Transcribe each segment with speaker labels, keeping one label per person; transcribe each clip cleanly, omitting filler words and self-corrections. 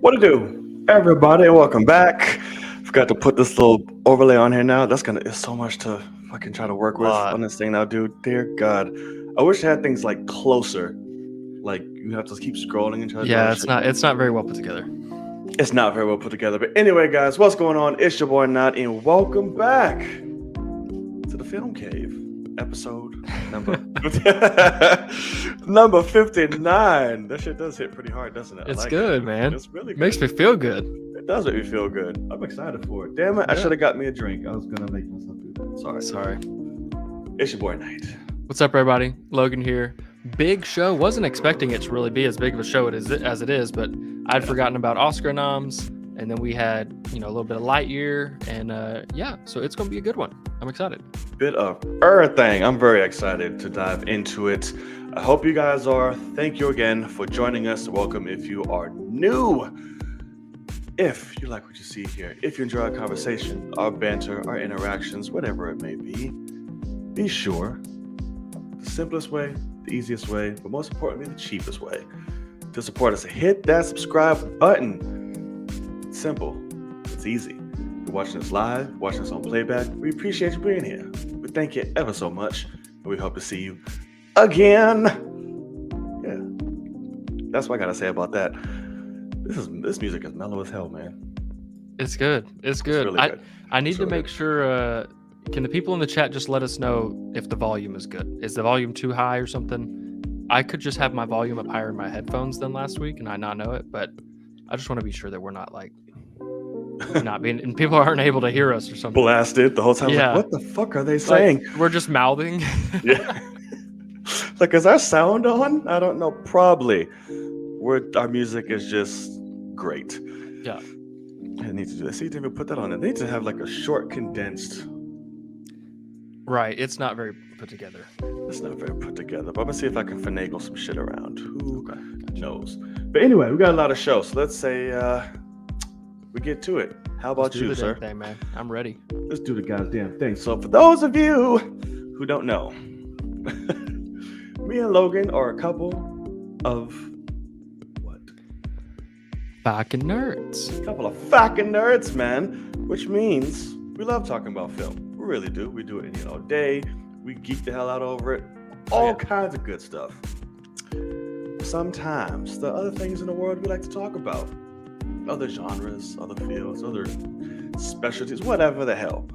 Speaker 1: What to do, everybody, and welcome back. Forgot to put this little overlay on here now. It's so much to fucking try to work with on this thing now, dude. Dear God, I wish I had things like closer. Like you have to keep scrolling and try to.
Speaker 2: Yeah, it's not very well put together.
Speaker 1: It's not very well put together. But anyway, guys, what's going on? It's your boy Nat, and welcome back to the Film Cave, episode number number 59. That shit does hit pretty hard, doesn't it?
Speaker 2: It's good, man.
Speaker 1: It's really good.
Speaker 2: Makes me feel good.
Speaker 1: It does make me feel good. I'm excited for it. Damn it, I should have got me a drink. I was gonna make myself do that. Sorry. It's your boy Knight.
Speaker 2: What's up, everybody? Logan here. Big show. Wasn't expecting it to really be as big of a show as it is, but I'd forgotten about Oscar noms, and then we had a little bit of Lightyear, and so it's gonna be a good one. I'm excited.
Speaker 1: Bit of everything. I'm very excited to dive into it. I hope you guys are. Thank you again for joining us. Welcome if you are new. If you like what you see here, if you enjoy our conversation, our banter, our interactions, whatever it may be sure the simplest way, the easiest way, but most importantly, the cheapest way to support us. Hit that subscribe button. It's simple. It's easy. You're watching us live, watching us on playback. We appreciate you being here. We thank you ever so much, and we hope to see you again. Yeah, that's what I gotta say about that. This music is mellow as hell, man.
Speaker 2: It's good. It's good.
Speaker 1: Really good.
Speaker 2: I need to make sure. Can the people in the chat just let us know if the volume is good? Is the volume too high or something? I could just have my volume up higher in my headphones than last week, and I not know it. But I just want to be sure that we're not not being, and people aren't able to hear us or something.
Speaker 1: Blasted the whole time.
Speaker 2: Yeah.
Speaker 1: Like, what the fuck are they saying?
Speaker 2: We're just mouthing.
Speaker 1: Yeah. Like, is our sound on? I don't know. Probably. Our music is just great.
Speaker 2: Yeah.
Speaker 1: I need to do that. See, they even put that on it. They need to have like a short, condensed.
Speaker 2: Right. It's not very put together.
Speaker 1: It's not very put together. But I'm gonna see if I can finagle some shit around. Who knows? But anyway, we got a lot of shows. So let's say we get to it. How about you, sir?
Speaker 2: Thing, man. I'm ready.
Speaker 1: Let's do the goddamn thing. So for those of you who don't know, me and Logan are a couple of
Speaker 2: fucking nerds.
Speaker 1: A couple of fucking nerds, man. Which means we love talking about film. We really do. We do it any day. We geek the hell out over it. All kinds of good stuff. Sometimes the other things in the world we like to talk about. Other genres, other fields, other specialties, whatever the hell.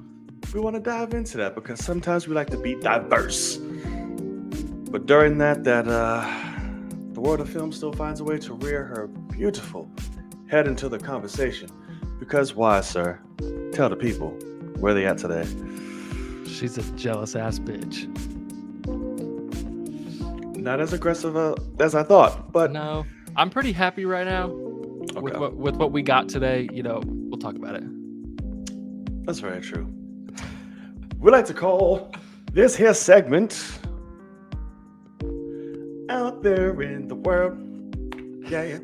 Speaker 1: We want to dive into that because sometimes we like to be diverse. But during that the world of film still finds a way to rear her beautiful head into the conversation. Because why, sir? Tell the people where they at today.
Speaker 2: She's a jealous ass bitch.
Speaker 1: Not as aggressive as I thought, but
Speaker 2: no, I'm pretty happy right now with what we got today. We'll talk about it.
Speaker 1: That's very true. We like to call this here segment Out There in the World. Yeah.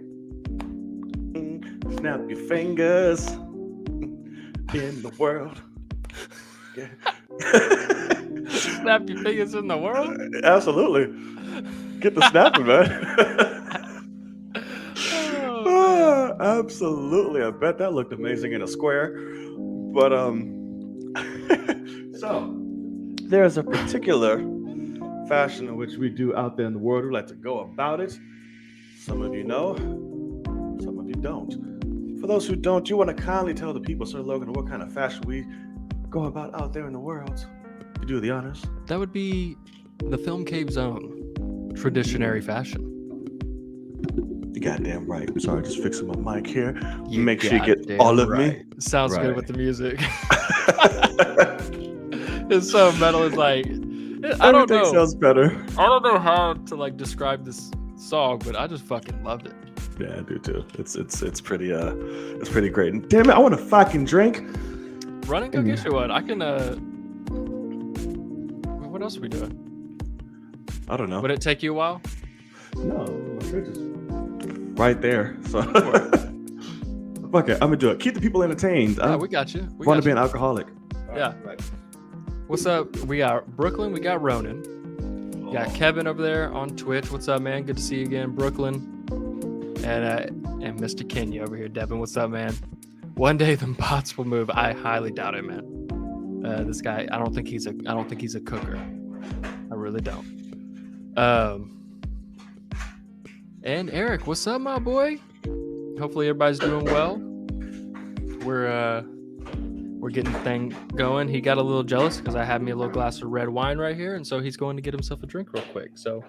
Speaker 1: Snap your fingers in the world. Yeah.
Speaker 2: Snap your fingers in the world?
Speaker 1: Absolutely. Get the snapping, man. Absolutely. I bet that looked amazing in a square. But so there's a particular fashion in which we do out there in the world. We like to go about it. Some of you know, some of you don't. For those who don't, you want to kindly tell the people, Sir Logan, what kind of fashion we go about out there in the world. You do the honors.
Speaker 2: That would be the Film Cave Zone traditionary fashion.
Speaker 1: You goddamn right. Sorry, just fixing my mic here.
Speaker 2: You
Speaker 1: make sure you get all of me.
Speaker 2: Sounds good with the music. It's so metal. It's like I don't know.
Speaker 1: Sounds better.
Speaker 2: I don't know how to describe this song, but I just fucking loved it.
Speaker 1: Yeah, I do too. It's pretty great. And damn it, I want a fucking drink.
Speaker 2: Run and go get you one. I can. What else are we doing?
Speaker 1: I don't know.
Speaker 2: Would it take you a while?
Speaker 1: No, my fridge is right there. So fuck it, I'm gonna do it. Keep the people entertained.
Speaker 2: Yeah,
Speaker 1: I
Speaker 2: we got you.
Speaker 1: want to be an alcoholic.
Speaker 2: Yeah.
Speaker 1: Right.
Speaker 2: What's up? We got Brooklyn. We got Ronan. We got Kevin over there on Twitch. What's up, man? Good to see you again, Brooklyn. And Mr. Kenya over here, Devin. What's up, man? One day the bots will move. I highly doubt it, man. This guy, I don't think he's a cooker. I really don't. And Eric, what's up, my boy? Hopefully everybody's doing well. We're getting the thing going. He got a little jealous because I have me a little glass of red wine right here, and so he's going to get himself a drink real quick. So,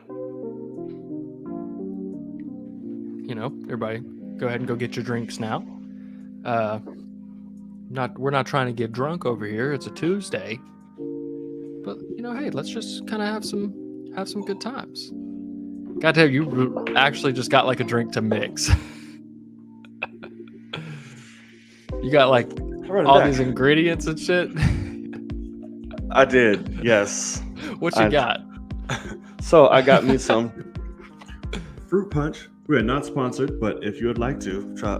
Speaker 2: everybody, go ahead and go get your drinks now. We're not trying to get drunk over here. It's a Tuesday, but hey, let's just kind of have some good times. God damn, you actually just got like a drink to mix. You got like all these ingredients and shit.
Speaker 1: I did, yes.
Speaker 2: What you got?
Speaker 1: So I got me some fruit punch. We're not sponsored, but if you would like to try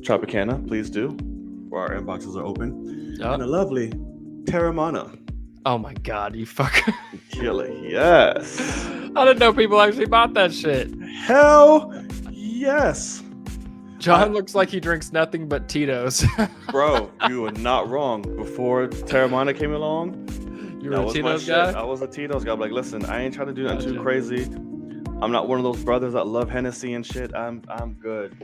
Speaker 1: Tropicana, please do. Our inboxes are open.
Speaker 2: Oh.
Speaker 1: And a lovely Terramana.
Speaker 2: Oh my god, you fucker.
Speaker 1: Killer, yes.
Speaker 2: I didn't know people actually bought that shit.
Speaker 1: Hell yes.
Speaker 2: John looks like he drinks nothing but Tito's.
Speaker 1: Bro, you were not wrong. Before Terramana came along,
Speaker 2: you were a Tito's guy?
Speaker 1: I was a Tito's guy. I'm like, listen, I ain't trying to do nothing too crazy. I'm not one of those brothers that love Hennessy and shit. I'm good.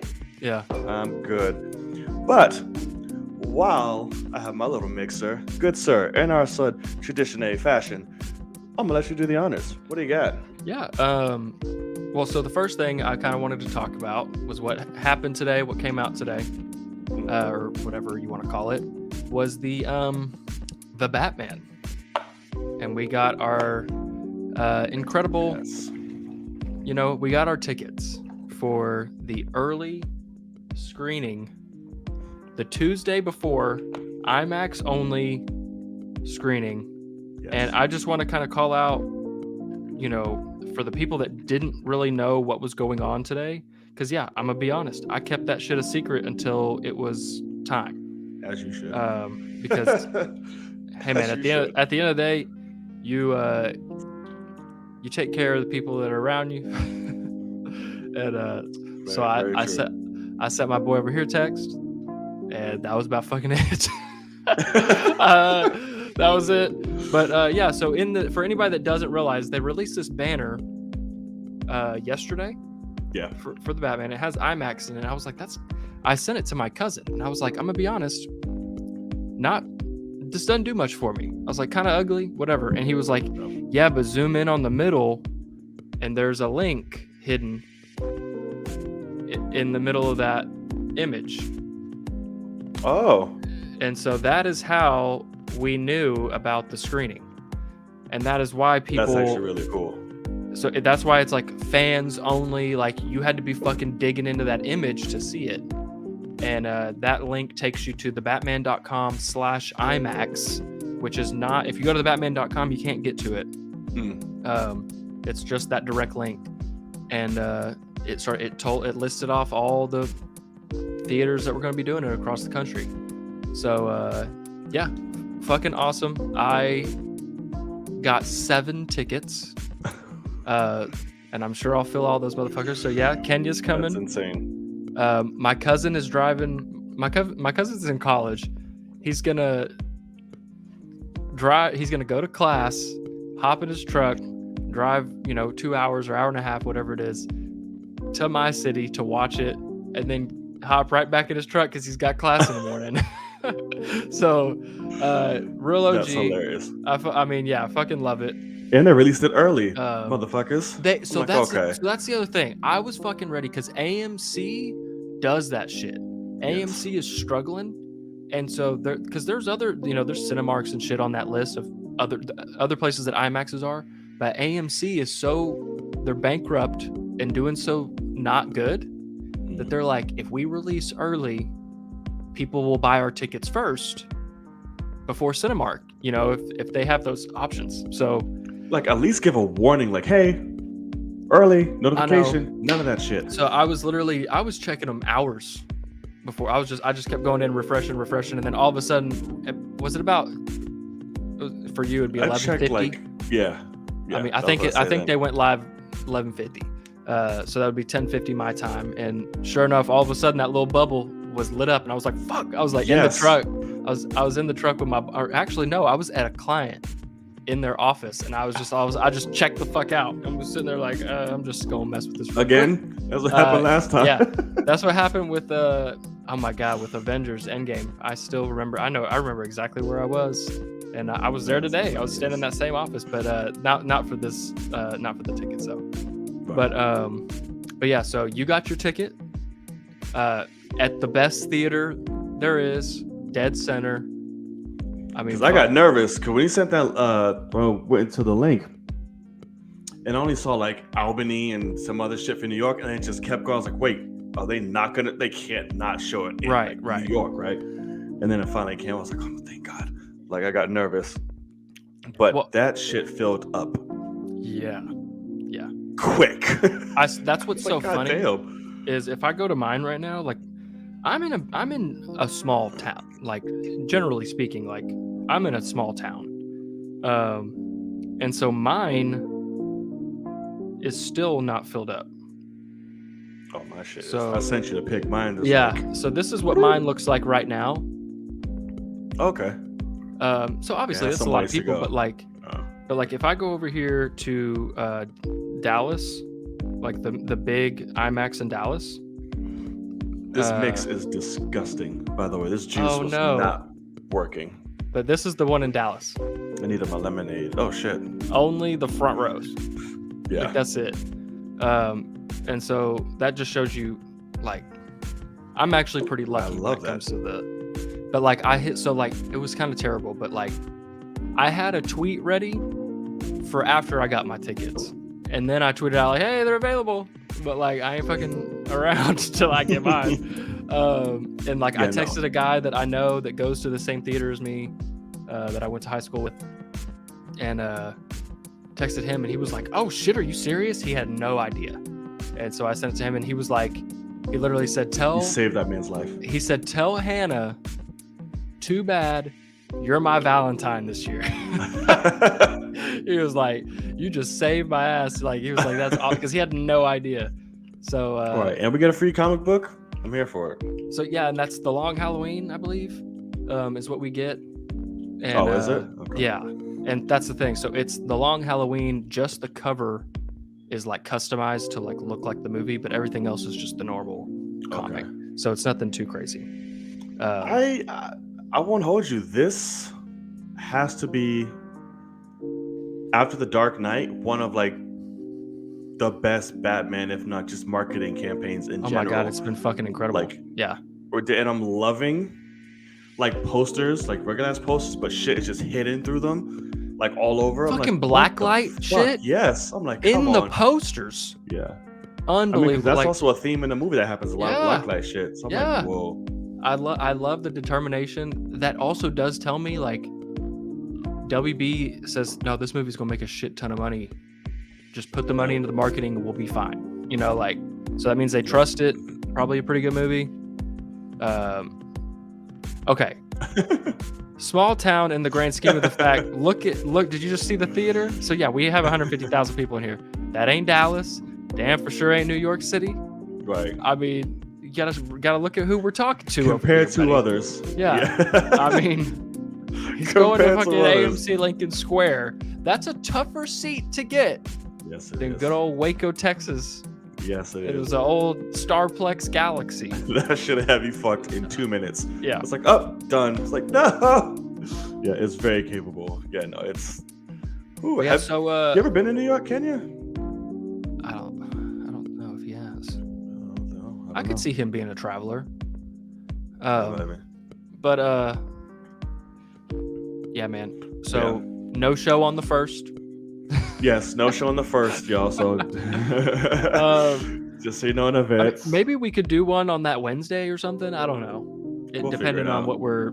Speaker 2: Yeah.
Speaker 1: I'm good. But while I have my little mixer, good sir, in our tradition A fashion, I'm gonna let you do the honors. What do you got?
Speaker 2: Yeah. Well, so the first thing I kind of wanted to talk about was what happened today, what came out today, or whatever you want to call it, was the Batman, and we got our incredible.
Speaker 1: Yes.
Speaker 2: We got our tickets for the early screening, the Tuesday before IMAX only screening. Yes. And I just want to kind of call out, for the people that didn't really know what was going on today, because I'm gonna be honest, I kept that shit a secret until it was time.
Speaker 1: As you should.
Speaker 2: Because hey man, at the end of the day, you take care of the people that are around you. And so I sent my boy over here text, and that was about fucking it. That was it. But so for anybody that doesn't realize, they released this banner yesterday.
Speaker 1: Yeah.
Speaker 2: For the Batman. It has IMAX in it. I was like, I sent it to my cousin, and I was like, I'm gonna be honest, this doesn't do much for me. I was like, kind of ugly, whatever. And he was like, yeah, but zoom in on the middle, and there's a link hidden in the middle of that image.
Speaker 1: Oh.
Speaker 2: And so that is how we knew about the screening. And that is why people...
Speaker 1: That's actually really cool.
Speaker 2: So that's why it's like fans only, like you had to be fucking digging into that image to see it. And that link takes you to thebatman.com/IMAX, which is not... If you go to thebatman.com, you can't get to it. It's just that direct link. And it listed off all the theaters that we're going to be doing it across the country. So fucking awesome. I got 7 tickets, and I'm sure I'll fill all those motherfuckers. So Kenya's coming.
Speaker 1: That's insane.
Speaker 2: My cousin is driving. My cousin's in college. He's gonna drive. He's gonna go to class, hop in his truck, drive 2 hours or hour and a half, whatever it is, to my city to watch it, and then hop right back in his truck because he's got class in the morning. So real OG.
Speaker 1: That's hilarious.
Speaker 2: I mean, I fucking love it.
Speaker 1: And they released it early, motherfuckers.
Speaker 2: That's the other thing. I was fucking ready because AMC does that shit. AMC is struggling, and so there's other there's Cinemarks and shit on that list of other places that IMAXs are, but AMC is they're bankrupt and doing so not good that they're like, if we release early, people will buy our tickets first before Cinemark, if they have those options. So
Speaker 1: like, at least give a warning, like, hey, Early notification, none of that shit.
Speaker 2: So I was checking them hours before. I just kept going in, refreshing, and then all of a sudden, was it about for you? It'd be 11:50.
Speaker 1: Yeah.
Speaker 2: I mean, I think they went live 11:50. So that would be 10:50 my time. And sure enough, all of a sudden that little bubble was lit up, and I was like, "Fuck!" I was like in the truck. I was in the truck with I was at a client in their office, and I just checked the fuck out. I was sitting there like, I'm just gonna mess with this
Speaker 1: again. That's what happened last time.
Speaker 2: Yeah, that's what happened with oh my god, with Avengers Endgame. I still remember. I remember exactly where I was, and I was there today. I was standing in that same office, but not for this, not for the tickets though. But yeah. So you got your ticket at the best theater there is, dead center. I mean,
Speaker 1: I got nervous because when he sent that, went to the link, and I only saw like Albany and some other shit for New York, and it just kept going. I was like, wait, are they not gonna? They can't not show it in
Speaker 2: right.
Speaker 1: New York, right? And then it finally came. I was like, oh, thank God. Like I got nervous, but that shit filled up.
Speaker 2: Yeah.
Speaker 1: Quick.
Speaker 2: That's what's so funny.
Speaker 1: Damn.
Speaker 2: Is if I go to mine right now, like I'm in a small town, like generally speaking, like I'm in a small town, and so mine is still not filled up.
Speaker 1: Oh my shit!
Speaker 2: So
Speaker 1: I sent you to pick mine.
Speaker 2: So this is what mine looks like right now.
Speaker 1: Okay.
Speaker 2: So obviously that's a lot of people, but like if I go over here to Dallas, like the big IMAX in Dallas.
Speaker 1: This mix is disgusting, by the way. This juice was not working.
Speaker 2: But this is the one in Dallas.
Speaker 1: I needed my lemonade. Oh, shit.
Speaker 2: Only the front rows.
Speaker 1: Yeah.
Speaker 2: Like, that's it. And so that just shows you, like, I'm actually pretty lucky when it comes to the... But, like, it was kind of terrible. But, like, I had a tweet ready for after I got my tickets. And then I tweeted out, like, hey, they're available. But like I ain't fucking around till I get mine. And like I texted a guy that I know that goes to the same theater as me, that I went to high school with, and texted him, and he was like, "Oh shit, are you serious?" He had no idea, and so I sent it to him, and he was like, he literally said, "You
Speaker 1: saved that man's life."
Speaker 2: He said, "Tell Hannah, too bad, you're my Valentine this year." He was like, "You just saved my ass." Like he was like, "That's all," because he had no idea. So
Speaker 1: all right, and we get a free comic book. I'm here for it.
Speaker 2: So yeah, and that's the Long Halloween, I believe, is what we get. And,
Speaker 1: is it? Okay.
Speaker 2: Yeah, and that's the thing. So it's the Long Halloween. Just the cover is like customized to like look like the movie, but everything else is just the normal comic. Okay. So it's nothing too crazy.
Speaker 1: I won't hold you. This has to be, after The Dark Knight, one of like the best Batman, if not just marketing campaigns in general.
Speaker 2: Oh my god, it's been fucking incredible.
Speaker 1: Like,
Speaker 2: yeah.
Speaker 1: And I'm loving like posters, like regular ass posters, but shit is just hidden through them, like all over.
Speaker 2: Fucking blacklight shit.
Speaker 1: Yes, I'm like,
Speaker 2: in the posters.
Speaker 1: Yeah,
Speaker 2: unbelievable.
Speaker 1: I mean, that's also a theme in the movie that happens. A lot of blacklight shit. So I'm like, whoa.
Speaker 2: I love the determination. That also does tell me, like, WB says, no, this movie's gonna make a shit ton of money. Just put the money into the marketing and we'll be fine. You know, like, so that means they trust it. Probably a pretty good movie. Okay. Small town in the grand scheme of the fact. Look, did you just see the theater? So yeah, we have 150,000 people in here. That ain't Dallas. Damn for sure ain't New York City.
Speaker 1: Right.
Speaker 2: I mean, you gotta look at who we're talking to.
Speaker 1: Compared to others.
Speaker 2: Yeah. I mean, he's going to fucking AMC Lincoln Square. That's a tougher seat to get.
Speaker 1: Yes, it
Speaker 2: than
Speaker 1: is.
Speaker 2: Good old Waco, Texas.
Speaker 1: Yes,
Speaker 2: it was an old Starplex Galaxy.
Speaker 1: That should have you fucked in 2 minutes.
Speaker 2: Yeah.
Speaker 1: It's like, oh, done. It's like, no. Yeah, it's very capable. Yeah, no, it's. Ooh,
Speaker 2: yeah, you
Speaker 1: ever been to New York, Kenya?
Speaker 2: I don't know if he has. I could see him being a traveler. But yeah, man. So no show on the 1st.
Speaker 1: Yes, no show on the 1st, y'all. So just so you know in advance.
Speaker 2: Maybe we could do one on that Wednesday or something. I don't know. Depending on what we're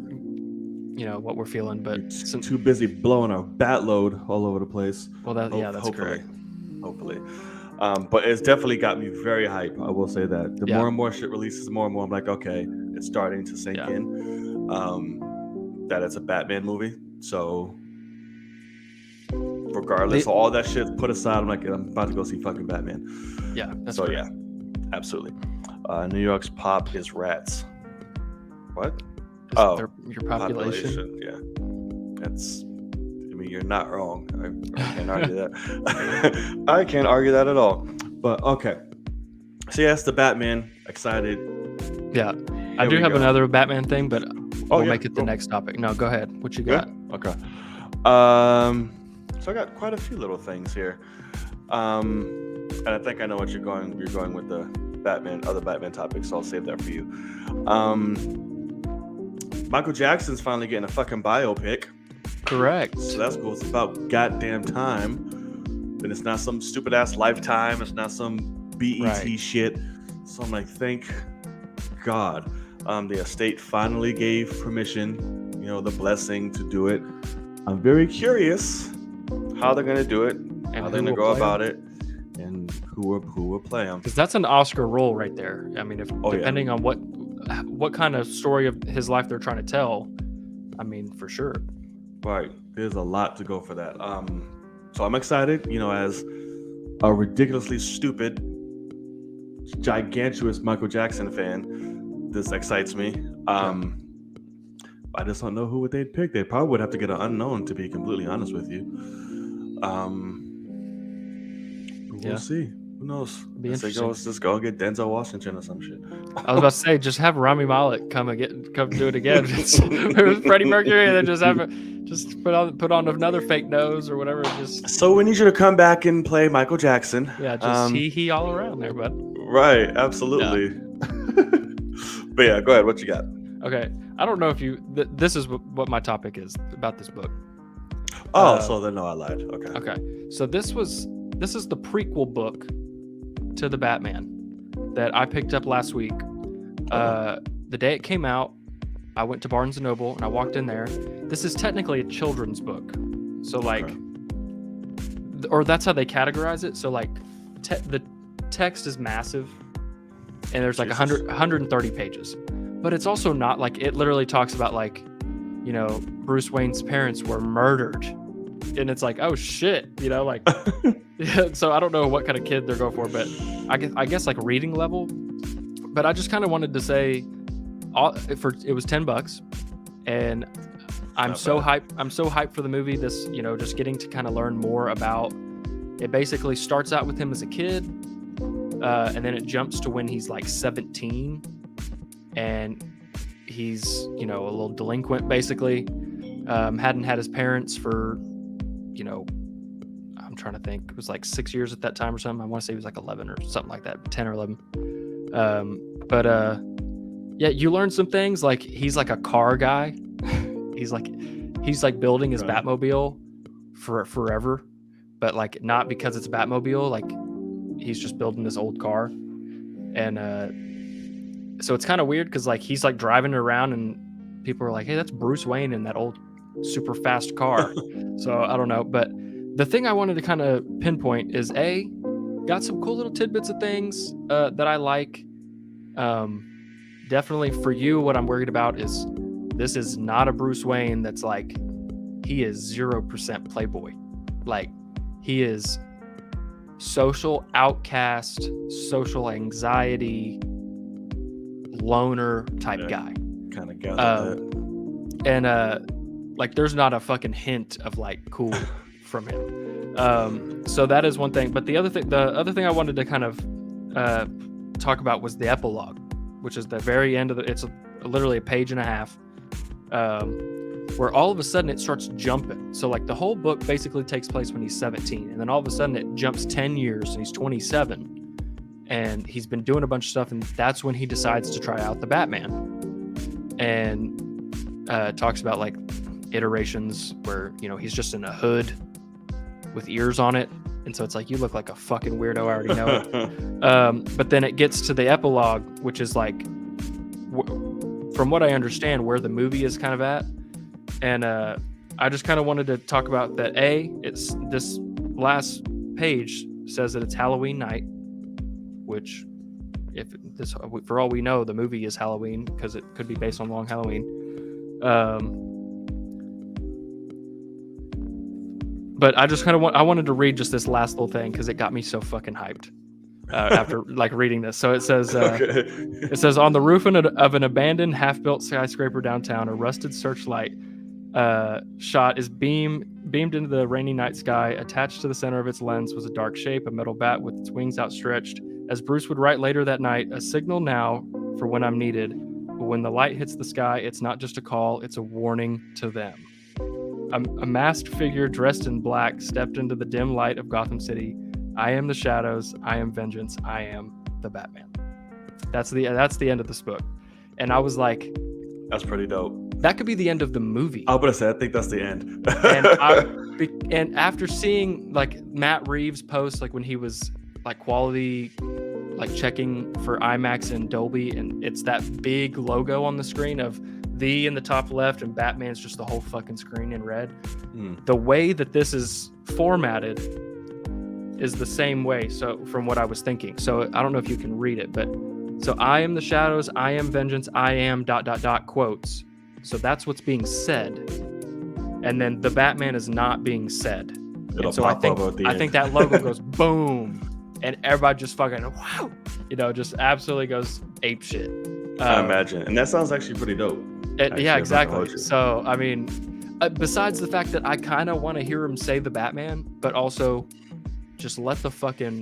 Speaker 2: feeling. But
Speaker 1: too busy blowing our bat load all over the place.
Speaker 2: Well, that's
Speaker 1: hopefully.
Speaker 2: great.
Speaker 1: Hopefully. But it's definitely got me very hype. I will say that. The
Speaker 2: Yeah.
Speaker 1: more and more shit releases, more and more I'm like, okay, it's starting to sink
Speaker 2: Yeah.
Speaker 1: in. That it's a Batman movie. So regardless, all that shit put aside, I'm like, I'm about to go see fucking Batman.
Speaker 2: Yeah. That's
Speaker 1: so
Speaker 2: fair.
Speaker 1: yeah, absolutely. New York's pop is rats. What?
Speaker 2: Your population.
Speaker 1: Yeah, that's. I mean, you're not wrong. I can't argue that. I can't argue that at all. But okay. So yes, the Batman. Excited.
Speaker 2: Yeah. I do have another Batman thing, but we'll make it the
Speaker 1: cool.
Speaker 2: next topic. No, go ahead. What you got?
Speaker 1: Okay. So I got quite a few little things here. And I think I know what you're going with the other Batman topics, so I'll save that for you. Michael Jackson's finally getting a fucking biopic.
Speaker 2: Correct.
Speaker 1: So that's cool. It's about goddamn time. And it's not some stupid ass Lifetime. It's not some BET shit. So I'm like, thank God. The estate finally gave permission, the blessing to do it. I'm very curious how they're gonna do it, and how they're gonna go about it, and who will play them.
Speaker 2: Because that's an Oscar role right there. I mean, depending on what kind of story of his life they're trying to tell, I mean, for sure.
Speaker 1: Right. There's a lot to go for that. So I'm excited, as a ridiculously stupid, gigantuous Michael Jackson fan. This excites me. I just don't know who they'd pick. They probably would have to get an unknown, to be completely honest with you. We'll see. Who knows? Just go get Denzel Washington or some shit.
Speaker 2: I was about to say, just have Rami Malek come do it again. Freddie Mercury, and then just put on another fake nose or whatever.
Speaker 1: So we need you to come back and play Michael Jackson.
Speaker 2: Yeah, just he all around there, bud.
Speaker 1: Right, absolutely. Yeah. But yeah, go ahead. What you got?
Speaker 2: Okay, I don't know if this is what my topic is about this book.
Speaker 1: So then no, I lied.
Speaker 2: Okay. So this is the prequel book to the Batman that I picked up last week. The day it came out, I went to Barnes & Noble and I walked in there. This is technically a children's book. So or that's how they categorize it. So the text is massive and there's 130 pages. But it's also not it literally talks about Bruce Wayne's parents were murdered. And it's oh shit, yeah, so I don't know what kind of kid they're going for, but I guess reading level. But I just kind of wanted to say, it was $10, and I'm so hyped for the movie. This, just getting to kind of learn more about. It basically starts out with him as a kid, and then it jumps to when he's 17, and he's a little delinquent basically. Hadn't had his parents for. I'm trying to think. It was 6 years at that time or something. I want to say he was 11 or something like that, 10 or 11. Yeah, you learn some things. He's a car guy. he's building his Batmobile for forever, but not because it's a Batmobile. He's just building this old car, and so it's kind of weird because he's driving it around and people are like, "Hey, that's Bruce Wayne in that old super fast car." So I don't know, but the thing I wanted to kind of pinpoint is got some cool little tidbits of things that I like. Definitely for you, what I'm worried about is this is not a Bruce Wayne that's he is 0% playboy. He is social outcast, social anxiety, loner type guy.
Speaker 1: Kind of gathered that.
Speaker 2: And there's not a fucking hint of cool from him. So that is one thing. But the other thing I wanted to kind of talk about was the epilogue, which is the very end of it's literally a page and a half, where all of a sudden it starts jumping. So the whole book basically takes place when he's 17, and then all of a sudden it jumps 10 years and he's 27, and he's been doing a bunch of stuff, and that's when he decides to try out the Batman, and talks about iterations where he's just in a hood with ears on it, and so it's you look like a fucking weirdo. I already know it. But then it gets to the epilogue, which is from what I understand, where the movie is kind of at. And I just kind of wanted to talk about that. It's this last page says that it's Halloween night, which, if this, for all we know, the movie is Halloween because it could be based on Long Halloween. But I just kind of I wanted to read just this last little thing because it got me so fucking hyped after like reading this. So it says, it says on the roof of an abandoned half-built skyscraper downtown, a rusted searchlight shot is beamed into the rainy night sky. Attached to the center of its lens was a dark shape, a metal bat with its wings outstretched. As Bruce would write later that night, a signal now for when I'm needed. But when the light hits the sky, it's not just a call, it's a warning to them. A masked figure dressed in black stepped into the dim light of Gotham City. I am the shadows. I am vengeance. I am the Batman. That's the end of this book. And I was like,
Speaker 1: that's pretty dope.
Speaker 2: That could be the end of the movie.
Speaker 1: I was gonna say, I think that's the end.
Speaker 2: And after seeing like Matt Reeves post, like when he was like quality, like checking for IMAX and Dolby, and it's that big logo on the screen of the in the top left and Batman's just the whole fucking screen in red. The way that this is formatted is the same way. So from what I was thinking, so I don't know if you can read it, but so I am the shadows, I am vengeance, I am ... quotes. So that's what's being said, and then the Batman is not being said. And so I think that logo goes boom, and everybody just fucking wow, just absolutely goes ape shit.
Speaker 1: I imagine, and that sounds actually pretty dope.
Speaker 2: Yeah, exactly. So I mean, besides the fact that I kind of want to hear him say the Batman, but also just let the fucking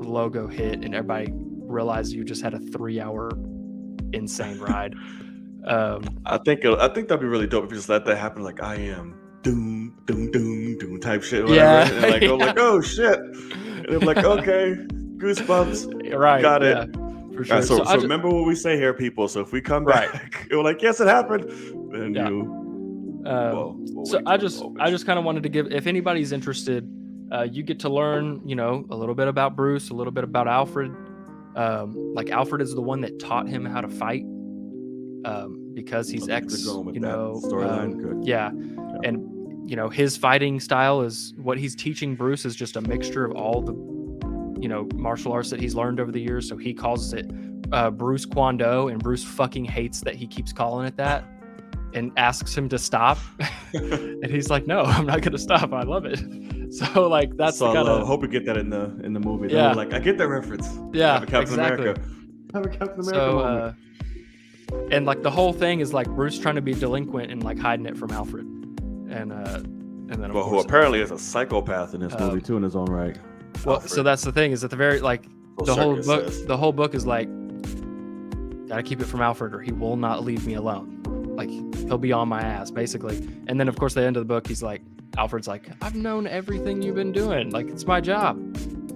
Speaker 2: logo hit and everybody realize you just had a 3-hour insane ride.
Speaker 1: I think that'd be really dope if you just let that happen. Like I am doom doom doom doom type shit. Whatever.
Speaker 2: Yeah,
Speaker 1: and like I'm like, oh shit, and I'm like, okay, goosebumps.
Speaker 2: Right,
Speaker 1: got it.
Speaker 2: Yeah, for sure.
Speaker 1: Right, so remember what we say here, people. So if we come back, we're like, yes, it happened. Then
Speaker 2: so I just kind of wanted to give, if anybody's interested, you get to learn, a little bit about Bruce, a little bit about Alfred. Like Alfred is the one that taught him how to fight, because he's
Speaker 1: storyline. Good.
Speaker 2: Yeah. And his fighting style is what he's teaching Bruce is just a mixture of all the martial arts that he's learned over the years. So he calls it Bruce Kwon-Do, and Bruce fucking hates that he keeps calling it that and asks him to stop. And he's like, no, I'm not gonna stop, I love it. So like that's
Speaker 1: so I hope we get that in the movie.
Speaker 2: Yeah,
Speaker 1: like I get that reference.
Speaker 2: Yeah,
Speaker 1: have a Captain America. Have a Captain America moment.
Speaker 2: And like the whole thing is like Bruce trying to be delinquent and like hiding it from Alfred, and then
Speaker 1: who apparently is a psychopath in this movie too in his own right.
Speaker 2: Well,
Speaker 1: Alfred.
Speaker 2: So that's the thing is at the very like the whole book is like, gotta keep it from Alfred or he will not leave me alone. Like he'll be on my ass basically. And then of course the end of the book he's like, Alfred's like, I've known everything you've been doing. Like it's my job.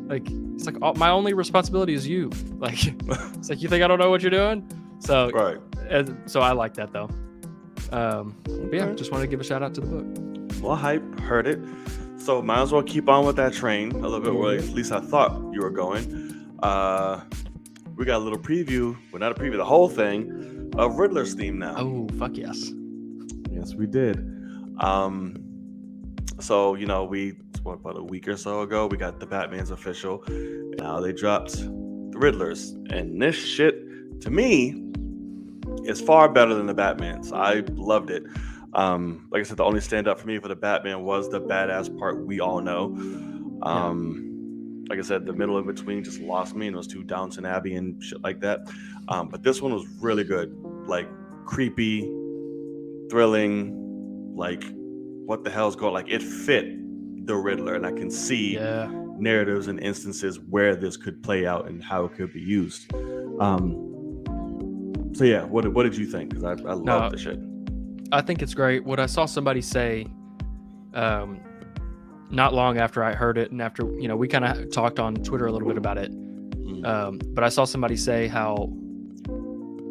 Speaker 2: Like it's like my only responsibility is you. Like it's like, you think I don't know what you're doing? So
Speaker 1: right.
Speaker 2: So I like that though. But yeah, just wanted to give a shout out to the book.
Speaker 1: Well, hype, heard it. So might as well keep on with that train a little bit where at least I thought you were going. We got a little preview, well not a preview, the whole thing of Riddler's theme now.
Speaker 2: Oh, fuck yes.
Speaker 1: Yes, we did. So, about a week or so ago, we got the Batman's official. Now they dropped the Riddlers. And this shit, to me, is far better than the Batman's. I loved it. Like I said, the only standout for me for the Batman was the badass part we all know. Like I said, the middle in between just lost me, and it was too Downton Abbey and shit like that. But this one was really good. Like, creepy, thrilling, like, what the hell's going on? Like, it fit the Riddler, and I can see narratives and instances where this could play out and how it could be used. So yeah, what did you think? Because I love the shit.
Speaker 2: I think it's great. What I saw somebody say, not long after I heard it, and after we kind of talked on Twitter a little bit about it, but I saw somebody say how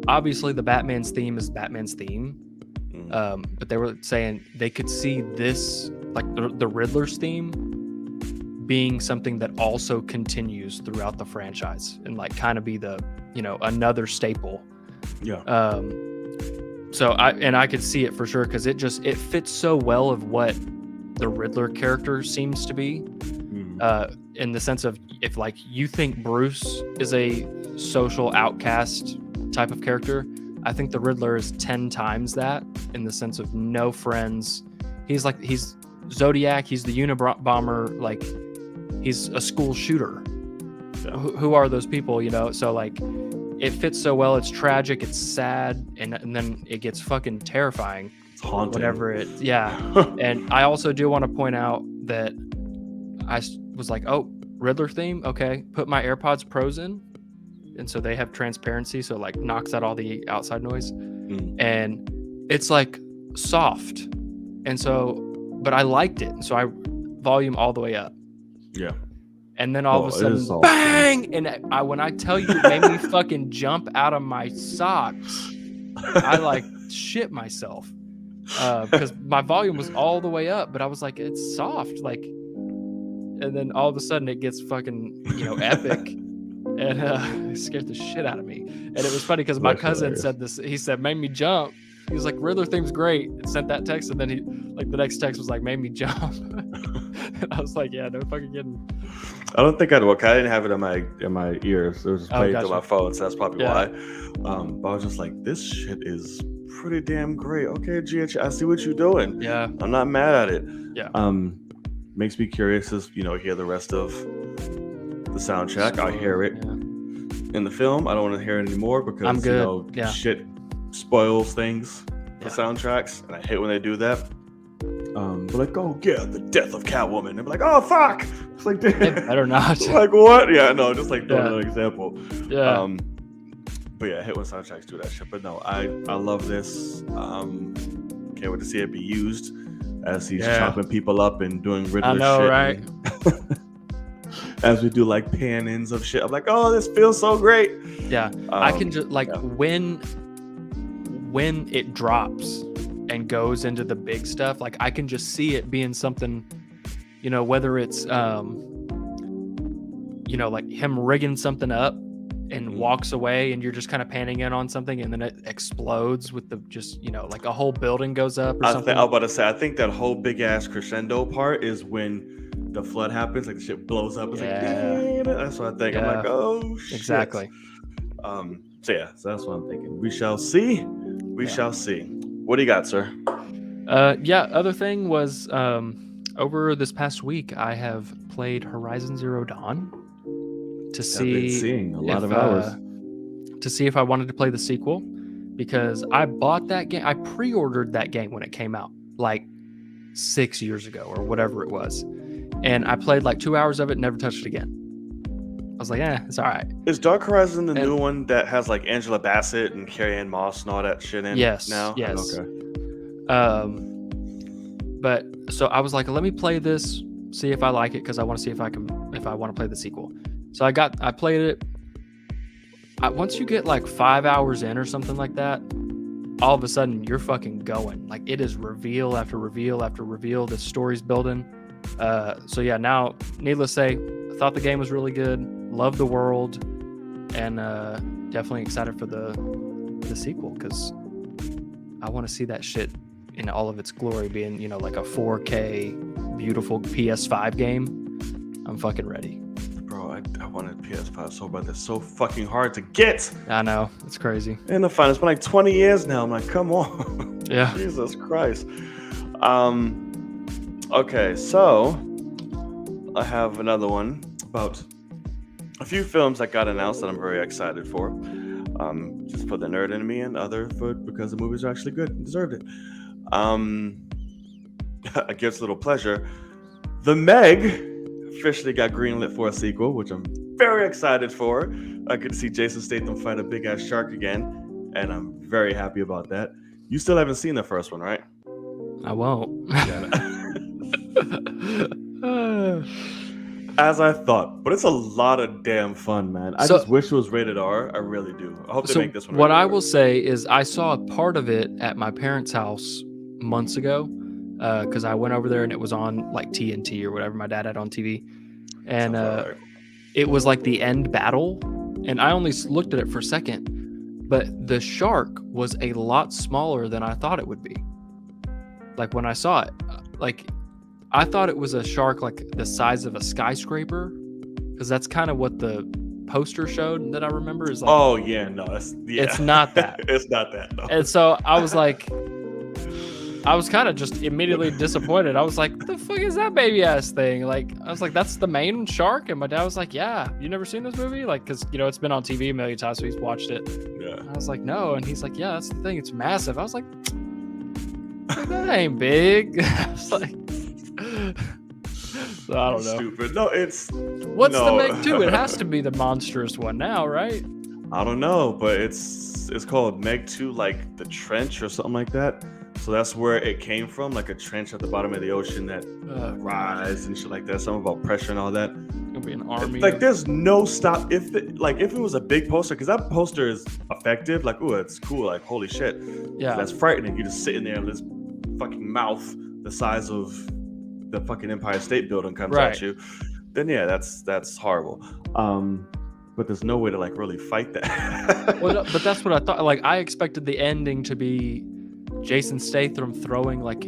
Speaker 2: obviously the Batman's theme is Batman's theme, but they were saying they could see this, like the Riddler's theme, being something that also continues throughout the franchise and like kind of be the another staple.
Speaker 1: Yeah.
Speaker 2: So I could see it for sure because it fits so well of what the Riddler character seems to be. in the sense of if like you think Bruce is a social outcast type of character, I think the Riddler is 10 times that in the sense of no friends. He's Zodiac, he's the Unabomber, like he's a school shooter.
Speaker 1: Yeah.
Speaker 2: Who are those people, you know? So like it fits so well. It's tragic, it's sad, and then it gets fucking terrifying.
Speaker 1: It's haunting.
Speaker 2: Whatever it, yeah. And I also do want to point out that I was like, oh, Riddler theme, okay. Put my AirPods Pros in, and so they have transparency, so it like knocks out all the outside noise, and it's like soft, and so, but I liked it, so I volume all the way up.
Speaker 1: Yeah.
Speaker 2: And then all of a sudden, bang! And when I tell you, it made me fucking jump out of my socks. I like shit myself because my volume was all the way up, but I was like, it's soft, like. And then all of a sudden, it gets fucking, epic, and it scared the shit out of me. And it was funny because my cousin said this. He said, "Made me jump." He was like, "Riddler theme's great." And sent that text, and then he the next text was like, "Made me jump." And I was like, "Yeah, no fucking kidding."
Speaker 1: I don't think I didn't have it in my ears. It was just playing through my phone, so that's probably why. But I was just like, this shit is pretty damn great. Okay, GH, I see what you're doing.
Speaker 2: Yeah,
Speaker 1: I'm not mad at it.
Speaker 2: Yeah.
Speaker 1: Makes me curious as hear the rest of the soundtrack. I hear it in the film. I don't want to hear it anymore because
Speaker 2: I'm good.
Speaker 1: Shit spoils things for soundtracks, and I hate when they do that. But like, oh yeah, the death of Catwoman. And be like, oh fuck. It's like, damn.
Speaker 2: It better not.
Speaker 1: Like what? Yeah, no, just like throwing an example.
Speaker 2: Yeah.
Speaker 1: But yeah, I hate when soundtracks do that shit. But no, I love this. Can't wait to see it be used as he's chopping people up and doing Riddler shit.
Speaker 2: I know, right?
Speaker 1: As we do like pan-ins of shit. I'm like, oh, this feels so great. Yeah.
Speaker 2: I can just when it drops and goes into the big stuff, like I can just see it being something, whether it's like him rigging something up and walks away and you're just kind of panning in on something and then it explodes with the like a whole building goes up or something.
Speaker 1: I was about to say, I think that whole big ass crescendo part is when the flood happens, like the shit blows up. It's like, damn, that's what I think. I'm like, oh shit.
Speaker 2: Exactly.
Speaker 1: So that's what I'm thinking. We shall see. We shall see. What do you got, sir?
Speaker 2: Other thing was over this past week I have played Horizon Zero Dawn to see
Speaker 1: I've been seeing a lot of hours
Speaker 2: to see if I wanted to play the sequel, because I bought that game. I pre-ordered that game when it came out like 6 years ago or whatever it was, and I played like 2 hours of it and never touched it again. I was like, it's all right.
Speaker 1: Is Dark Horizon the new one that has like Angela Bassett and Carrie-Ann Moss and all that shit in
Speaker 2: yes,
Speaker 1: now?
Speaker 2: Yes.
Speaker 1: Okay.
Speaker 2: But so I was like, let me play this, see if I like it, because I want to see if I want to play the sequel. So I played it. Once you get like 5 hours in or something like that, all of a sudden you're fucking going. Like it is reveal after reveal after reveal. The story's building. So yeah, now needless to say, I thought the game was really good. Love the world, and definitely excited for the sequel, because I want to see that shit in all of its glory, being like a 4K beautiful PS5 game. I'm fucking ready.
Speaker 1: Bro, I wanted PS5 so bad. It's so fucking hard to get.
Speaker 2: I know, it's crazy.
Speaker 1: And the fun, it's been like 20 years now. I'm like, come on.
Speaker 2: Yeah.
Speaker 1: Jesus Christ. Okay, so I have another one about a few films that got announced that I'm very excited for. Just for the nerd in me, and other because the movies are actually good and deserved it. Against little pleasure, The Meg officially got greenlit for a sequel, which I'm very excited for. I could see Jason Statham fight a big ass shark again, and I'm very happy about that. You still haven't seen the first one, right?
Speaker 2: I won't.
Speaker 1: As I thought, but it's a lot of damn fun, man. I just wish it was rated R. I really do. I hope they make this one.
Speaker 2: What I will say is, I saw a part of it at my parents' house months ago, because I went over there and it was on like TNT or whatever my dad had on TV, and it was like the end battle, and I only looked at it for a second, but the shark was a lot smaller than I thought it would be. Like when I saw it, like I thought it was a shark like the size of a skyscraper, because that's kind of what the poster showed that I remember is like.
Speaker 1: Oh yeah, no,
Speaker 2: It's not that.
Speaker 1: It's not that. No.
Speaker 2: And so I was like, I was kind of just immediately disappointed. I was like, what the fuck is that baby ass thing? Like, I was like, that's the main shark. And my dad was like, yeah, you never seen this movie? Like, cause it's been on TV a million times, so he's watched it.
Speaker 1: Yeah.
Speaker 2: And I was like, no. And he's like, yeah, that's the thing. It's massive. I was like, that ain't big. I was like, so I don't know.
Speaker 1: Stupid. No, it's.
Speaker 2: What's the Meg 2? It has to be the monstrous one now, right?
Speaker 1: I don't know, but it's called Meg 2, like the trench or something like that. So that's where it came from, like a trench at the bottom of the ocean that rise and shit like that. Something about pressure and all that.
Speaker 2: It'll be an army.
Speaker 1: Like there's no stop. If it was a big poster, because that poster is effective. Like, ooh, it's cool. Like, holy shit.
Speaker 2: Yeah.
Speaker 1: That's frightening. You're just sitting there with this fucking mouth the size of the fucking Empire State Building comes at you. Then yeah, that's horrible. But there's no way to like really fight that.
Speaker 2: Well, but that's what I thought. Like, I expected the ending to be Jason Statham throwing like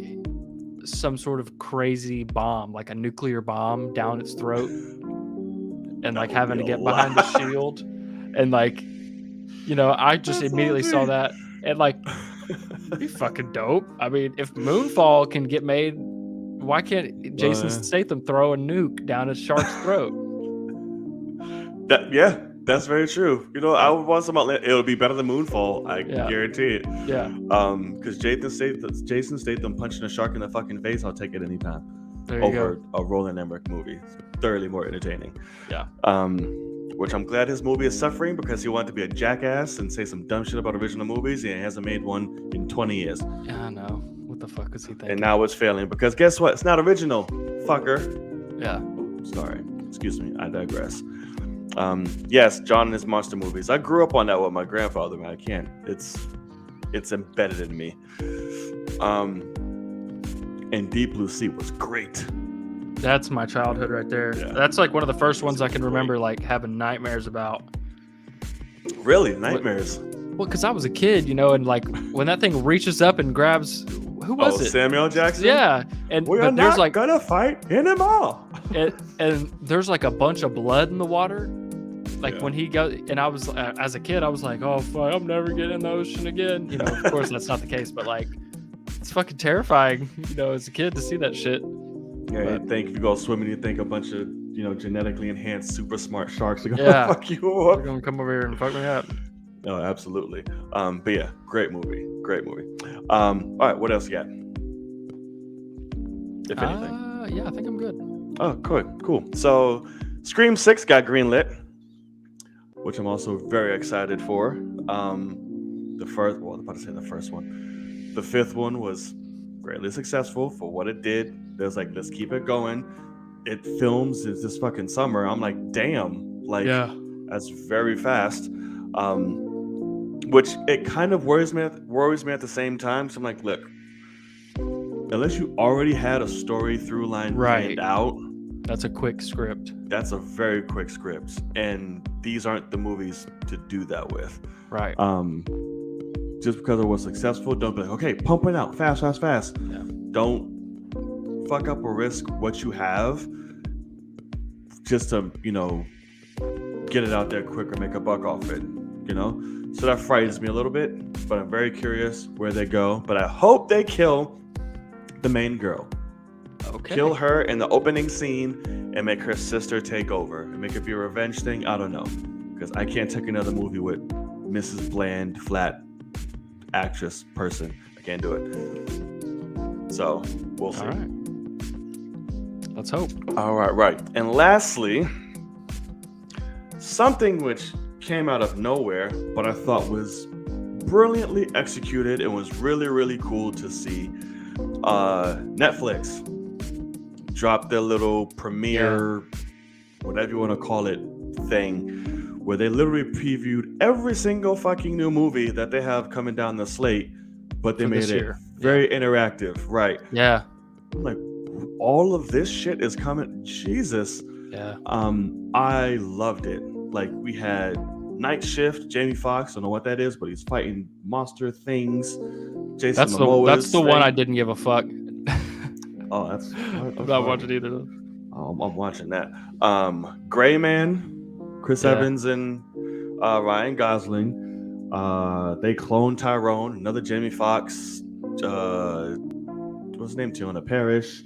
Speaker 2: some sort of crazy bomb, like a nuclear bomb down its throat, and like having to get behind the shield, and like, I just immediately saw that, and like, be fucking dope. I mean, if Moonfall can get made, why can't Jason Statham throw a nuke down a shark's throat?
Speaker 1: That's very true. I would want something. It'll be better than Moonfall. I guarantee it.
Speaker 2: Yeah.
Speaker 1: Because Jason Statham punching a shark in the fucking face, I'll take it anytime.
Speaker 2: There you
Speaker 1: over
Speaker 2: go.
Speaker 1: a Roland Emmerich movie. It's thoroughly more entertaining.
Speaker 2: Yeah.
Speaker 1: Which I'm glad his movie is suffering, because he wanted to be a jackass and say some dumb shit about original movies, and he hasn't made one in 20 years.
Speaker 2: Yeah, I know. What the fuck is he thinking?
Speaker 1: And now it's failing because guess what? It's not original, fucker.
Speaker 2: Yeah.
Speaker 1: Sorry. Excuse me. I digress. Yes, John and his monster movies. I grew up on that with my grandfather, man. I can't. It's embedded in me. And Deep Blue Sea was great.
Speaker 2: That's my childhood right there.
Speaker 1: Yeah.
Speaker 2: That's like one of the first ones I can remember like having nightmares about.
Speaker 1: Really? Nightmares?
Speaker 2: Well, because I was a kid, and like when that thing reaches up and grabs, who was it?
Speaker 1: Samuel Jackson?
Speaker 2: Yeah. And
Speaker 1: we are
Speaker 2: but there's
Speaker 1: not
Speaker 2: like
Speaker 1: gonna fight anymore.
Speaker 2: and there's like a bunch of blood in the water. Like when he goes, and I was as a kid, I was like, oh fuck, I'm never getting in the ocean again. Of course that's not the case, but like it's fucking terrifying, as a kid to see that shit.
Speaker 1: Yeah, you think if you go swimming, you think a bunch of genetically enhanced super smart sharks are gonna fuck you up.
Speaker 2: They're gonna come over here and fuck me up.
Speaker 1: No, absolutely. But yeah, great movie. All right, what else you got? If anything.
Speaker 2: Yeah, I think I'm good.
Speaker 1: Oh, cool. So, Scream 6 got greenlit, which I'm also very excited for. The first one. The fifth one was greatly successful for what it did. There's like, let's keep it going. It films this fucking summer. I'm like, damn, like that's very fast. Which it kind of worries me at the same time. So I'm like, look, unless you already had a story through line planned out,
Speaker 2: that's a quick script.
Speaker 1: That's a very quick script, and these aren't the movies to do that with.
Speaker 2: Right.
Speaker 1: Just because it was successful, don't be like, okay, pump it out fast.
Speaker 2: Yeah.
Speaker 1: Don't fuck up or risk what you have just to, get it out there quicker, make a buck off it, So that frightens me a little bit, but I'm very curious where they go. But I hope they kill the main girl.
Speaker 2: Okay.
Speaker 1: Kill her in the opening scene and make her sister take over and make it be a revenge thing. I don't know, because I can't take another movie with Mrs. Bland, flat actress person. I can't do it. So we'll see.
Speaker 2: All right. Let's hope.
Speaker 1: All right. And lastly, something which came out of nowhere, but I thought was brilliantly executed and was really, really cool to see. Netflix dropped their little premiere, whatever you want to call it, thing, where they literally previewed every single fucking new movie that they have coming down the slate, but they made it very interactive. Right.
Speaker 2: Yeah.
Speaker 1: I'm like, all of this shit is coming. Jesus.
Speaker 2: Yeah.
Speaker 1: I loved it. Like, we had Night Shift, Jamie Foxx, I don't know what that is, but he's fighting monster things. Jason
Speaker 2: That's
Speaker 1: Momoa's
Speaker 2: the
Speaker 1: thing.
Speaker 2: one I didn't give a fuck.
Speaker 1: Oh, that's
Speaker 2: I'm not watching either. Though.
Speaker 1: I'm watching that. Gray Man, Chris Evans and Ryan Gosling. They cloned Tyrone, another Jamie Foxx. What's his name? Tiona Parrish.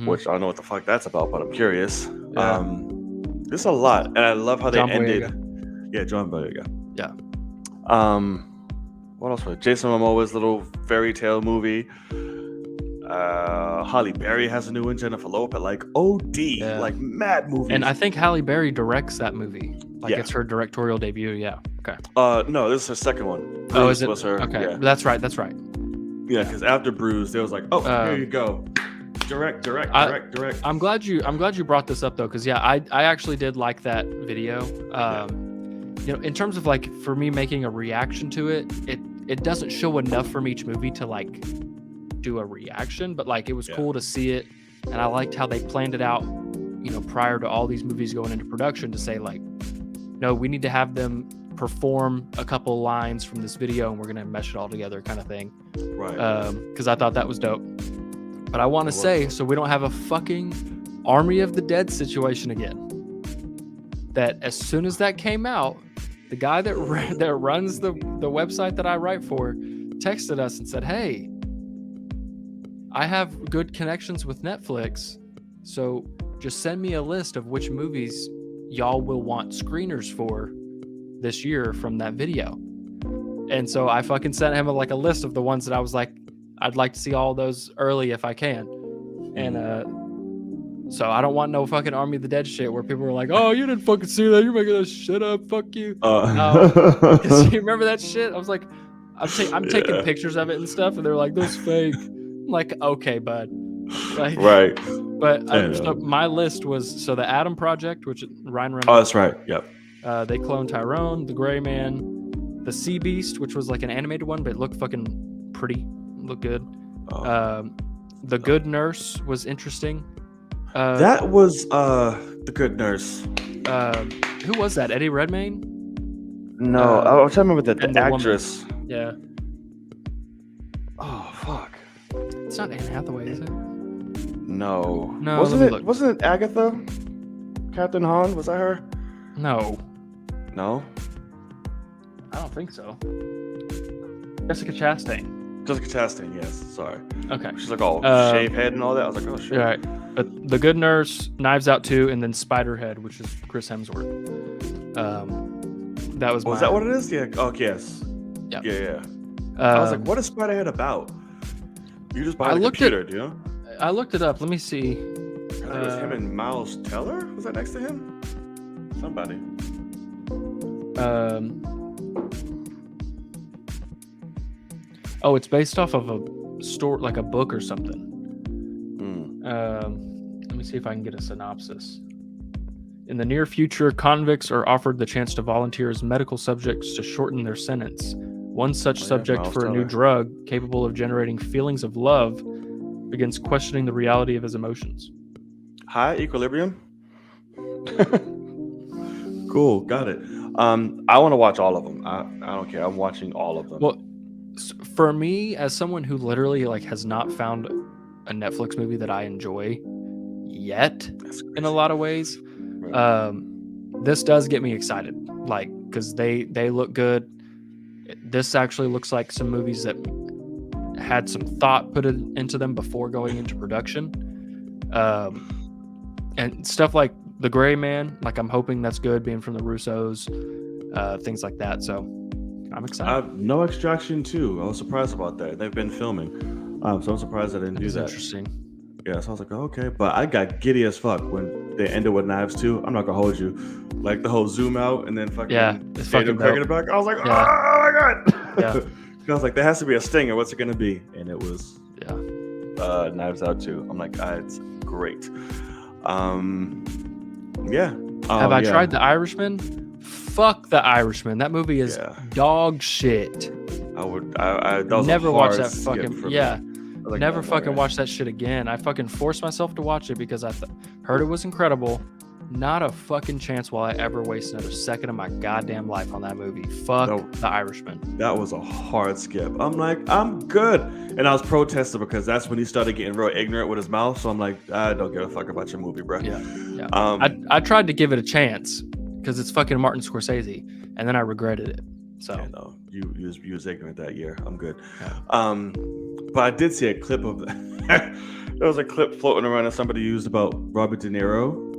Speaker 1: Which I don't know what the fuck that's about, but I'm curious.
Speaker 2: Yeah.
Speaker 1: There's a lot, and I love how
Speaker 2: John
Speaker 1: they ended.
Speaker 2: Boyega.
Speaker 1: Yeah, John Boyega.
Speaker 2: Yeah.
Speaker 1: What else was it? Jason Momoa's little fairy tale movie. Halle Berry has a new one. Jennifer Lopez, like OD, like mad movies.
Speaker 2: And I think Halle Berry directs that movie. Like it's her directorial debut. Yeah. Okay.
Speaker 1: No, this is her second one. Bruce
Speaker 2: oh, is it?
Speaker 1: Was her,
Speaker 2: okay.
Speaker 1: Yeah.
Speaker 2: That's right.
Speaker 1: Yeah, because after Bruce, they was like, oh, here you go. Direct.
Speaker 2: I'm glad you brought this up though, because I actually did like that video. In terms of like for me making a reaction to it, it doesn't show enough from each movie to like do a reaction, but like it was cool to see it, and I liked how they planned it out, prior to all these movies going into production, to say like, no, we need to have them perform a couple lines from this video and we're gonna mesh it all together, kind of thing.
Speaker 1: Right.
Speaker 2: Because I thought that was dope. But I want to say, so we don't have a fucking Army of the Dead situation again, that as soon as that came out, the guy that runs the website that I write for texted us and said, hey, I have good connections with Netflix, so just send me a list of which movies y'all will want screeners for this year from that video. And so I fucking sent him a list of the ones that I was like, I'd like to see all those early if I can. And so I don't want no fucking Army of the Dead shit where people were like, oh, you didn't fucking see that, you're making that shit up, fuck you. Because you remember that shit? I was like, I'm taking pictures of it and stuff, and they're like, those fake. I'm like, okay, bud. Like, right. But so my list was, so the Adam Project, which Ryan Reynolds.
Speaker 1: Oh, that's right. Yep.
Speaker 2: They cloned Tyrone, the Gray Man, the Sea Beast, which was like an animated one, but it looked fucking pretty. Looked good. The Good Nurse was interesting.
Speaker 1: That was The Good Nurse.
Speaker 2: Who was that? Eddie Redmayne?
Speaker 1: No, I was trying to remember the actress.
Speaker 2: Woman. Yeah.
Speaker 1: Oh fuck!
Speaker 2: It's not Anne Hathaway, is it?
Speaker 1: No.
Speaker 2: Wasn't
Speaker 1: it Agatha? Captain Han? Was that her?
Speaker 2: No.
Speaker 1: No.
Speaker 2: I don't think so. Jessica Chastain.
Speaker 1: Jessica Chastain, yes. Sorry.
Speaker 2: Okay.
Speaker 1: She's like all shaved head and all that. I was like, oh shit.
Speaker 2: Right. But The Good Nurse, Knives Out 2, and then Spiderhead, which is Chris Hemsworth. That was.
Speaker 1: Was that what it is? Yeah. Oh yes.
Speaker 2: Yeah.
Speaker 1: Yeah. I was like, what is Spiderhead about? You just buy the computer, do you?
Speaker 2: I looked it up. Let me see.
Speaker 1: It was him and Miles Teller. Was that next to him? Somebody.
Speaker 2: Oh, it's based off of a story, like a book or something. Let me see if I can get a synopsis. In the near future, convicts are offered the chance to volunteer as medical subjects to shorten their sentence. One such subject for a new drug capable of generating feelings of love begins questioning the reality of his emotions.
Speaker 1: High Equilibrium. Cool, got it. I want to watch all of them. I don't care. I'm watching all of them.
Speaker 2: Well, for me, as someone who literally has not found a Netflix movie that I enjoy yet, in a lot of ways, this does get me excited. Because they look good. This actually looks like some movies that had some thought put into them before going into production, and stuff like The Gray Man. I'm hoping that's good, being from the Russos, things like that. So I'm excited.
Speaker 1: I have No Extraction 2. I was surprised about that. They've been filming, so I'm surprised I didn't do that.
Speaker 2: Interesting.
Speaker 1: Yeah, so I was like, oh, okay, but I got giddy as fuck when they ended with Knives 2. I'm not gonna hold you, the whole zoom out and then fucking
Speaker 2: it's fucking
Speaker 1: bringing it back. I was like, oh my god. Yeah. I was like, there has to be a stinger. What's it gonna be? And it was Knives Out 2. I'm like, it's great. Yeah.
Speaker 2: Have I tried The Irishman? Fuck The Irishman. That movie is dog shit.
Speaker 1: I
Speaker 2: never watch that fucking never fucking watch that shit again. I fucking forced myself to watch it because I heard it was incredible, Not a fucking chance will I ever waste another second of my goddamn life on that movie. Fuck
Speaker 1: No.
Speaker 2: The Irishman.
Speaker 1: That was a hard skip. I'm like, I'm good. And I was protesting because that's when he started getting real ignorant with his mouth. So I'm like, I don't give a fuck about your movie, bro.
Speaker 2: Yeah. I tried to give it a chance because it's fucking Martin Scorsese, and then I regretted it. So
Speaker 1: yeah, no, you was ignorant that year. I'm good.
Speaker 2: Yeah.
Speaker 1: But I did see a clip of there was a clip floating around that somebody used about Robert De Niro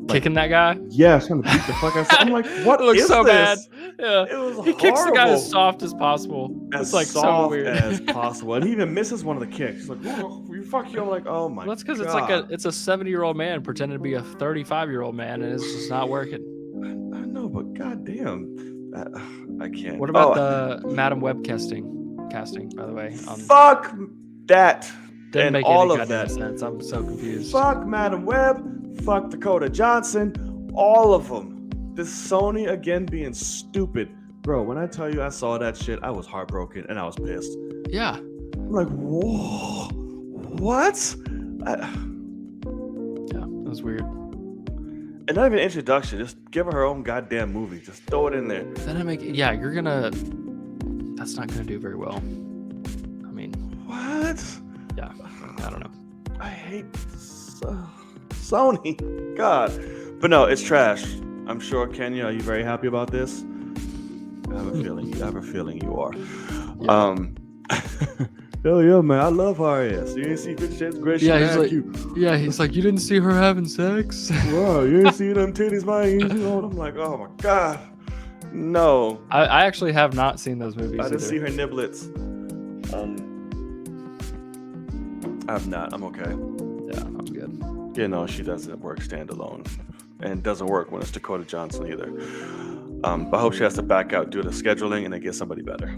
Speaker 2: kicking that guy.
Speaker 1: Yeah, trying to beat the fuck out. I'm like, what
Speaker 2: it looks
Speaker 1: is
Speaker 2: so
Speaker 1: this?
Speaker 2: bad. Yeah,
Speaker 1: it was
Speaker 2: he kicks the guy
Speaker 1: horrible.
Speaker 2: as soft as possible.
Speaker 1: As
Speaker 2: it's like
Speaker 1: soft
Speaker 2: so weird
Speaker 1: as possible, and he even misses one of the kicks. He's like, oh, you fuck you. I'm like, oh my.
Speaker 2: Well, that's because
Speaker 1: God.
Speaker 2: it's a 70-year-old man pretending to be a 35-year-old man, and it's just not working.
Speaker 1: I know, but goddamn, I can't.
Speaker 2: What about the Madam Web casting? By the way,
Speaker 1: fuck that.
Speaker 2: Didn't
Speaker 1: and
Speaker 2: make
Speaker 1: all
Speaker 2: any
Speaker 1: of
Speaker 2: goddamn
Speaker 1: that
Speaker 2: sense. I'm so confused.
Speaker 1: Fuck Madam Web. Fuck Dakota Johnson. All of them. This Sony again being stupid, bro. When I tell you I saw that shit, I was heartbroken and I was pissed.
Speaker 2: Yeah.
Speaker 1: I'm like, whoa, what?
Speaker 2: Yeah, that was weird.
Speaker 1: And not even an introduction. Just give her own goddamn movie. Just throw it in there.
Speaker 2: That's not gonna do very well. I mean,
Speaker 1: what?
Speaker 2: Yeah, I don't know.
Speaker 1: I hate Sony. God. But no, it's trash. I'm sure, Kenya, are you very happy about this? I have a feeling you are.
Speaker 2: Yeah.
Speaker 1: Hell yeah, man. I love her ass. You didn't see 50 Shades of Grey?
Speaker 2: He's like, you didn't see her having sex?
Speaker 1: Wow, you didn't see them titties, man. I'm like, oh my God. No.
Speaker 2: I actually have not seen those movies.
Speaker 1: I didn't see her niblets. I've not. I'm okay.
Speaker 2: Yeah, I'm good.
Speaker 1: You know, she doesn't work standalone. And doesn't work when it's Dakota Johnson either. But I hope she has to back out due to scheduling and then get somebody better.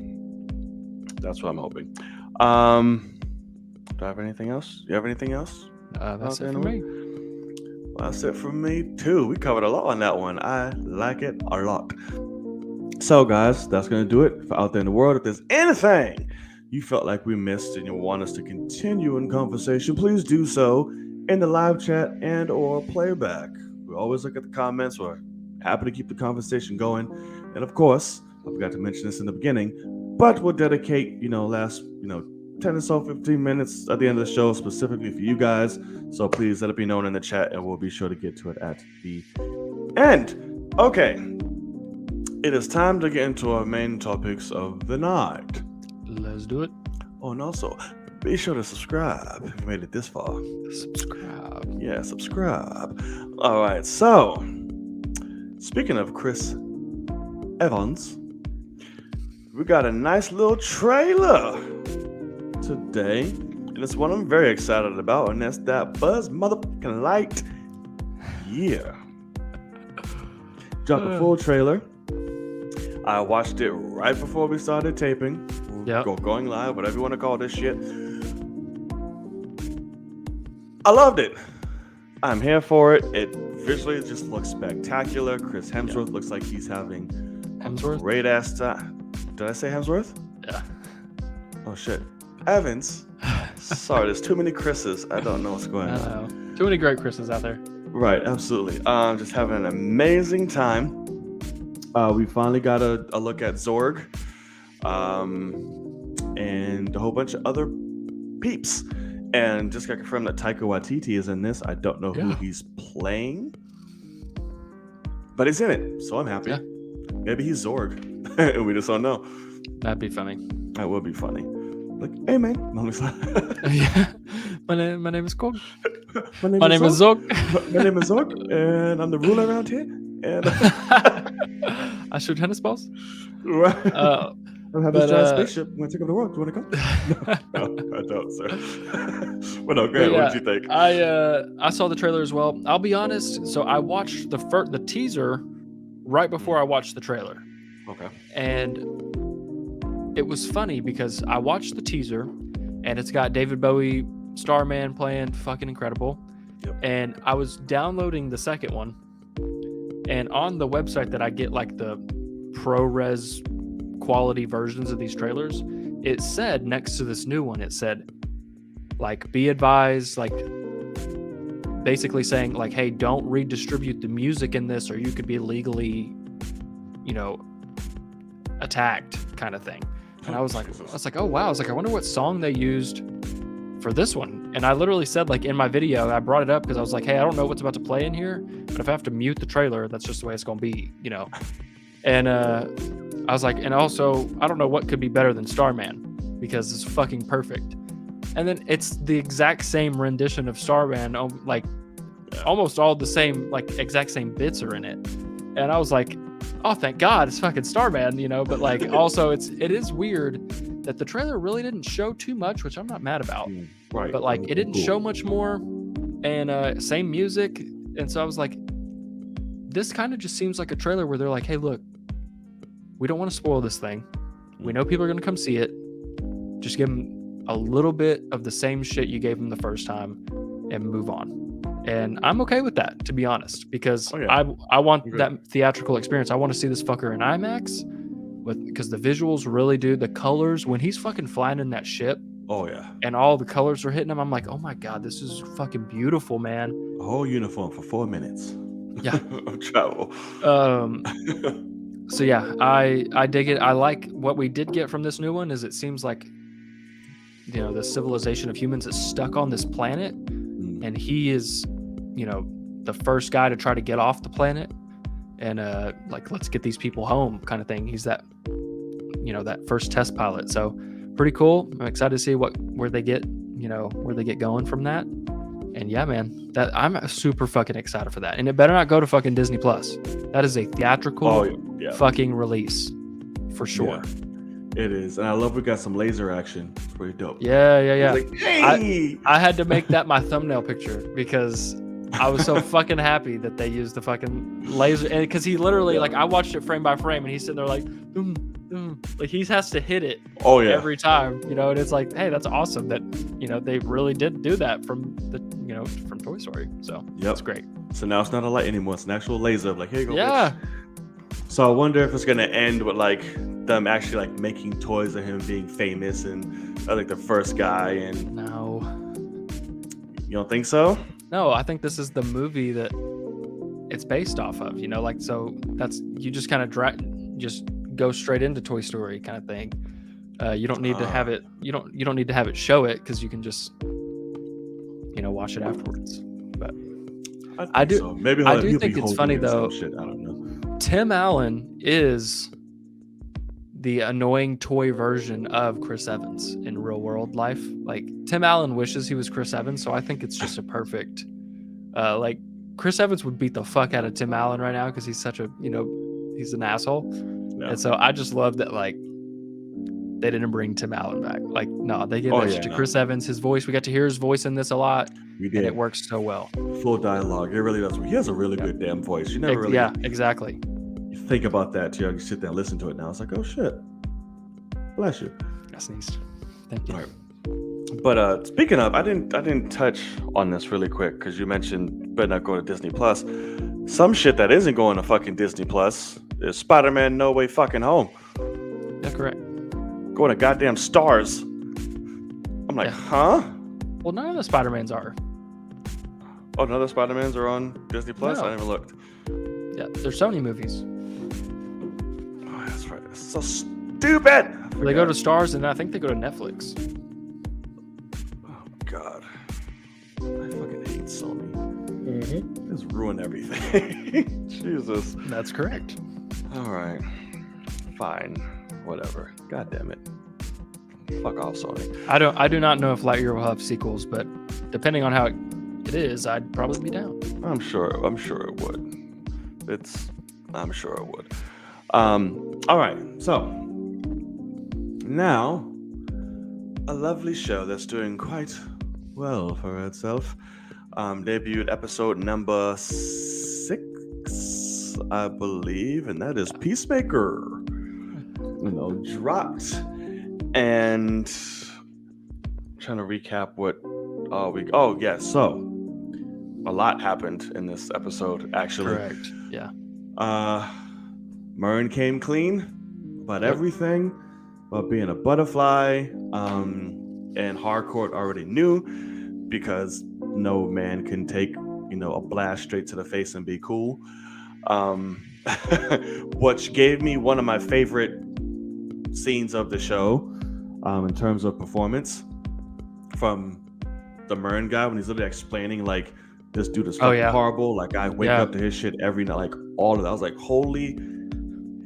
Speaker 1: That's what I'm hoping. Do I have anything else? You have anything else?
Speaker 2: That's it for me.
Speaker 1: Well, that's it for me too. We covered a lot on that one. I like it a lot. So guys, that's going to do it for Out There in the World. If there's anything you felt like we missed and you want us to continue in conversation, please do so in the live chat and or playback. We always look at the comments. We're happy to keep the conversation going. And of course, I forgot to mention this in the beginning, but we'll dedicate, last, 10 or so, 15 minutes at the end of the show specifically for you guys. So please let it be known in the chat and we'll be sure to get to it at the end. Okay. It is time to get into our main topics of the night.
Speaker 2: Let's do it.
Speaker 1: Oh, and also, be sure to subscribe if you made it this far.
Speaker 2: Subscribe.
Speaker 1: Yeah, subscribe. All right, so, speaking of Chris Evans, we got a nice little trailer today, and it's one I'm very excited about, and that's that Buzz motherfucking Light. Yeah. Dropped a full trailer. I watched it right before we started taping.
Speaker 2: Yeah.
Speaker 1: Going live, whatever you want to call this shit. I loved it. I'm here for it. It visually just looks spectacular. Chris Hemsworth looks like he's having
Speaker 2: Hemsworth?
Speaker 1: great ass time. Did I say Hemsworth?
Speaker 2: Yeah.
Speaker 1: Oh shit. Evans. Sorry, there's too many Chris's. I don't know what's going on.
Speaker 2: I know. Too many great Chris's out there.
Speaker 1: Right, absolutely. Just having an amazing time. We finally got a look at Zorg. And a whole bunch of other peeps. And just got confirmed that Taika Waititi is in this. I don't know who he's playing. But he's in it, so I'm happy.
Speaker 2: Yeah.
Speaker 1: Maybe he's Zorg. And we just don't know.
Speaker 2: That'd be funny.
Speaker 1: That would be funny. Like, hey man.
Speaker 2: Yeah. My name is Kog.
Speaker 1: My name is
Speaker 2: Zog.
Speaker 1: My name is Zorg, and I'm the ruler around here. And
Speaker 2: I shoot tennis balls.
Speaker 1: Right. I have this giant spaceship. I'm gonna take over the world. Do you want to come? No, I don't, sir. But no, go ahead. What did you think?
Speaker 2: I saw the trailer as well. I'll be honest. So I watched the teaser right before I watched the trailer.
Speaker 1: Okay.
Speaker 2: And it was funny because I watched the teaser, and it's got David Bowie, Starman playing, fucking incredible.
Speaker 1: Yep.
Speaker 2: And I was downloading the second one, and on the website that I get like the ProRes quality versions of these trailers, it said next to this new one, it said like, be advised, like basically saying like, hey, don't redistribute the music in this or you could be legally, attacked kind of thing. And I was like, oh wow. I was like, I wonder what song they used for this one. And I literally said, like, in my video, I brought it up because I was like, hey, I don't know what's about to play in here, but if I have to mute the trailer, that's just the way it's going to be, And I was like, and also, I don't know what could be better than Starman because it's fucking perfect. And then it's the exact same rendition of Starman, like almost all the same, like exact same bits are in it. And I was like, oh, thank God it's fucking Starman, but like also it is weird that the trailer really didn't show too much, which I'm not mad about.
Speaker 1: Right.
Speaker 2: But like it didn't show much more, and same music. And so I was like, this kind of just seems like a trailer where they're like, hey, look, we don't want to spoil this thing. We know people are going to come see it. Just give them a little bit of the same shit you gave them the first time and move on. And I'm okay with that, to be honest, because I want that theatrical experience. I want to see this fucker in IMAX because the visuals really do. The colors, when he's fucking flying in that ship.
Speaker 1: Oh, yeah.
Speaker 2: And all the colors are hitting him. I'm like, oh my God, this is fucking beautiful, man.
Speaker 1: A whole uniform for 4 minutes.
Speaker 2: Yeah.
Speaker 1: Of travel.
Speaker 2: So yeah, I dig it. I like what we did get from this new one is it seems like, the civilization of humans is stuck on this planet, and he is, the first guy to try to get off the planet, and like, let's get these people home kind of thing. He's that, that first test pilot. So pretty cool. I'm excited to see where they get going from that. And yeah, man, that I'm super fucking excited for that. And it better not go to fucking Disney Plus. That is a theatrical fucking release for sure.
Speaker 1: Yeah. It is, and I love we got some laser action. It's pretty dope.
Speaker 2: Yeah.
Speaker 1: Like, hey!
Speaker 2: I had to make that my thumbnail picture because I was so fucking happy that they used the fucking laser, and because he literally like I watched it frame by frame, and he's sitting there like, like he has to hit it. Every time, and it's like, hey, that's awesome that they really did do that from the from Toy Story. So that's great.
Speaker 1: So now it's not a light anymore; it's an actual laser. Like, here you go.
Speaker 2: Yeah.
Speaker 1: Bitch. So I wonder if it's gonna end with like them actually like making toys of him being famous and like the first guy. And
Speaker 2: no,
Speaker 1: you don't think so?
Speaker 2: No, I think this is the movie that it's based off of. Like, so that's you just kind of just go straight into Toy Story kind of thing. You don't need to have it. You don't need to have it show it because you can just watch it afterwards. But I do.
Speaker 1: So. Maybe
Speaker 2: I do think it's funny though.
Speaker 1: Shit, I don't know.
Speaker 2: Tim Allen is the annoying toy version of Chris Evans in real world life. Like Tim Allen wishes he was Chris Evans, so I think it's just a perfect. Like Chris Evans would beat the fuck out of Tim Allen right now because he's such a he's an asshole, and so I just love that like they didn't bring Tim Allen back. Like no, they gave that to Chris Evans. His voice, we got to hear his voice in this a lot.
Speaker 1: We did.
Speaker 2: And it works so well.
Speaker 1: Full dialogue. It really does. He has a really good damn voice. You never really.
Speaker 2: Yeah, exactly.
Speaker 1: You think about that too. You sit there and listen to it now. It's like, oh shit. Bless you.
Speaker 2: I sneezed. Thank you.
Speaker 1: All right. But speaking of, I didn't touch on this really quick because you mentioned better not go to Disney Plus. Some shit that isn't going to fucking Disney Plus is Spider-Man No Way Fucking Home.
Speaker 2: That's correct.
Speaker 1: Going to goddamn Stars. I'm like, huh?
Speaker 2: Well, none of the Spider-Mans are.
Speaker 1: Oh, none of the Spider-Mans are on Disney Plus?
Speaker 2: No.
Speaker 1: I never looked.
Speaker 2: Yeah, they're Sony movies.
Speaker 1: Oh, that's right. That's so stupid.
Speaker 2: They go to Stars, and I think they go to Netflix.
Speaker 1: Oh, God. I fucking hate Sony.
Speaker 2: Mm-hmm.
Speaker 1: Just ruin everything. Jesus.
Speaker 2: That's correct.
Speaker 1: All right. Fine. Whatever. God damn it. Fuck off, Sony.
Speaker 2: I do not know if Lightyear will have sequels, but depending on how it is, I'd probably be down.
Speaker 1: I'm sure it would. I'm sure it would. All right. So now a lovely show that's doing quite well for itself. Debuted episode number 6, I believe, and that is Peacemaker. Dropped. And I'm trying to recap what so a lot happened in this episode, actually.
Speaker 2: Correct. Yeah.
Speaker 1: Murren came clean about everything, about being a butterfly, and Harcourt already knew because no man can take a blast straight to the face and be cool. Um, which gave me one of my favorite scenes of the show, in terms of performance, from the Mern guy when he's literally explaining like this dude is fucking horrible. Like I wake up to his shit every night. Like all of that. I was like, holy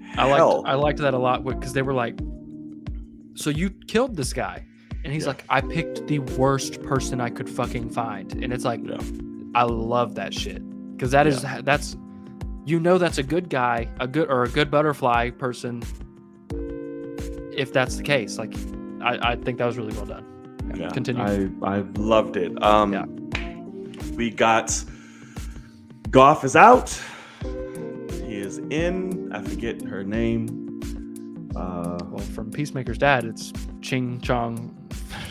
Speaker 1: hell.
Speaker 2: I liked that a lot because they were like, so you killed this guy, and he's like, I picked the worst person I could fucking find, and it's like, I love that shit because that's that's a good guy, a good butterfly person. If that's the case, like I think that was really well done.
Speaker 1: Yeah,
Speaker 2: continue.
Speaker 1: I loved it. We got Goff is out. He is in. I forget her name.
Speaker 2: Well, from Peacemaker's dad, it's Ching Chong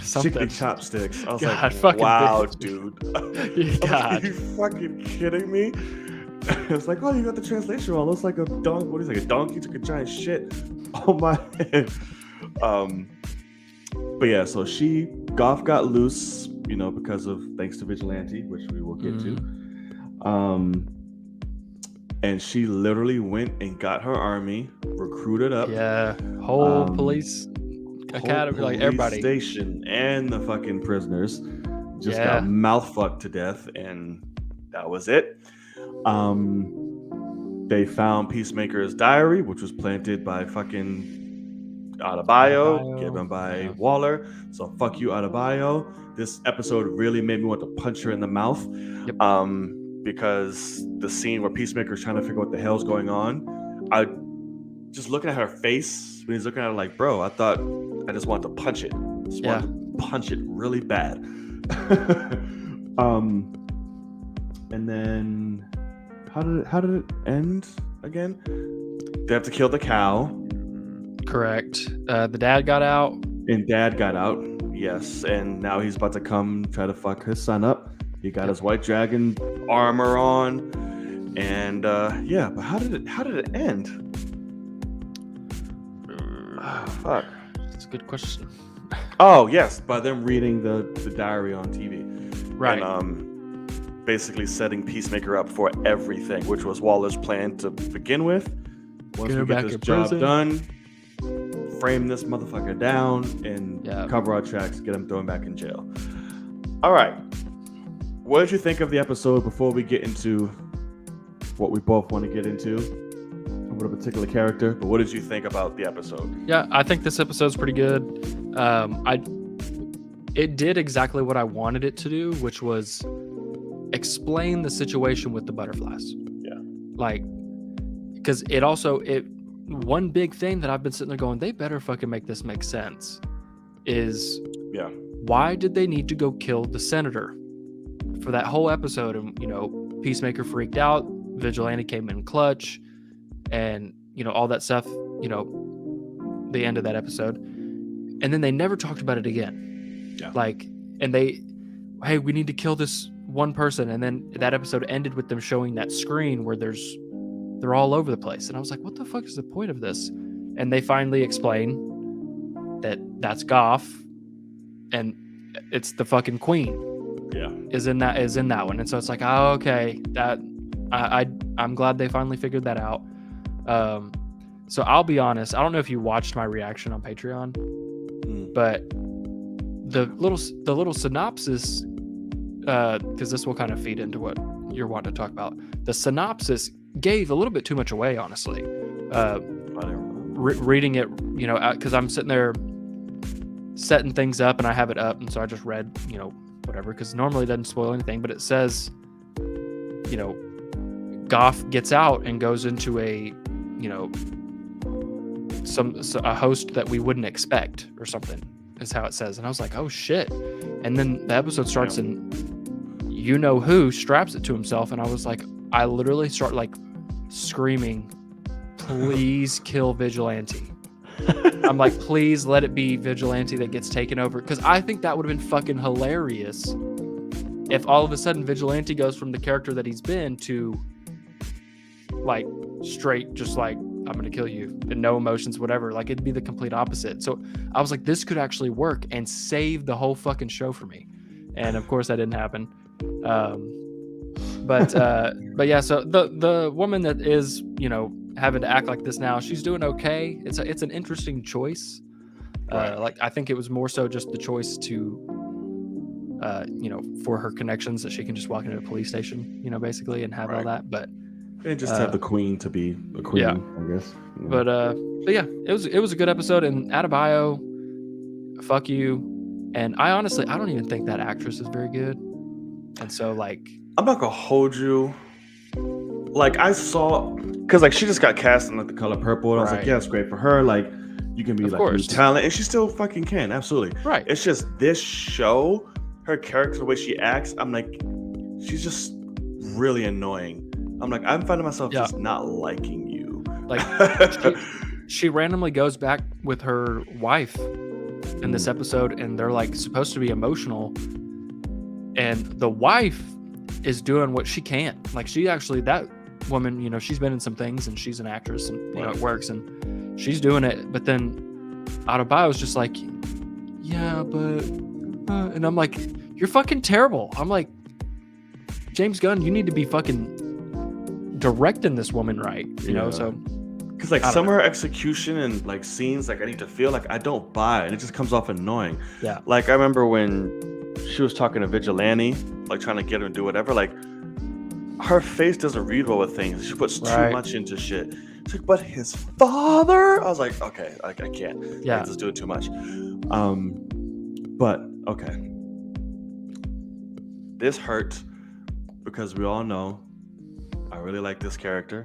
Speaker 2: something.
Speaker 1: Chicken chopsticks. I was
Speaker 2: God,
Speaker 1: like, wow,
Speaker 2: bitch.
Speaker 1: dude.
Speaker 2: God.
Speaker 1: Are you fucking kidding me? It's like, oh, you got the translation wrong. Looks like a donkey. What is it? Like a donkey took a giant shit on my head. But yeah, so Goff got loose, because of thanks to Vigilante, which we will get to. And she literally went and got her army, recruited up.
Speaker 2: Yeah, whole police academy, like everybody.
Speaker 1: Station and the fucking prisoners just got mouth fucked to death, and that was it. They found Peacemaker's diary, which was planted by fucking Adebayo, given by Waller. So fuck you, Adebayo. This episode really made me want to punch her in the mouth. Because the scene where Peacemaker's trying to figure out what the hell's going on, I just looking at her face when he's looking at her like, bro, I thought I just wanted to punch it. Wanted to punch it really bad. And then how did it end again? They have to kill the cow.
Speaker 2: Correct. The dad got out.
Speaker 1: And dad got out, yes. And now he's about to come try to fuck his son up. He got his white dragon armor on. And but how did it end? Fuck.
Speaker 2: That's a good question.
Speaker 1: Oh, yes, by them reading the diary on TV.
Speaker 2: Right.
Speaker 1: And basically setting Peacemaker up for everything, which was Waller's plan to begin with. Once we get this job done, frame this motherfucker down and cover our tracks, get him thrown back in jail. All right. What did you think of the episode before we get into what we both want to get into with a particular character? But what did you think about the episode?
Speaker 2: Yeah, I think this episode's pretty good. It did exactly what I wanted it to do, which was explain the situation with the butterflies.
Speaker 1: Yeah.
Speaker 2: Like, because one big thing that I've been sitting there going, they better fucking make this make sense, is why did they need to go kill the senator for that whole episode? And Peacemaker freaked out, Vigilante came in clutch, and all that stuff, the end of that episode, and then they never talked about it again. And hey, we need to kill this one person, and then that episode ended with them showing that screen where they're all over the place. And I was like, what the fuck is the point of this? And they finally explain that that's Goff, and it's the fucking queen.
Speaker 1: Yeah.
Speaker 2: Is in that one. And so it's like, oh, okay. That I'm glad they finally figured that out. So I'll be honest, I don't know if you watched my reaction on Patreon, but the little synopsis, because this will kind of feed into what you're wanting to talk about. The synopsis gave a little bit too much away, honestly. Reading it, because I'm sitting there setting things up and I have it up, and so I just read, whatever, because normally it doesn't spoil anything, but it says, Goff gets out and goes into a host that we wouldn't expect or something, is how it says. And I was like, oh shit. And then the episode starts and who straps it to himself, and I was like, I literally start like screaming, please kill Vigilante. I'm like, please let it be Vigilante that gets taken over, because I think that would have been fucking hilarious if all of a sudden Vigilante goes from the character that he's been to like straight just like, I'm gonna kill you, and no emotions, whatever. Like, it'd be the complete opposite. So I was like, this could actually work and save the whole fucking show for me. And of course that didn't happen. But yeah, so the woman that is, having to act like this now, she's doing okay. It's an interesting choice.
Speaker 1: Right.
Speaker 2: Like I think it was more so just the choice to for her connections that she can just walk into a police station, basically, and have all that. But
Speaker 1: and just have the queen to be a queen, I guess.
Speaker 2: But yeah, it was a good episode. And Adebayo, fuck you. And I don't even think that actress is very good. And so
Speaker 1: I'm not gonna hold you. Like I saw, because she just got cast in The Color Purple, and I was like, yeah, it's great for her. Like you can be new talent, and she still fucking can, absolutely.
Speaker 2: Right.
Speaker 1: It's just this show, her character, the way she acts, I'm like, she's just really annoying. I'm like, I'm finding myself just not liking you.
Speaker 2: Like she randomly goes back with her wife in this episode, and they're supposed to be emotional, and the wife is doing what she can. She actually, that woman, she's been in some things, and she's an actress, and it works, and she's doing it. But then Adebayo's just like, yeah, but and I'm like, you're fucking terrible. I'm like, James Gunn, you need to be fucking directing this woman right, know. So
Speaker 1: because some of her execution and scenes, I need to feel I don't buy it, and it just comes off annoying.
Speaker 2: Yeah.
Speaker 1: I remember when she was talking to Vigilante, trying to get her to do whatever, her face doesn't read well with things. She puts too much into shit. It's like, but his father? I was like, okay, I can't.
Speaker 2: Yeah.
Speaker 1: This is doing too much. But okay. This hurt because we all know I really like this character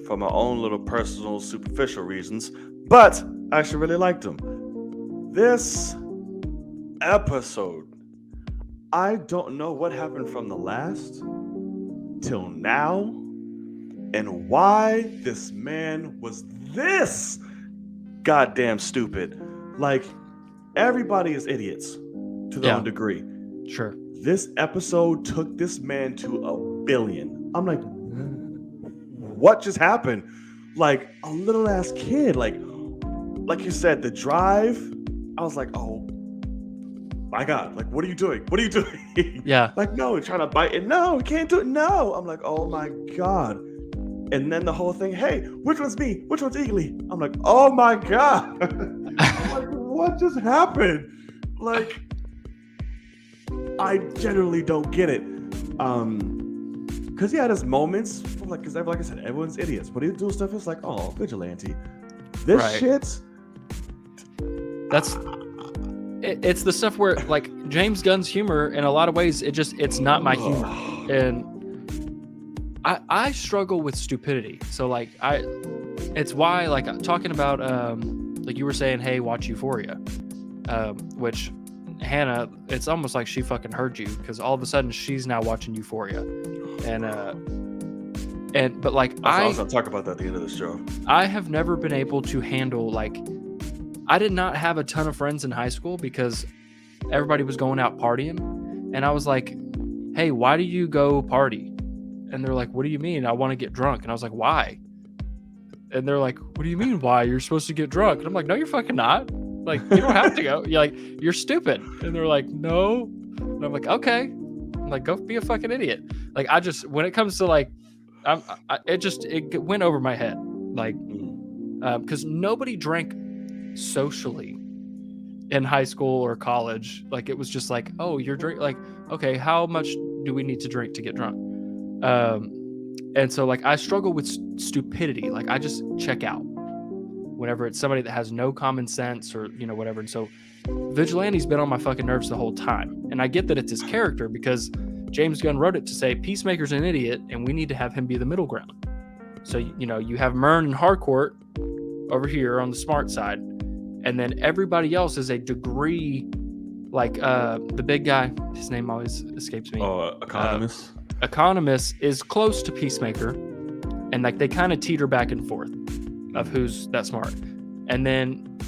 Speaker 1: for my own little personal, superficial reasons, but I actually really liked him. This episode, I don't know what happened from the last till now and why this man was this goddamn stupid. Everybody is idiots to their own degree.
Speaker 2: Sure.
Speaker 1: This episode took this man to 1 billion. I'm like, what just happened? A little ass kid. Like you said, the drive, I was like, oh my God, what are you doing? What are you doing?
Speaker 2: Yeah.
Speaker 1: No, you're trying to bite it. No, we can't do it. No. I'm like, oh my God. And then the whole thing, hey, which one's me? Which one's Eagly? I'm like, oh my God. I'm like, what just happened? I generally don't get it. Because he had his moments, because like I said, everyone's idiots. But he do stuff, it's oh, Vigilante. This shit.
Speaker 2: It's the stuff where James Gunn's humor, in a lot of ways, it's not my humor. And I struggle with stupidity. So it's why talking about you were saying, hey, watch Euphoria, which Hannah, it's almost like she fucking heard you, because all of a sudden she's now watching Euphoria, and but
Speaker 1: I was gonna talk about that at the end of the show.
Speaker 2: I have never been able to handle I did not have a ton of friends in high school because everybody was going out partying, and I was like, hey, why do you go party? And they're like, what do you mean? I want to get drunk. And I was like, why? And they're like, what do you mean why? You're supposed to get drunk. And I'm like, no, you're fucking not. You don't have to go. You're stupid. And they're like, no. And I'm like, okay. I'm like, go be a fucking idiot. When it comes to it went over my head. Because nobody drank socially in high school or college. It was just oh, you're drink. Okay, how much do we need to drink to get drunk? And so I struggle with stupidity. I just check out whenever it's somebody that has no common sense or whatever. And so Vigilante's been on my fucking nerves the whole time, and I get that it's his character because James Gunn wrote it to say Peacemaker's an idiot and we need to have him be the middle ground. So you have Myrn and Harcourt over here on the smart side, and then everybody else is a degree the big guy, his name always escapes me.
Speaker 1: Economist.
Speaker 2: Economist is close to Peacemaker, and they kind of teeter back and forth of who's that smart. And then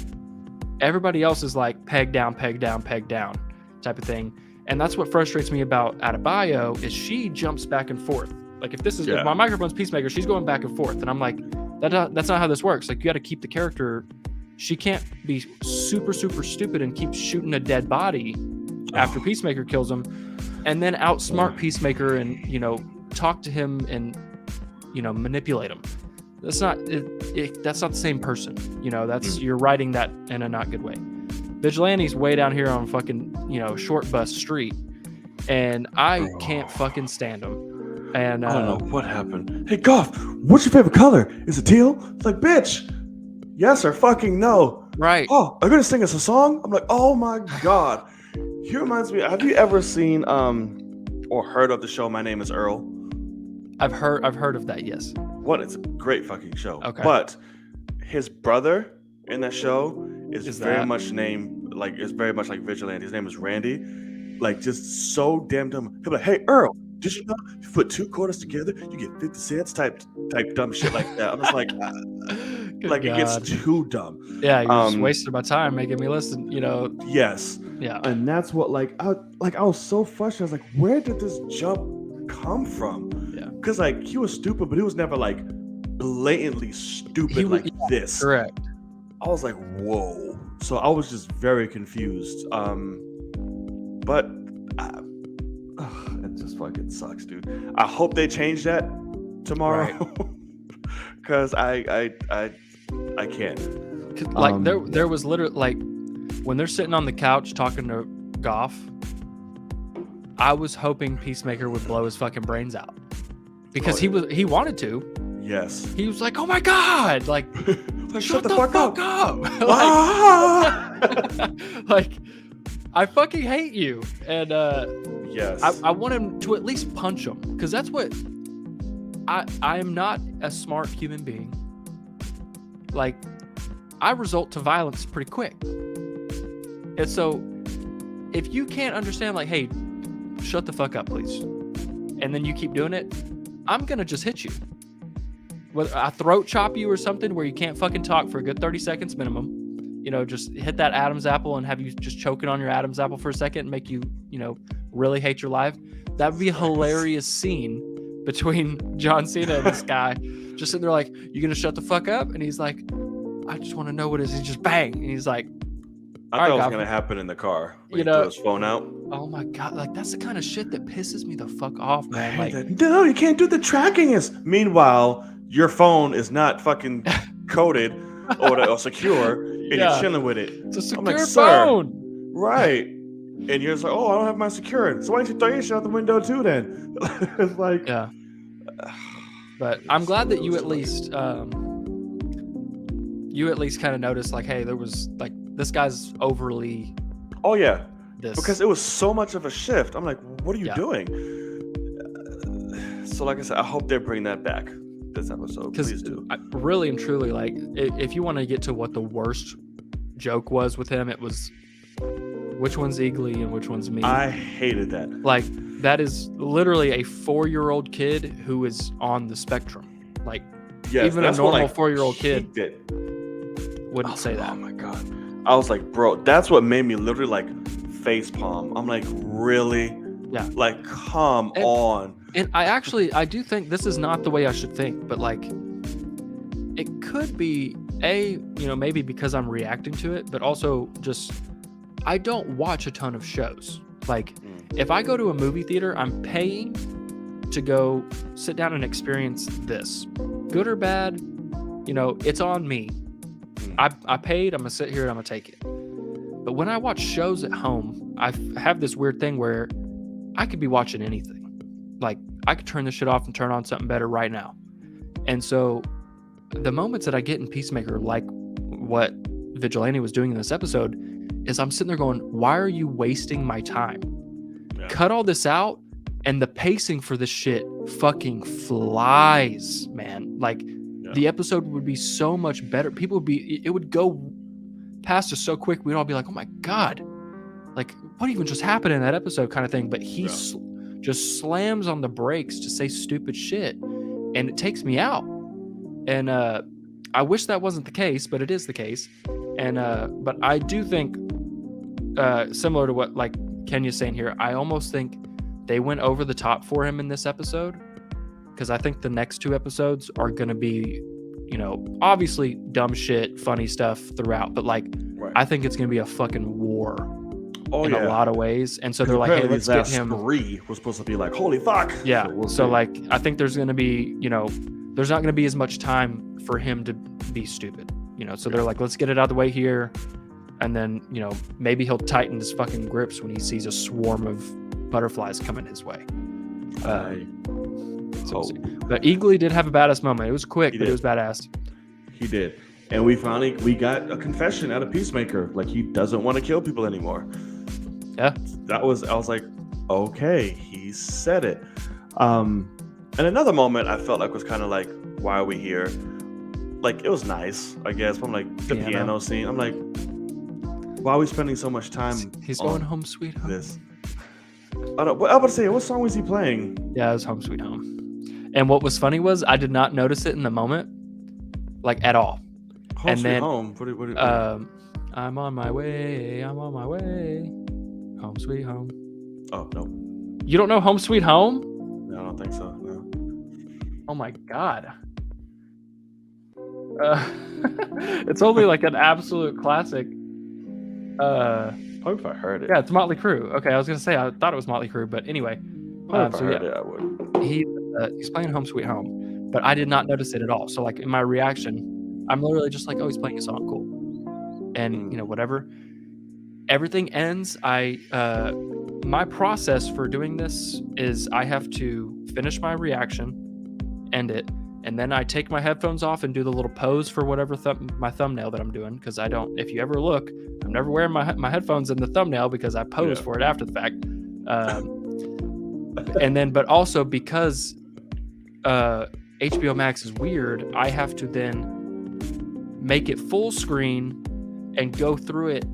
Speaker 2: everybody else is peg down, peg down, peg down type of thing. And that's what frustrates me about Adebayo is she jumps back and forth. If my microphone's Peacemaker, she's going back and forth. And I'm like, that's not how this works. You got to keep the character. She can't be super, super stupid and keep shooting a dead body after Peacemaker kills him, and then outsmart Peacemaker and, talk to him and, manipulate him. That's not that's not the same person. You're writing that in a not good way. Vigilante's way down here on fucking, short bus street, and I can't fucking stand him. And
Speaker 1: I don't know what happened. Hey, Goff, what's your favorite color? Is it teal? It's like, bitch, yes or fucking no.
Speaker 2: Right.
Speaker 1: Oh, are you gonna sing us a song? I'm like, oh my god. He reminds me. Have you ever seen or heard of the show My Name Is Earl?
Speaker 2: I've heard of that. Yes.
Speaker 1: What? It's a great fucking show.
Speaker 2: Okay.
Speaker 1: But his brother in that show is very much like Vigilante. His name is Randy. Like, just so damn dumb. He'll be like, hey, Earl, did you know if you put 2 quarters together, you get 50 cents? Type dumb shit like that. I'm just like, it gets too dumb.
Speaker 2: Yeah, you're just wasting my time making me listen.
Speaker 1: Yes.
Speaker 2: Yeah.
Speaker 1: And that's what I was so frustrated. I was like, where did this jump come from?
Speaker 2: Yeah.
Speaker 1: Because he was stupid, but he was never blatantly stupid this.
Speaker 2: Correct.
Speaker 1: I was like, whoa. So I was just very confused. But it just fucking sucks, dude. I hope they change that tomorrow. Because I can't.
Speaker 2: There was literally when they're sitting on the couch talking to Goff, I was hoping Peacemaker would blow his fucking brains out because he wanted to.
Speaker 1: Yes.
Speaker 2: He was like, oh my god, shut the fuck up. I fucking hate you. And
Speaker 1: yes,
Speaker 2: I want him to at least punch him, because that's what I am not a smart human being. I result to violence pretty quick. And so if you can't understand, hey, shut the fuck up, please, and then you keep doing it, I'm gonna just hit you. Whether I throat chop you or something where you can't fucking talk for a good 30 seconds minimum. Just hit that Adam's apple and have you just choking on your Adam's apple for a second and make you, really hate your life. That would be a hilarious scene between John Cena and this guy. Just sitting there like, you gonna shut the fuck up? And he's like, I just want to know what it is. He just bang. And he's like,
Speaker 1: I thought it was gonna happen in the car. When he threw his phone out.
Speaker 2: Oh my god, that's the kind of shit that pisses me the fuck off, man.
Speaker 1: No, you can't do the tracking. Meanwhile, your phone is not fucking coded or secure, and you're chilling with it.
Speaker 2: It's a secure phone.
Speaker 1: Right. And you're just like, oh, I don't have my secure. So why don't you throw your shit out the window too then? It's like,
Speaker 2: yeah. But I'm glad that you at least kind of noticed, hey, there was this guy's overly.
Speaker 1: Oh yeah. Because it was so much of a shift. I'm like, what are you doing? So like I said, I hope they bring that back this episode. Please do.
Speaker 2: Really and truly, if you want to get to what the worst joke was with him, it was which one's Eagly and which one's me.
Speaker 1: I hated that.
Speaker 2: That is literally a 4-year-old kid who is on the spectrum.
Speaker 1: Yes,
Speaker 2: even a normal 4-year-old kid wouldn't say that.
Speaker 1: Oh my god. I was like, bro, that's what made me literally face palm. I'm like, really?
Speaker 2: Yeah.
Speaker 1: Come on.
Speaker 2: And I do think this is not the way I should think, but it could be maybe because I'm reacting to it, but also just I don't watch a ton of shows. If I go to a movie theater, I'm paying to go sit down and experience this. Good or bad, it's on me. I paid, I'm gonna sit here and I'm gonna take it. But when I watch shows at home, I have this weird thing where I could be watching anything. I could turn this shit off and turn on something better right now. And so the moments that I get in Peacemaker, like what Vigilante was doing in this episode, is I'm sitting there going, why are you wasting my time? Yeah. Cut all this out, and the pacing for this shit fucking flies, man. The episode would be so much better. It would go past us so quick, we'd all be like, oh my god, what even just happened in that episode kind of thing. But he just slams on the brakes to say stupid shit, and it takes me out. And I wish that wasn't the case, but it is the case. And but I do think similar to what Kenya's saying here, I almost think they went over the top for him in this episode, because I think the next 2 episodes are going to be, obviously dumb shit, funny stuff throughout, but I think it's going to be a fucking war. in a lot of ways. And so they're like, hey, let's get him.
Speaker 1: 3 was supposed to be like, holy fuck.
Speaker 2: Yeah. So like, I think there's going to be, there's not going to be as much time for him to be stupid, So they're like, let's get it out of the way here. And then, maybe he'll tighten his fucking grips when he sees a swarm of butterflies coming his way. But Eagly did have a badass moment. It was quick, but it was badass.
Speaker 1: He did. And we got a confession out of Peacemaker. Like, he doesn't want to kill people anymore.
Speaker 2: Yeah.
Speaker 1: I was like, okay, he said it. And another moment I felt like was kind of like, why are we here? Like, it was nice, I guess. But I'm like, the piano scene. I'm like, why are we spending so much time?
Speaker 2: He's going home sweet home.
Speaker 1: This. I was about to say, what song was he playing?
Speaker 2: Yeah, it was Home Sweet Home. And what was funny was I did not notice it in the moment, like at all.
Speaker 1: Home Sweet Home. What
Speaker 2: I'm on my way. I'm on my way. Home Sweet Home.
Speaker 1: Oh no.
Speaker 2: You don't know Home Sweet Home?
Speaker 1: No, I don't think so. No.
Speaker 2: Oh my god. It's only like an absolute classic.
Speaker 1: Probably if I heard it.
Speaker 2: Yeah, it's Motley Crue. Okay, I was gonna say I thought it was Motley Crue, but anyway.
Speaker 1: If I heard it, I would.
Speaker 2: He's playing Home Sweet Home, but I did not notice it at all. So like in my reaction, I'm literally just like, oh, he's playing a song, cool, and whatever. Everything ends. My process for doing this is I have to finish my reaction, end it, and then I take my headphones off and do the little pose for whatever my thumbnail that I'm doing, because I don't. If you ever look, I'm never wearing my headphones in the thumbnail because I pose for it after the fact. And then, but also because HBO Max is weird, I have to then make it full screen and go through it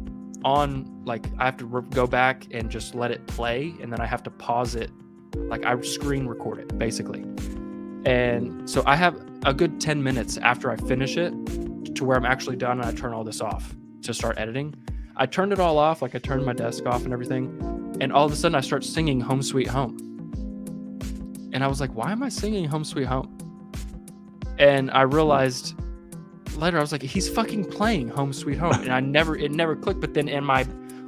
Speaker 2: on, like, I have to go back and just let it play, and then I have to pause it, like I screen record it basically. And so I have a good 10 minutes after I finish it to where I'm actually done, and I turn all this off to start editing. I turned it all off, like I turned my desk off and everything, and all of a sudden I start singing Home Sweet Home. And I was like, why am I singing Home Sweet Home? And I realized later, I was like, he's fucking playing Home Sweet Home. And it never clicked. But then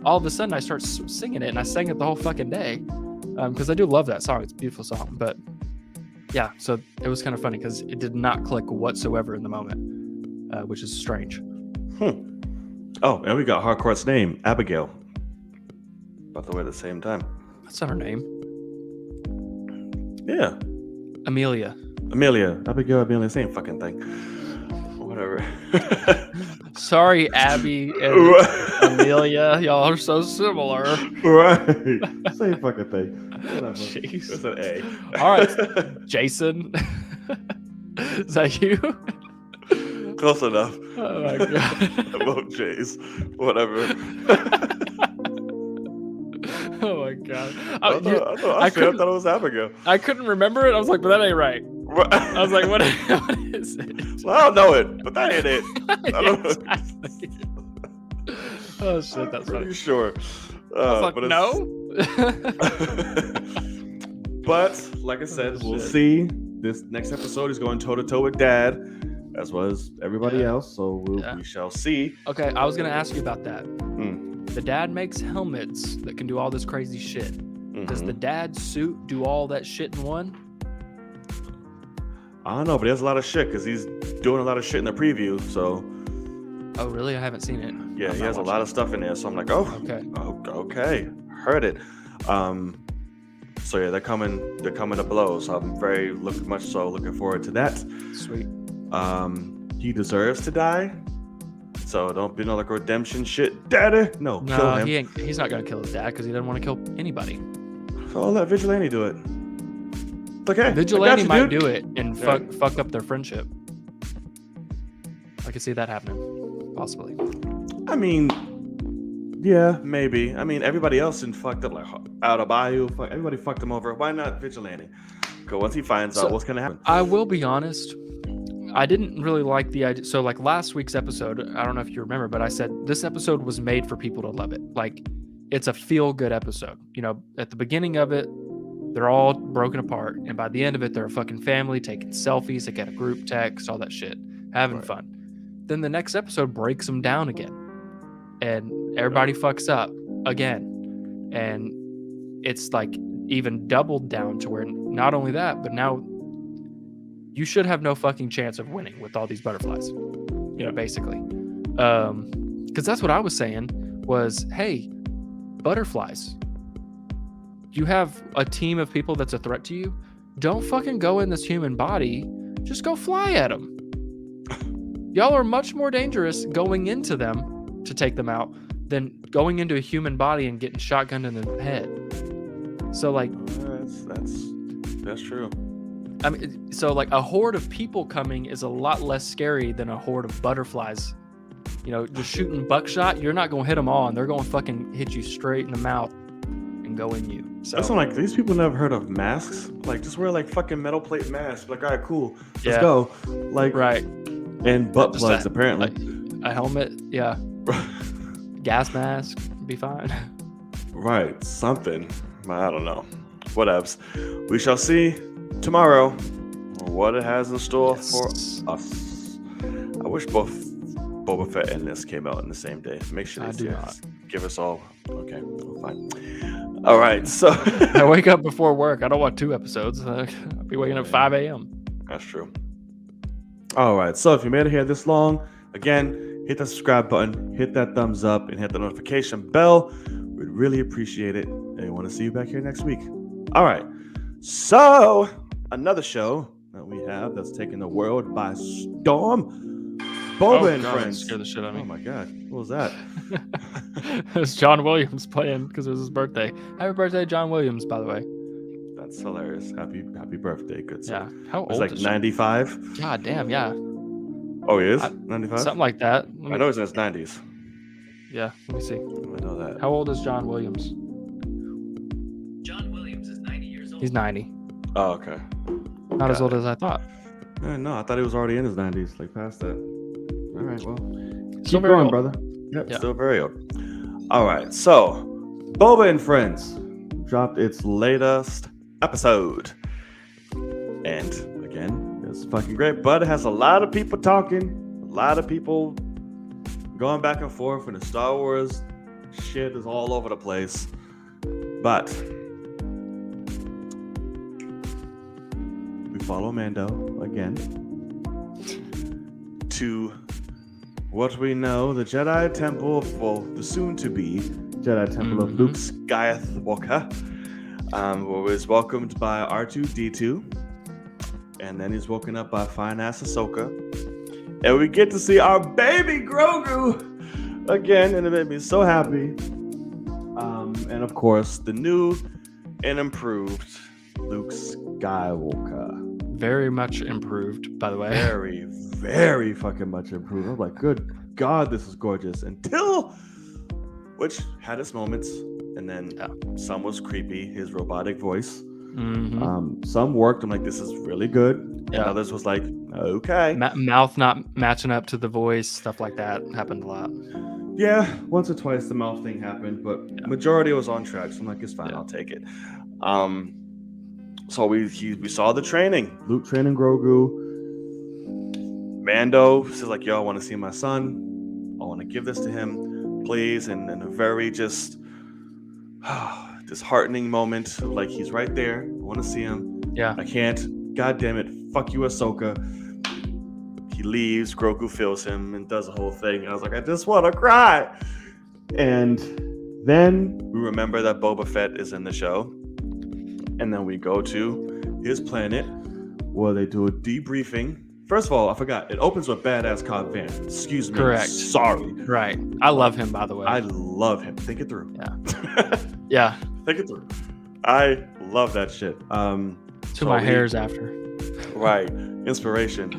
Speaker 2: all of a sudden I start singing it, and I sang it the whole fucking day. Because I do love that song. It's a beautiful song. But yeah, so it was kind of funny because it did not click whatsoever in the moment, which is strange.
Speaker 1: Oh, and we got Harcourt's name, Abigail. By the way, at the same time.
Speaker 2: That's not her name.
Speaker 1: Yeah.
Speaker 2: Amelia.
Speaker 1: Abigail, Amelia, same fucking thing. Whatever.
Speaker 2: Sorry, Abby and Amelia. Y'all are so similar.
Speaker 1: Right. Same fucking thing. Whatever.
Speaker 2: Jeez.
Speaker 1: It's an A.
Speaker 2: All right. Jason. Is that you?
Speaker 1: Close enough.
Speaker 2: Oh my god.
Speaker 1: Both J's. Whatever.
Speaker 2: Oh my god.
Speaker 1: I thought it was Abigail.
Speaker 2: I couldn't remember it. I was like, but that ain't right. I was like, what is it?
Speaker 1: Well, I don't know it, but that ain't it. I don't know.
Speaker 2: Exactly. Oh shit, that's
Speaker 1: pretty
Speaker 2: funny.
Speaker 1: Sure.
Speaker 2: I was like,
Speaker 1: but
Speaker 2: no.
Speaker 1: But like I said, we'll see. This next episode is going toe to toe with Dad, as well as everybody else. So we shall see.
Speaker 2: Okay, I was gonna ask you about that. The dad makes helmets that can do all this crazy shit. Does the dad's suit do all that shit in one?
Speaker 1: I don't know, but he has a lot of shit because he's doing a lot of shit in the preview. So.
Speaker 2: Oh really? I haven't seen it.
Speaker 1: Yeah, he has a lot of stuff in there. So I'm like, okay, heard it. So yeah, they're coming to blows. So I'm very looking forward to that.
Speaker 2: Sweet.
Speaker 1: He deserves to die. So don't be no like redemption shit, daddy. No, kill him.
Speaker 2: He's not gonna kill his dad because he doesn't want to kill anybody.
Speaker 1: So I'll let Vigilante do it. Okay,
Speaker 2: Vigilante might do it and fuck up their friendship. I could see that happening, possibly.
Speaker 1: I mean, yeah, maybe. I mean, everybody else fucked up, like out of Bayou. Everybody fucked him over. Why not Vigilante? Because once he finds out what's gonna happen.
Speaker 2: I will be honest. I didn't really like the idea. So like last week's episode, I don't know if you remember, but I said this episode was made for people to love it. Like it's a feel good episode. At the beginning of it, they're all broken apart. And by the end of it, they're a fucking family taking selfies. They get a group text, all that shit, having fun. Then the next episode breaks them down again. And everybody fucks up again. and it's like even doubled down to where not only that, but now you should have no fucking chance of winning with all these butterflies. You know, basically, because that's what I was saying was, hey, butterflies. You have a team of people that's a threat to you. Don't fucking go in this human body. Just go fly at them. Y'all are much more dangerous going into them to take them out than going into a human body and getting shotgunned in the head. So like,
Speaker 1: that's true.
Speaker 2: I mean, so like a horde of people coming is a lot less scary than a horde of butterflies. You know, just shooting buckshot, you're not gonna hit them all, and they're gonna fucking hit you straight in the mouth and go in you. So
Speaker 1: That's like these people never heard of masks. Like, just wear like fucking metal plate masks. Like, all right, cool, let's go. Like,
Speaker 2: right.
Speaker 1: And butt
Speaker 2: Just
Speaker 1: plugs, apparently.
Speaker 2: A helmet, yeah. Gas mask, be fine.
Speaker 1: Right, something. I don't know. Whatevs. We shall see tomorrow what it has in store for us. I wish both Boba Fett and this came out in the same day. Make sure they give us all. Okay, well, fine. All right, so
Speaker 2: I wake up before work. I don't want 2 episodes. I'll be waking up 5 a.m.
Speaker 1: That's true. All right, so if you made it here this long, again, hit that subscribe button, hit that thumbs up, and hit the notification bell. We'd really appreciate it. And we want to see you back here next week. All right, so another show that we have that's taking the world by storm. Boba and Friends.
Speaker 2: Scared the shit out of me.
Speaker 1: Oh my God, what was that?
Speaker 2: It was John Williams playing because it was his birthday. Happy birthday, John Williams, by the way.
Speaker 1: That's hilarious. Happy birthday, good sir.
Speaker 2: Yeah. How old
Speaker 1: is he? Like 95?
Speaker 2: God damn, yeah.
Speaker 1: Oh, he is? 95?
Speaker 2: Something like that.
Speaker 1: I know he's in his 90s.
Speaker 2: Yeah, let me see.
Speaker 1: I know that.
Speaker 2: How old is John Williams?
Speaker 3: John Williams is 90 years old.
Speaker 2: He's 90.
Speaker 1: Oh, okay.
Speaker 2: Not as old as I thought.
Speaker 1: No, I thought he was already in his 90s, like past that. All right, well,
Speaker 2: Still
Speaker 1: keep
Speaker 2: very
Speaker 1: going,
Speaker 2: old.
Speaker 1: brother. Yep, yeah, still very old. All right, so Boba and Friends dropped its latest episode. And again, it's fucking great, but it has a lot of people talking, a lot of people going back and forth, and the Star Wars shit is all over the place. But we follow Mando again to what we know, the Jedi Temple, the soon-to-be Jedi Temple of Luke Skywalker, was welcomed by R2-D2, and then he's woken up by fine-ass Ahsoka, and we get to see our baby Grogu again, and it made me so happy. And of course, the new and improved Luke Skywalker.
Speaker 2: Very much improved, by the way.
Speaker 1: Very, very fucking much improved. I'm like, good God, this is gorgeous. Which had its moments, and then some was creepy, his robotic voice.
Speaker 2: Mm-hmm.
Speaker 1: Some worked. I'm like, this is really good. And others was like, okay.
Speaker 2: Mouth not matching up to the voice, stuff like that happened a lot.
Speaker 1: Yeah, once or twice the mouth thing happened, but majority was on track. So I'm like, it's fine, I'll take it. So we saw the training. Luke training Grogu. Mando says like, yo, I want to see my son. I want to give this to him, please. And in a very just disheartening moment, like he's right there. I want to see him.
Speaker 2: Yeah.
Speaker 1: I can't. God damn it. Fuck you, Ahsoka. He leaves. Grogu feels him and does the whole thing. And I was like, I just want to cry. And then we remember that Boba Fett is in the show. And then we go to his planet where they do a debriefing. First of all, I forgot. It opens with badass Cobb Vanth. Excuse me.
Speaker 2: Correct.
Speaker 1: Sorry.
Speaker 2: Right. I love him, by the way.
Speaker 1: I love him. Think it through.
Speaker 2: Yeah. Yeah.
Speaker 1: Think it through. I love that shit.
Speaker 2: To my hairs after.
Speaker 1: Right. Inspiration.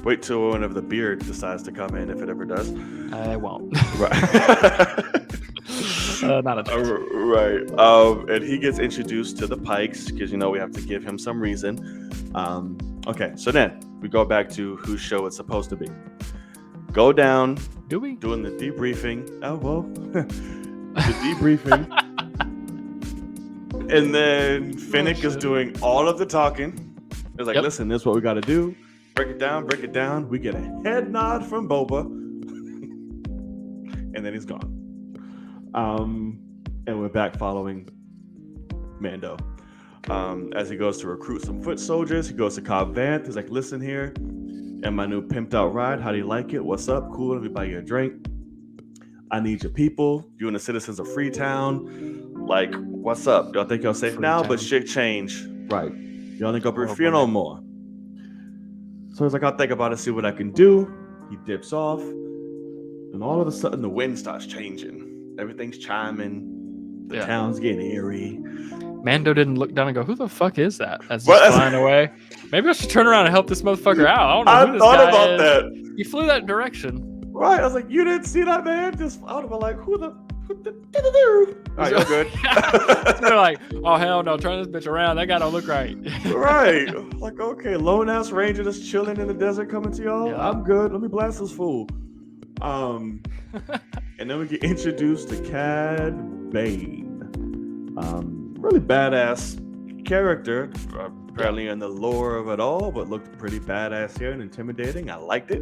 Speaker 1: Wait till whenever the beard decides to come in, if it ever does.
Speaker 2: I won't.
Speaker 1: Right.
Speaker 2: Not a chance.
Speaker 1: Right. And he gets introduced to the Pikes because, we have to give him some reason. Okay, so then we go back to whose show it's supposed to be. Go down.
Speaker 2: Do we?
Speaker 1: Doing the debriefing. Oh, well. The debriefing. And then Finnick is doing all of the talking. It's like, listen, this is what we got to do. Break it down. We get a head nod from Boba. And then he's gone. And we're back following Mando. As he goes to recruit some foot soldiers, he goes to Cobb Vanth. He's like, listen here, and my new pimped out ride. How do you like it? What's up? Cool. Let me buy you a drink. I need your people. You and the citizens of Freetown. Like, what's up? Y'all think y'all safe now? But shit change. Right. Y'all ain't gonna be free no more. So he's like, I'll think about it, see what I can do. He dips off. And all of a sudden, the wind starts changing. Everything's chiming. The town's getting eerie.
Speaker 2: Mando didn't look down and go, who the fuck is that? As he's flying away. Maybe I should turn around and help this motherfucker out. I don't know who this
Speaker 1: thought
Speaker 2: guy
Speaker 1: about
Speaker 2: is.
Speaker 1: that.
Speaker 2: He flew that direction.
Speaker 1: Right. I was like, you didn't see that, man? Just, I would have been like, who the all right, you're good.
Speaker 2: They're like, oh, hell no, turn this bitch around. That guy don't look right.
Speaker 1: Right. Like, okay, lone ass ranger just chilling in the desert coming to y'all. Yeah. I'm good. Let me blast this fool. And then we get introduced to Cad Bane. Really badass character, apparently in the lore of it all, but looked pretty badass here and intimidating. I liked it.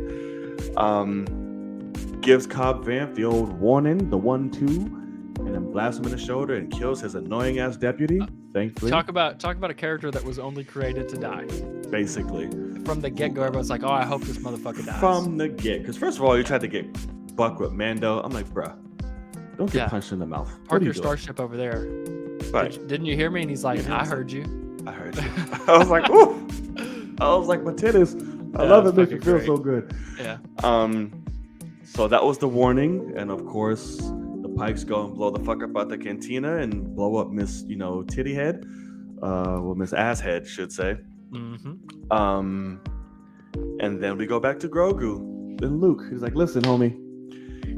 Speaker 1: Gives Cobb Vanth the old warning, the 1-2, and then blasts him in the shoulder and kills his annoying ass deputy. Thankfully,
Speaker 2: talk about a character that was only created to die.
Speaker 1: Basically,
Speaker 2: from the get go, everyone's like, "Oh, I hope this motherfucker dies."
Speaker 1: From the get, because first of all, you tried to get buck with Mando. I'm like, bruh, don't get punched in the mouth.
Speaker 2: Park your starship over there.
Speaker 1: Right.
Speaker 2: Didn't you hear me? And he's like, I heard you.
Speaker 1: I heard you. I was like, ooh. I was like, my titties. I love it. Makes me feel so good.
Speaker 2: Yeah.
Speaker 1: So that was the warning, and of course, the Pikes go and blow the fuck up out the cantina and blow up Miss, Titty Head, Miss Asshead, should say.
Speaker 2: Mm-hmm.
Speaker 1: And then we go back to Grogu. Then Luke, he's like, listen, homie,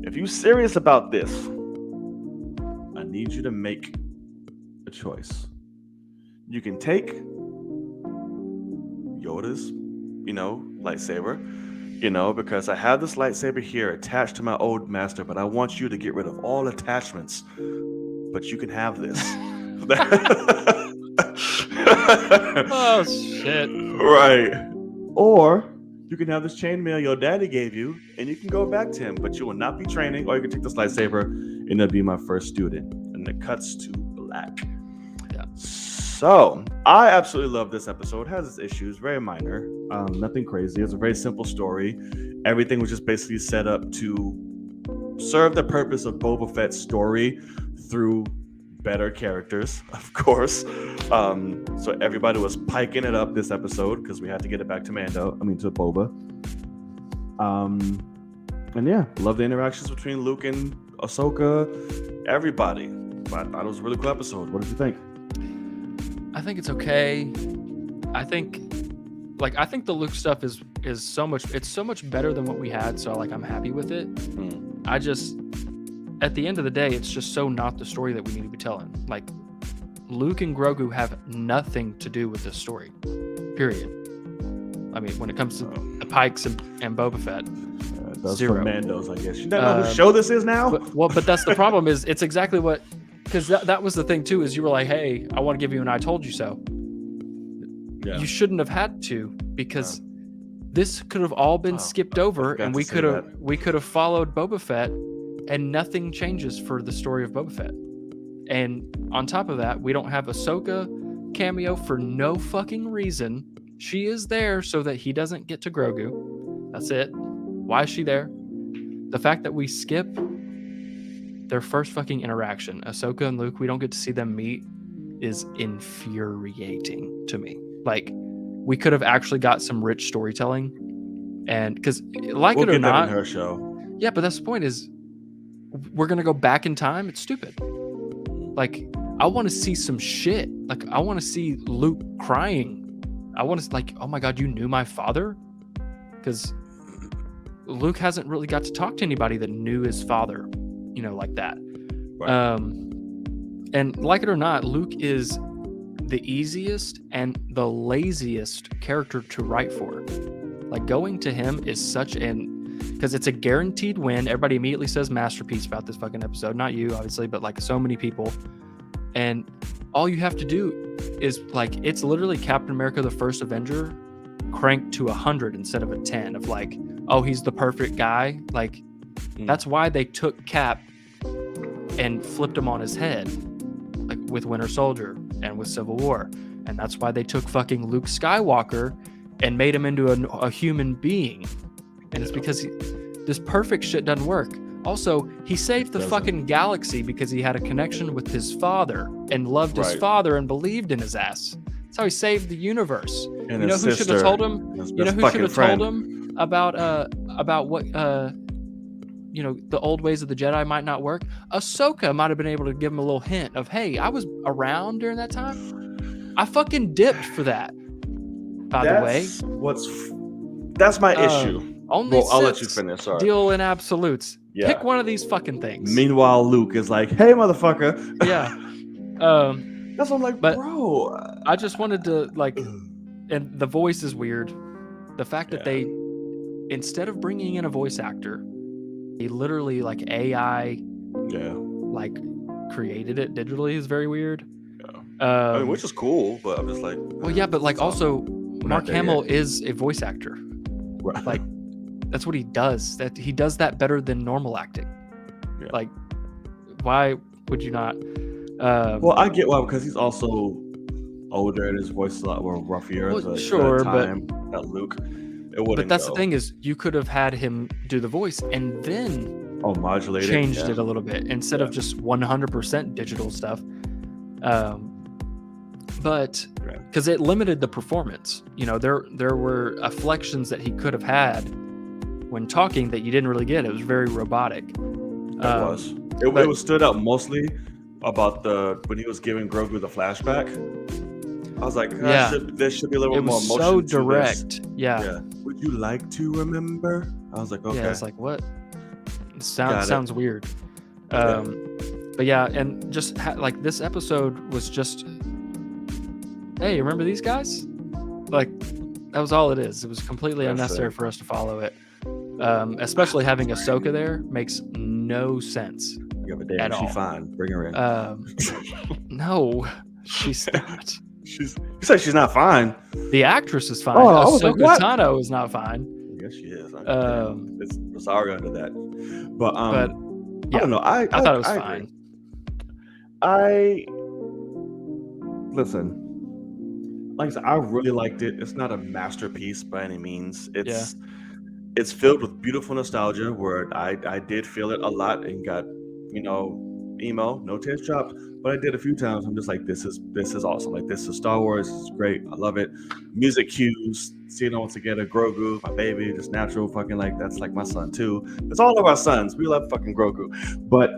Speaker 1: if you serious about this, I need you to make a choice. You can take Yoda's, lightsaber, because I have this lightsaber here attached to my old master, but I want you to get rid of all attachments. But you can have this.
Speaker 2: Oh, shit.
Speaker 1: Right. Or you can have this chainmail your daddy gave you, and you can go back to him, but you will not be training, or you can take this lightsaber, and it'll be my first student. And it cuts to black.
Speaker 2: Yeah.
Speaker 1: So, I absolutely love this episode. It has its issues, very minor. Nothing crazy. It's a very simple story. Everything was just basically set up to serve the purpose of Boba Fett's story through better characters, of course. So everybody was piking it up this episode because we had to get it back to to Boba. And yeah, love the interactions between Luke and Ahsoka, everybody. But I thought it was a really cool episode. What did you think?
Speaker 2: I think it's okay. I think the Luke stuff is so much better than what we had, so I'm happy with it. I just, at the end of the day, it's just so not the story that we need to be telling. Luke and Grogu have nothing to do with this story. Period. I mean, when it comes to the Pikes and Boba Fett,
Speaker 1: those
Speaker 2: zero.
Speaker 1: Mandos, I guess. You don't know whose show this is now?
Speaker 2: But that's the problem. Is it's exactly what. Because that was the thing, too, is you were like, hey, I want to give you an I told you so. Yeah. You shouldn't have had to, because this could have all been skipped over, and we could have followed Boba Fett, and nothing changes for the story of Boba Fett. And on top of that, we don't have Ahsoka cameo for no fucking reason. She is there so that he doesn't get to Grogu. That's it. Why is she there? The fact that we skip their first fucking interaction, Ahsoka and Luke, we don't get to see them meet, is infuriating to me. We could have actually got some rich storytelling, and because it or not,
Speaker 1: in her show.
Speaker 2: Yeah, but that's the point. Is we're gonna go back in time? It's stupid. I want to see some shit. I want to see Luke crying. I want to oh my god, you knew my father? Because Luke hasn't really got to talk to anybody that knew his father. Like that. Right. And like it or not, Luke is the easiest and the laziest character to write for. Going to him is such because it's a guaranteed win. Everybody immediately says masterpiece about this fucking episode. Not you, obviously, but so many people. And all you have to do is it's literally Captain America, the First Avenger, cranked to 100 instead of a 10 of oh, he's the perfect guy. That's why they took Cap and flipped him on his head, like with Winter Soldier and with Civil War. And that's why they took fucking Luke Skywalker and made him into a human being. And it's because this perfect shit doesn't work. Also, he saved the fucking galaxy because he had a connection with his father and loved his father and believed in his ass. That's how he saved the universe.
Speaker 1: And
Speaker 2: you know who should have told him? You know who should have told him about what you know, the old ways of the Jedi might not work? Ahsoka might have been able to give him a little hint of, hey, I was around during that time. I fucking dipped for that. By the way,
Speaker 1: that's my issue.
Speaker 2: Only
Speaker 1: I'll let you finish. Sorry.
Speaker 2: Deal in absolutes.
Speaker 1: Yeah.
Speaker 2: Pick one of these fucking things.
Speaker 1: Meanwhile, Luke is like, "Hey, motherfucker."
Speaker 2: Yeah.
Speaker 1: That's what I'm like,
Speaker 2: but
Speaker 1: bro.
Speaker 2: I just wanted to like, and the voice is weird. The fact that they, instead of bringing in a voice actor, they literally like AI, like created it digitally is very weird.
Speaker 1: Yeah. I mean, which is cool, but I'm just like,
Speaker 2: well, yeah, but like also, Mark Hamill is a voice actor.
Speaker 1: Right.
Speaker 2: Like, that's what he does. That he does that better than normal acting.
Speaker 1: Yeah.
Speaker 2: Like, why would you not?
Speaker 1: Well, I get why, because he's also older and his voice is a lot more ruffier.
Speaker 2: Well, sure,
Speaker 1: but Luke, it wouldn't.
Speaker 2: But that's the thing is, you could have had him do the voice and then
Speaker 1: modulate
Speaker 2: changed it a little bit instead of just 100% digital stuff. But because it limited the performance, you know, there were inflections that he could have had when talking that you didn't really get. It was very robotic.
Speaker 1: It was stood out mostly about when he was giving Grogu the flashback. I was like, there should be a little bit more emotion.
Speaker 2: So direct.
Speaker 1: To this.
Speaker 2: Yeah.
Speaker 1: Would you like to remember? I was like, okay.
Speaker 2: Yeah, it's like, what? It sounds weird. But yeah, and just like this episode was just, hey, remember these guys? Like, that was all it is. It was completely unnecessary for us to follow it. Especially having Ahsoka there makes no sense.
Speaker 1: Yeah, but damn, she's fine. Bring her in.
Speaker 2: No, she's not.
Speaker 1: You say she's not fine.
Speaker 2: The actress is fine.
Speaker 1: Oh,
Speaker 2: Ahsoka Tano is not fine.
Speaker 1: Yes, she is. It's Rosario under that. But
Speaker 2: yeah,
Speaker 1: I don't know. I
Speaker 2: thought it was fine.
Speaker 1: Listen. Like I said, I really liked it. It's not a masterpiece by any means. It's filled with beautiful nostalgia where I did feel it a lot and got, emo, no tears dropped, but I did a few times. I'm just like, this is awesome. Like, this is Star Wars. It's great. I love it. Music cues, seeing them all together, Grogu, my baby, just natural fucking, like, that's like my son too. It's all of our sons. We love fucking Grogu. But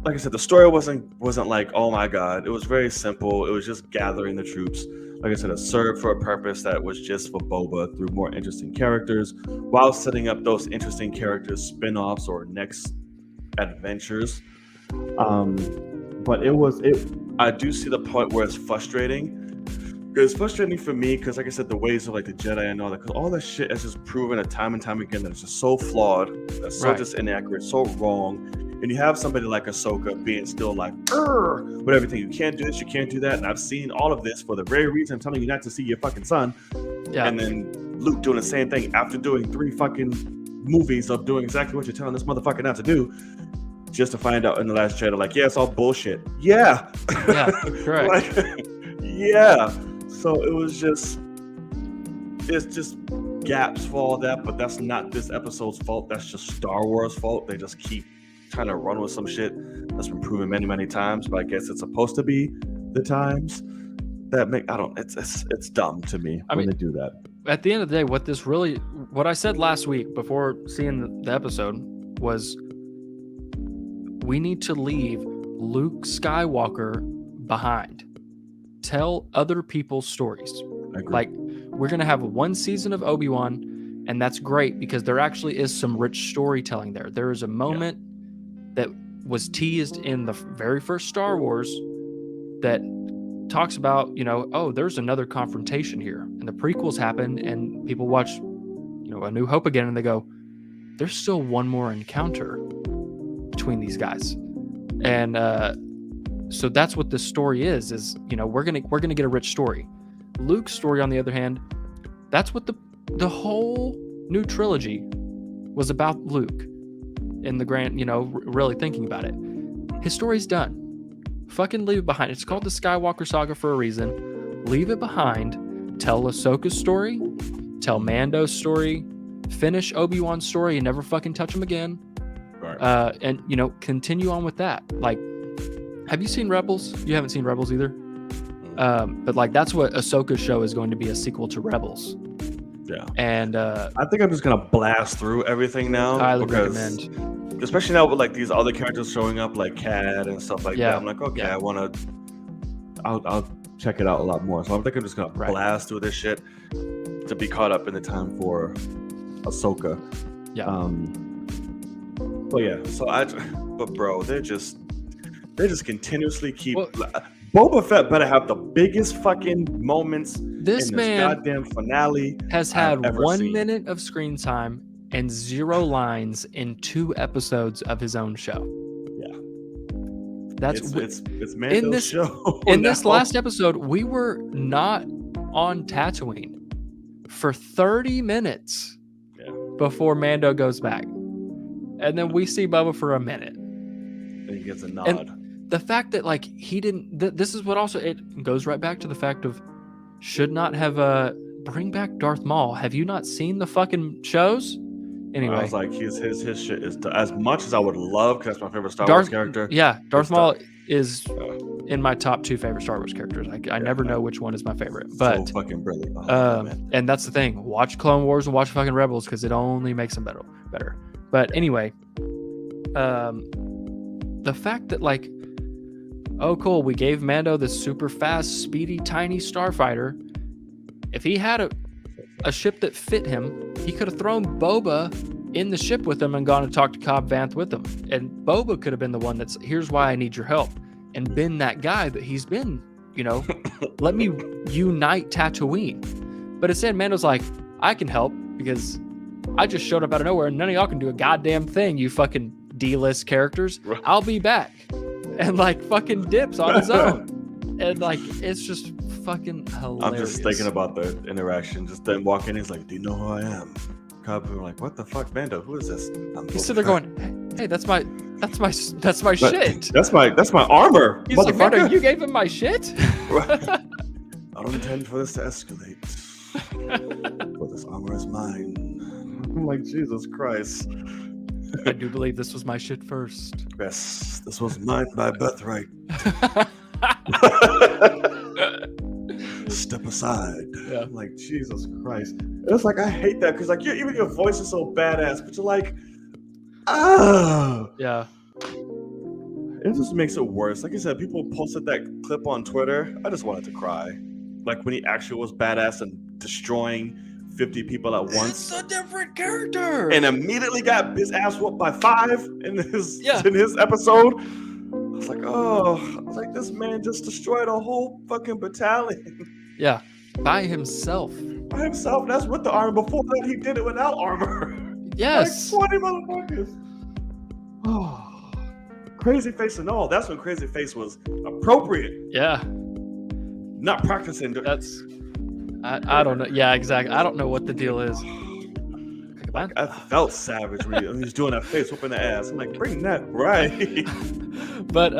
Speaker 1: like I said, the story wasn't like, oh my God. It was very simple. It was just gathering the troops. Like I said, it served for a purpose that was just for Boba through more interesting characters, while setting up those interesting characters, spin-offs or next adventures. But I do see the point where it's frustrating. It's frustrating for me because, like I said, the ways of like the Jedi and all that, because all that shit is just proven time and time again that it's just so flawed, that's so just inaccurate, so wrong. And you have somebody like Ahsoka being still like, with everything. You can't do this, you can't do that. And I've seen all of this for the very reason I'm telling you not to see your fucking son. Yeah. And then Luke doing the same thing after doing 3 fucking movies of doing exactly what you're telling this motherfucker not to do, just to find out in the last trailer, like, yeah, it's all bullshit. Yeah.
Speaker 2: Yeah, correct.
Speaker 1: Yeah. So it's just gaps for all that, but that's not this episode's fault. That's just Star Wars' fault. They just keep trying to run with some shit that's been proven many, many times, but I guess it's supposed to be the times that make, it's dumb to me when they do that.
Speaker 2: At the end of the day, what I said last week before seeing the episode was, we need to leave Luke Skywalker behind. Tell other people's stories. Like, we're going to have 1 season of Obi-Wan, and that's great because there actually is some rich storytelling there. There is a moment that was teased in the very first Star Wars that talks about, there's another confrontation here. And the prequels happen, and people watch, A New Hope again, and they go, there's still one more encounter between these guys. And so that's what this story is we're gonna get a rich story. Luke's story, on the other hand, that's what the whole new trilogy was about. Luke, in the grand, really thinking about it. His story's done. Fucking leave it behind. It's called the Skywalker Saga for a reason. Leave it behind. Tell Ahsoka's story. Tell Mando's story. Finish Obi-Wan's story and never fucking touch him again.
Speaker 1: Right.
Speaker 2: And continue on with that. Like, have you seen Rebels? You haven't seen Rebels either. But like that's what Ahsoka's show is going to be, a sequel to Rebels.
Speaker 1: Yeah.
Speaker 2: And
Speaker 1: I think I'm just gonna blast through everything now.
Speaker 2: highly
Speaker 1: because,
Speaker 2: recommend.
Speaker 1: especially now with like these other characters showing up, like Cad and stuff like
Speaker 2: Yeah.
Speaker 1: that. I'm like, okay,
Speaker 2: Yeah.
Speaker 1: I'll check it out a lot more. So I think I'm just gonna
Speaker 2: Right.
Speaker 1: blast through this shit to be caught up in the time for Ahsoka.
Speaker 2: Yeah.
Speaker 1: But yeah, but bro, they just continuously keep.
Speaker 2: Well-
Speaker 1: Boba Fett better have the biggest fucking moments
Speaker 2: This
Speaker 1: in this
Speaker 2: man
Speaker 1: goddamn finale.
Speaker 2: has
Speaker 1: I've
Speaker 2: had
Speaker 1: ever
Speaker 2: 1
Speaker 1: seen.
Speaker 2: minute of screen time and 0 lines in 2 episodes of his own show.
Speaker 1: Yeah.
Speaker 2: That's
Speaker 1: It's Mando's
Speaker 2: this-
Speaker 1: show.
Speaker 2: in this
Speaker 1: now.
Speaker 2: last episode, we were not on Tatooine for 30 minutes
Speaker 1: Yeah.
Speaker 2: before Mando goes back. And then we see Bubba for a minute.
Speaker 1: And he gets a nod.
Speaker 2: The fact that like he didn't this is what also it goes right back to the fact of should not have bring back Darth Maul. Have you not seen the fucking shows? Anyway,
Speaker 1: I was like, his shit is as much as I would love, because that's my favorite Star
Speaker 2: Darth
Speaker 1: Wars character.
Speaker 2: Yeah, Darth
Speaker 1: It's
Speaker 2: Maul
Speaker 1: tough.
Speaker 2: is in my top 2 favorite Star Wars characters. I never know which one is my favorite, but
Speaker 1: so fucking brilliant. Oh, man.
Speaker 2: and that's the thing. Watch Clone Wars and watch fucking Rebels because it only makes them better. But anyway, the fact that like, oh cool, we gave Mando this super fast, speedy, tiny starfighter. If he had a ship that fit him, he could have thrown Boba in the ship with him and gone and talked to Cobb Vanth with him. And Boba could have been the one that's, here's why I need your help, and been that guy that he's been, let me unite Tatooine. But instead, Mando's like, I can help because I just showed up out of nowhere and none of y'all can do a goddamn thing, you fucking D-list characters.
Speaker 1: Right.
Speaker 2: I'll be back. And like fucking dips on his own. And like, it's just fucking hilarious.
Speaker 1: I'm just thinking about the interaction. Just then walk in, he's like, "Do you know who I am?" Cobb, we're like, "What the fuck, Mando? Who is this?"
Speaker 2: He's
Speaker 1: Boba
Speaker 2: sitting there
Speaker 1: Fett."
Speaker 2: going, hey, that's my
Speaker 1: But
Speaker 2: shit.
Speaker 1: That's my armor.
Speaker 2: He's like, Mando,
Speaker 1: motherfucker.
Speaker 2: you gave him my shit?
Speaker 1: I don't intend for this to escalate. But this armor is mine. I'm like, Jesus Christ.
Speaker 2: I do believe this was my shit first.
Speaker 1: Yes, this was mine by birthright. Step aside.
Speaker 2: Yeah.
Speaker 1: I'm like, Jesus Christ. It's like, I hate that because like even your voice is so badass, but you're like,
Speaker 2: Yeah.
Speaker 1: It just makes it worse. Like I said, people posted that clip on Twitter. I just wanted to cry. Like when he actually was badass and destroying 50 people at once.
Speaker 2: It's a different character.
Speaker 1: And immediately got his ass whooped by 5 in his episode. I was like, this man just destroyed a whole fucking battalion
Speaker 2: Yeah. By himself.
Speaker 1: by himself. That's with the armor. Before that, he did it without armor.
Speaker 2: Yes.
Speaker 1: Like 20 motherfuckers. Oh, Crazy Face and all. That's when Crazy Face was appropriate.
Speaker 2: Yeah.
Speaker 1: Not practicing.
Speaker 2: That's I don't know. Yeah, exactly. I don't know what the deal is.
Speaker 1: I felt savage when he was doing that face, whooping the ass. I'm like, bring that right.
Speaker 2: But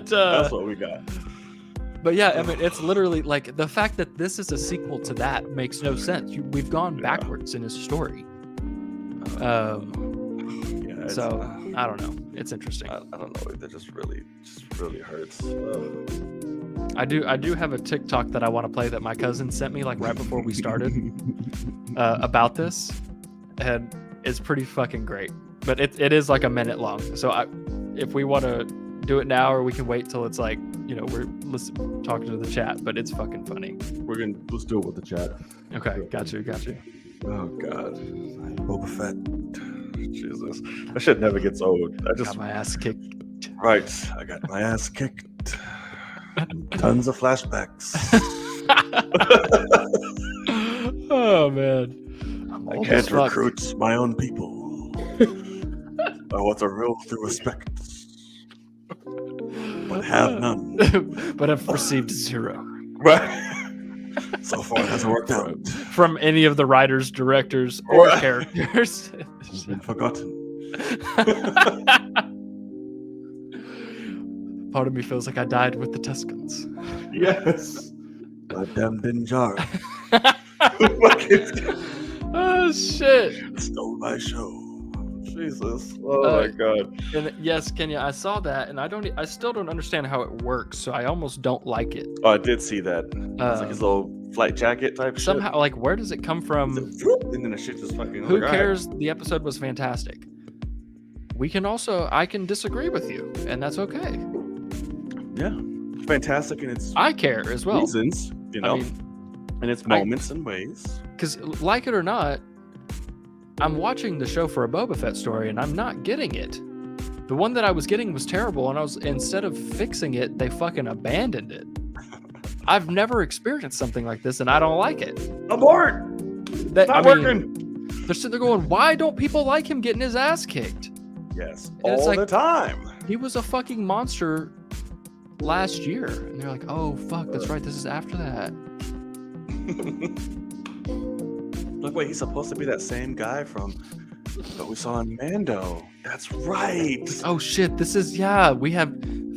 Speaker 1: That's what we got.
Speaker 2: But yeah, I mean, it's literally like the fact that this is a sequel to that makes no sense. We've gone backwards in his story. So I don't know. It's interesting.
Speaker 1: I don't know. That just really hurts.
Speaker 2: I do have a TikTok that I want to play that my cousin sent me like right before we started about this, and it's pretty fucking great. But it is like a minute long. So if we want to do it now, or we can wait till it's like we're talking to the chat. But it's fucking funny.
Speaker 1: Let's do it with the chat.
Speaker 2: Okay, got you.
Speaker 1: Oh God, Boba Fett. Jesus, that shit never gets old. I just
Speaker 2: Got my ass kicked.
Speaker 1: Right, I got my ass kicked. Tons of flashbacks.
Speaker 2: Oh man,
Speaker 1: I can't recruit my own people. I want a rule through respect, but have none.
Speaker 2: but I've received 0.
Speaker 1: Right. So far, it hasn't worked out.
Speaker 2: from any of the writers, directors, or
Speaker 1: Right.
Speaker 2: characters.
Speaker 1: It's been forgotten.
Speaker 2: Part of me feels like I died with the Tuscans.
Speaker 1: Yes. Goddamn Dinjar.
Speaker 2: Oh shit!
Speaker 1: Stole my show. Jesus. Oh my god.
Speaker 2: And yes, Kenya, I saw that, and I still don't understand how it works. So I almost don't like it.
Speaker 1: Oh, I did see that. It's like his little flight jacket type
Speaker 2: Somehow, like, where does it come from?
Speaker 1: shit. And then the shit just fucking.
Speaker 2: Who cares? The episode was fantastic. I can disagree with you, and that's okay.
Speaker 1: Yeah. Fantastic in its
Speaker 2: I care as well.
Speaker 1: reasons, you know,
Speaker 2: I mean,
Speaker 1: in its moments and ways.
Speaker 2: because like it or not, I'm watching the show for a Boba Fett story, and I'm not getting it. The one that I was getting was terrible, and instead of fixing it, they fucking abandoned it. I've never experienced something like this, and I don't like it.
Speaker 1: Abort! Not working!
Speaker 2: They're sitting there going, why don't people like him getting his ass kicked?
Speaker 1: Yes,
Speaker 2: And it's
Speaker 1: all
Speaker 2: like-
Speaker 1: the time.
Speaker 2: He was a fucking monster last year. And they're like, oh, fuck, that's right. This is after that.
Speaker 1: Look, wait, he's supposed to be that same guy from that we saw in Mando. That's right.
Speaker 2: Oh, shit. We have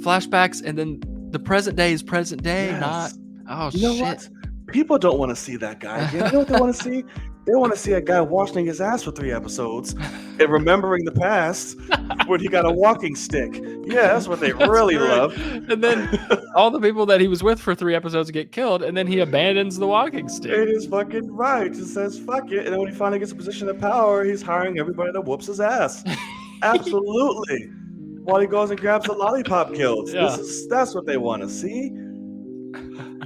Speaker 2: flashbacks, and then the present day is present day,
Speaker 1: Yes.
Speaker 2: not. Oh,
Speaker 1: You know
Speaker 2: shit.
Speaker 1: what? People don't want to see that guy again. You know what they want to see? They want to see a guy washing his ass for 3 episodes and remembering the past when he got a walking stick. Yeah, that's what they really
Speaker 2: right.
Speaker 1: love.
Speaker 2: And then all the people that he was with for 3 episodes get killed, and then he abandons the walking stick.
Speaker 1: It is fucking right. Just says fuck it. And then when he finally gets a position of power, he's hiring everybody that whoops his ass. Absolutely. While he goes and grabs the lollipop kills.
Speaker 2: Yeah.
Speaker 1: That's what they want to see.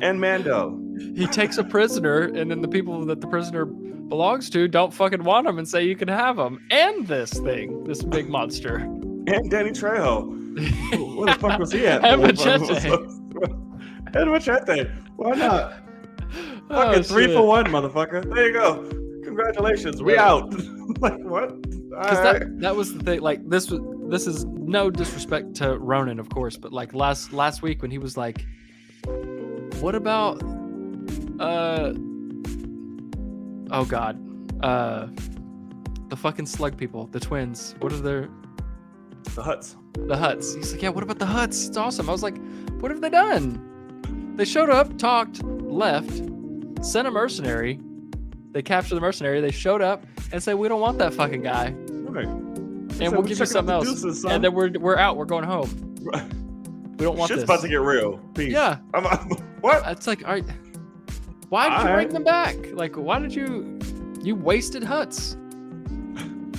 Speaker 1: And Mando.
Speaker 2: He takes a prisoner, and then the people that the prisoner belongs to don't fucking want him and say you can have him. And this big monster.
Speaker 1: And Danny Trejo. Where the fuck was he at?
Speaker 2: And Machete.
Speaker 1: And Machete. Why not?
Speaker 2: Oh,
Speaker 1: Fucking 3
Speaker 2: shit.
Speaker 1: for 1, motherfucker. There you go. Congratulations. We
Speaker 2: Yeah.
Speaker 1: out. Like, what?
Speaker 2: Because
Speaker 1: Alright.
Speaker 2: that was the thing. Like this is no disrespect to Ronan, of course, but like last week when he was like, "What about oh god, the fucking slug people, the twins? What are their
Speaker 1: The Huts.
Speaker 2: the Huts?" He's like, "Yeah, what about the Huts? It's awesome." I was like, "What have they done? They showed up, talked, left, sent a mercenary. They captured the mercenary. They showed up and said, "We don't want that fucking guy,
Speaker 1: Right.
Speaker 2: and
Speaker 1: So
Speaker 2: we'll
Speaker 1: we're
Speaker 2: give you
Speaker 1: checking out
Speaker 2: something
Speaker 1: the
Speaker 2: else."
Speaker 1: deuces, son.
Speaker 2: And then we're out. We're going home. We don't want
Speaker 1: Shit's
Speaker 2: this.
Speaker 1: about to get real. Peace.
Speaker 2: Yeah.
Speaker 1: What?
Speaker 2: It's like, all right, why did you
Speaker 1: Alright.
Speaker 2: bring them back? Like, why did you wasted Huts?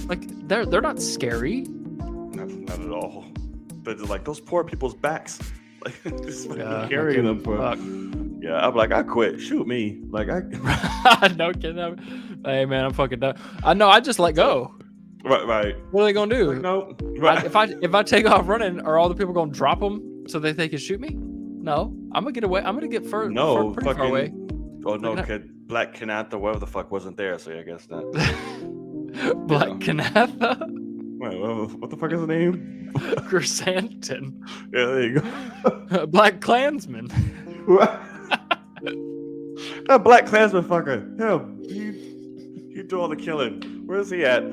Speaker 2: Like, they're not scary.
Speaker 1: Not at all. They're just like those poor people's backs. Like just fucking
Speaker 2: Yeah,
Speaker 1: carrying them for.
Speaker 2: fuck.
Speaker 1: Yeah, I'm like, I quit. Shoot me. Like I.
Speaker 2: No kidding. Hey man, I'm fucking done. I know. I just let go.
Speaker 1: Right.
Speaker 2: What are they gonna do?
Speaker 1: Like, no.
Speaker 2: If I take off running, are all the people gonna drop them so that they can shoot me? No, I'm gonna get away. I'm gonna get pretty
Speaker 1: No,
Speaker 2: far away.
Speaker 1: Oh no,
Speaker 2: Look at
Speaker 1: kid. Black Kanatha, whatever the fuck, wasn't there. So yeah, I guess not.
Speaker 2: Black Kanatha,
Speaker 1: Wait, what the fuck is the name?
Speaker 2: Chrysanthemum,
Speaker 1: Yeah, there you go.
Speaker 2: Black Klansman.
Speaker 1: That Black Klansman fucker. Him. He do all the killing. Where's he at?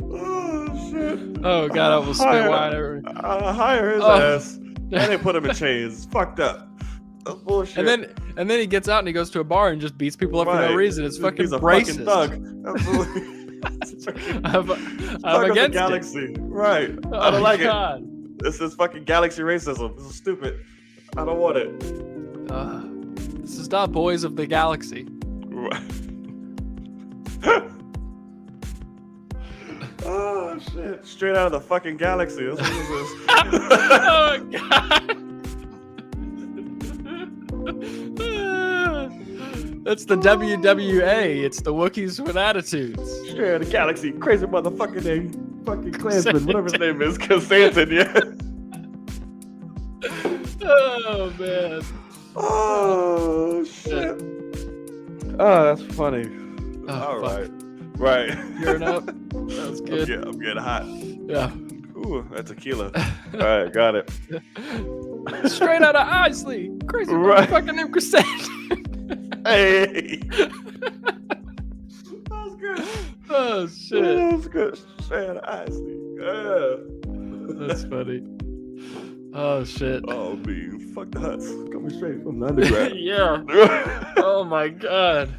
Speaker 1: Oh shit.
Speaker 2: Oh god, I almost spit wine over.
Speaker 1: Hire his
Speaker 2: Oh.
Speaker 1: ass. And they put him in chains. Fucked up. That's bullshit.
Speaker 2: And then he gets out and he goes to a bar and just beats people up for
Speaker 1: Right.
Speaker 2: no reason. It's fucking
Speaker 1: He's a
Speaker 2: racist.
Speaker 1: fucking thug. Absolutely.
Speaker 2: I'm
Speaker 1: Thug of the
Speaker 2: against it.
Speaker 1: galaxy. Right. I
Speaker 2: Oh,
Speaker 1: don't like it.
Speaker 2: God.
Speaker 1: This is fucking galaxy racism. This is stupid. I don't want it.
Speaker 2: This is not Boys of the Galaxy.
Speaker 1: Oh shit! Straight out of the fucking galaxy. That's what this is.
Speaker 2: Oh god. That's the WWA. It's the Wookiees with attitudes.
Speaker 1: Straight out of the galaxy. Crazy motherfucking name. Fucking Klansman. Whatever his name is. Chrysanthemum, yeah.
Speaker 2: Oh man.
Speaker 1: Oh shit. Oh, that's funny.
Speaker 2: Oh,
Speaker 1: All
Speaker 2: fuck.
Speaker 1: right. Right.
Speaker 2: Tearing up. That was good.
Speaker 1: I'm getting hot.
Speaker 2: Yeah.
Speaker 1: Ooh, that's tequila. All right, got it.
Speaker 2: Straight out of Isley. Crazy
Speaker 1: Right.
Speaker 2: fucking name Crusade.
Speaker 1: Hey. That was good.
Speaker 2: Oh shit.
Speaker 1: That was good. Straight out of Isley.
Speaker 2: That's funny. Oh shit.
Speaker 1: Oh, man. Fuck the Huts. Coming straight from the underground.
Speaker 2: Yeah. Oh my god.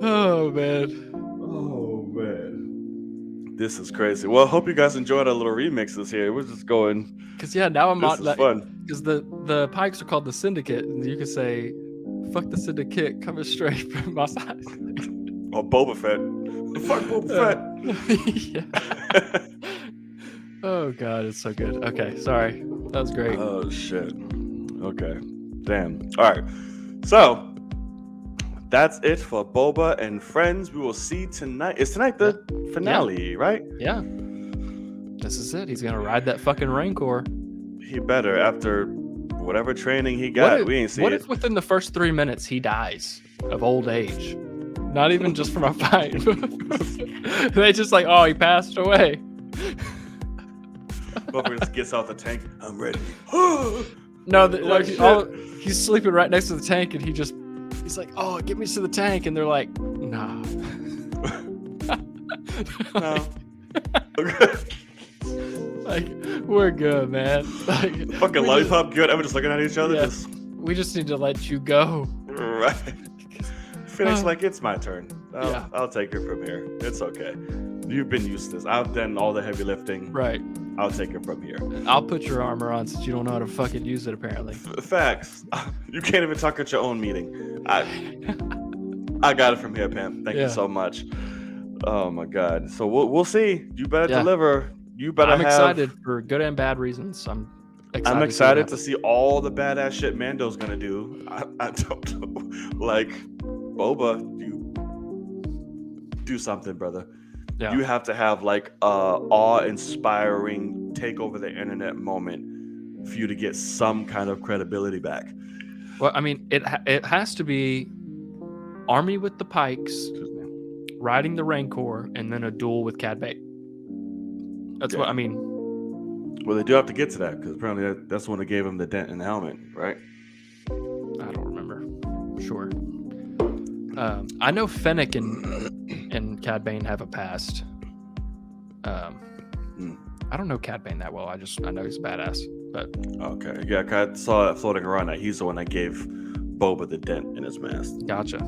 Speaker 2: Oh man.
Speaker 1: Oh, man. This is crazy. Well, I hope you guys enjoyed our little remixes here. We're just going.
Speaker 2: Cause yeah, now I'm
Speaker 1: This
Speaker 2: on
Speaker 1: is
Speaker 2: like,
Speaker 1: fun.
Speaker 2: because the Pikes are called the Syndicate, and you can say, "Fuck the Syndicate," coming straight from my side.
Speaker 1: Oh, Boba Fett. Fuck Boba
Speaker 2: Yeah. Oh god, it's so good. Okay, sorry, that was great.
Speaker 1: Oh, shit. Okay. Damn. All right. So, that's it for Boba and Friends. We will see tonight. Is tonight the finale, right?
Speaker 2: Yeah, this is it. He's gonna ride that fucking Rancor.
Speaker 1: He better after whatever training he got. We ain't seen
Speaker 2: What
Speaker 1: it.
Speaker 2: if within the first 3 minutes he dies of old age? Not even just from a fight. They just like, oh, he passed away.
Speaker 1: Boba just gets out the tank. I'm ready.
Speaker 2: No,
Speaker 1: Like shit.
Speaker 2: he's sleeping right next to the tank, and he's like, oh, get me to the tank, and they're like, nah.
Speaker 1: No.
Speaker 2: Like, we're good, man. Like,
Speaker 1: Fucking
Speaker 2: we
Speaker 1: lollipop good. I'm just looking at each other.
Speaker 2: Yeah.
Speaker 1: Just
Speaker 2: We just need to let you go.
Speaker 1: right. Phoenix, like it's my turn.
Speaker 2: Yeah.
Speaker 1: I'll take it from here. It's okay. You've been used to this. I've done all the heavy lifting.
Speaker 2: Right.
Speaker 1: I'll take it from here.
Speaker 2: I'll put your armor on since you don't know how to fucking use it, apparently.
Speaker 1: Facts. You can't even talk at your own meeting. I got it from here, Pam. Thank you so much. Oh my God. So we'll see. You better deliver. You better.
Speaker 2: I'm excited for good and bad reasons. I'm
Speaker 1: excited to see all the badass shit Mando's gonna do. I don't know. Like, Boba, you do something, brother.
Speaker 2: Yeah.
Speaker 1: You have to have like a awe-inspiring take over the internet moment for you to get some kind of credibility back.
Speaker 2: Well, I mean, it has to be army with the Pikes, riding the Rancor, and then a duel with Cad Bane. That's what I mean.
Speaker 1: Well, they do have to get to that because apparently that's the one that gave him the dent in the helmet, right?
Speaker 2: I don't remember. Sure. I know Fennec and Cad Bane have a past. I don't know Cad Bane that well. I know he's a badass. But
Speaker 1: okay, yeah, I saw that floating around. That he's the one that gave Boba the dent in his mask.
Speaker 2: Gotcha.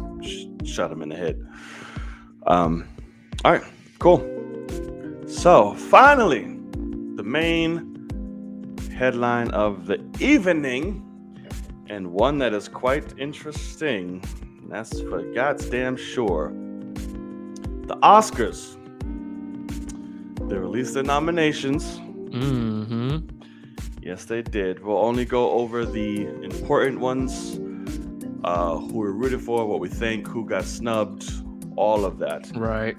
Speaker 1: Shot him in the head. All right, cool. So finally, the main headline of the evening, and one that is quite interesting. And that's for God's damn sure. The Oscars. They released their nominations.
Speaker 2: Mm-hmm.
Speaker 1: Yes, they did. We'll only go over the important ones, who we're rooted for, what we think, who got snubbed, all of that.
Speaker 2: Right.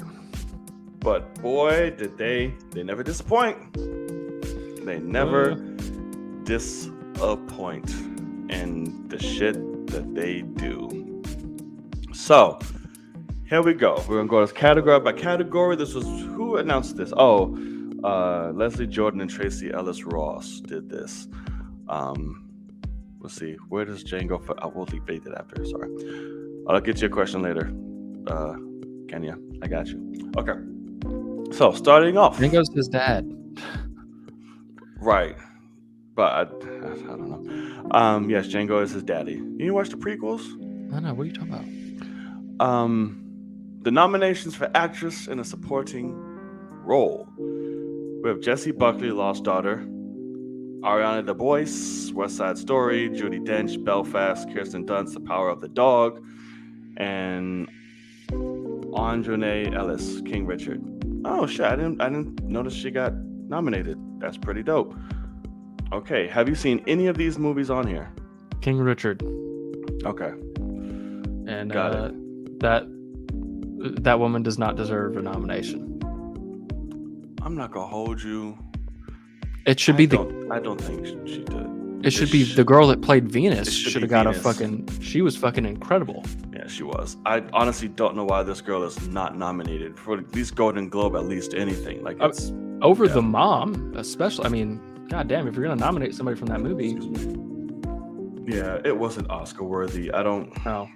Speaker 1: But boy, did they never disappoint. They never disappoint in the shit that they do. So, here we go. We're going to go category by category. This was, who announced this? Oh, Leslie Jordan and Tracy Ellis Ross did this. Let's see. Where does Jane go? I will debate it after. Sorry. I'll get you a question later. Kenya, I got you. Okay. So, starting off.
Speaker 2: Ringo's his dad.
Speaker 1: Right. But I don't know. Yes, Django is his daddy. You watch the prequels?
Speaker 2: I know. What are you talking about?
Speaker 1: The nominations for actress in a supporting role. We have Jessie Buckley, Lost Daughter, Ariana DeBose, West Side Story, Judi Dench, Belfast, Kirsten Dunst, The Power of the Dog, and Androne Ellis, King Richard. Oh shit! I didn't notice she got nominated. That's pretty dope. Okay, have you seen any of these movies on here?
Speaker 2: King Richard.
Speaker 1: Okay.
Speaker 2: And
Speaker 1: Got it.
Speaker 2: that woman does not deserve a nomination.
Speaker 1: I'm not gonna hold you.
Speaker 2: It should
Speaker 1: I
Speaker 2: be
Speaker 1: don't think she did.
Speaker 2: It should be the girl that played Venus.
Speaker 1: It should
Speaker 2: Should have
Speaker 1: be
Speaker 2: got
Speaker 1: Venus.
Speaker 2: a fucking. She was fucking incredible.
Speaker 1: Yeah, she was. I honestly don't know why this girl is not nominated for at least Golden Globe, at least anything. Like, it's
Speaker 2: over
Speaker 1: Yeah.
Speaker 2: the mom, especially. I mean, goddamn, if you're gonna nominate somebody from that movie,
Speaker 1: Excuse me. Yeah, it wasn't Oscar worthy. I don't.
Speaker 2: no.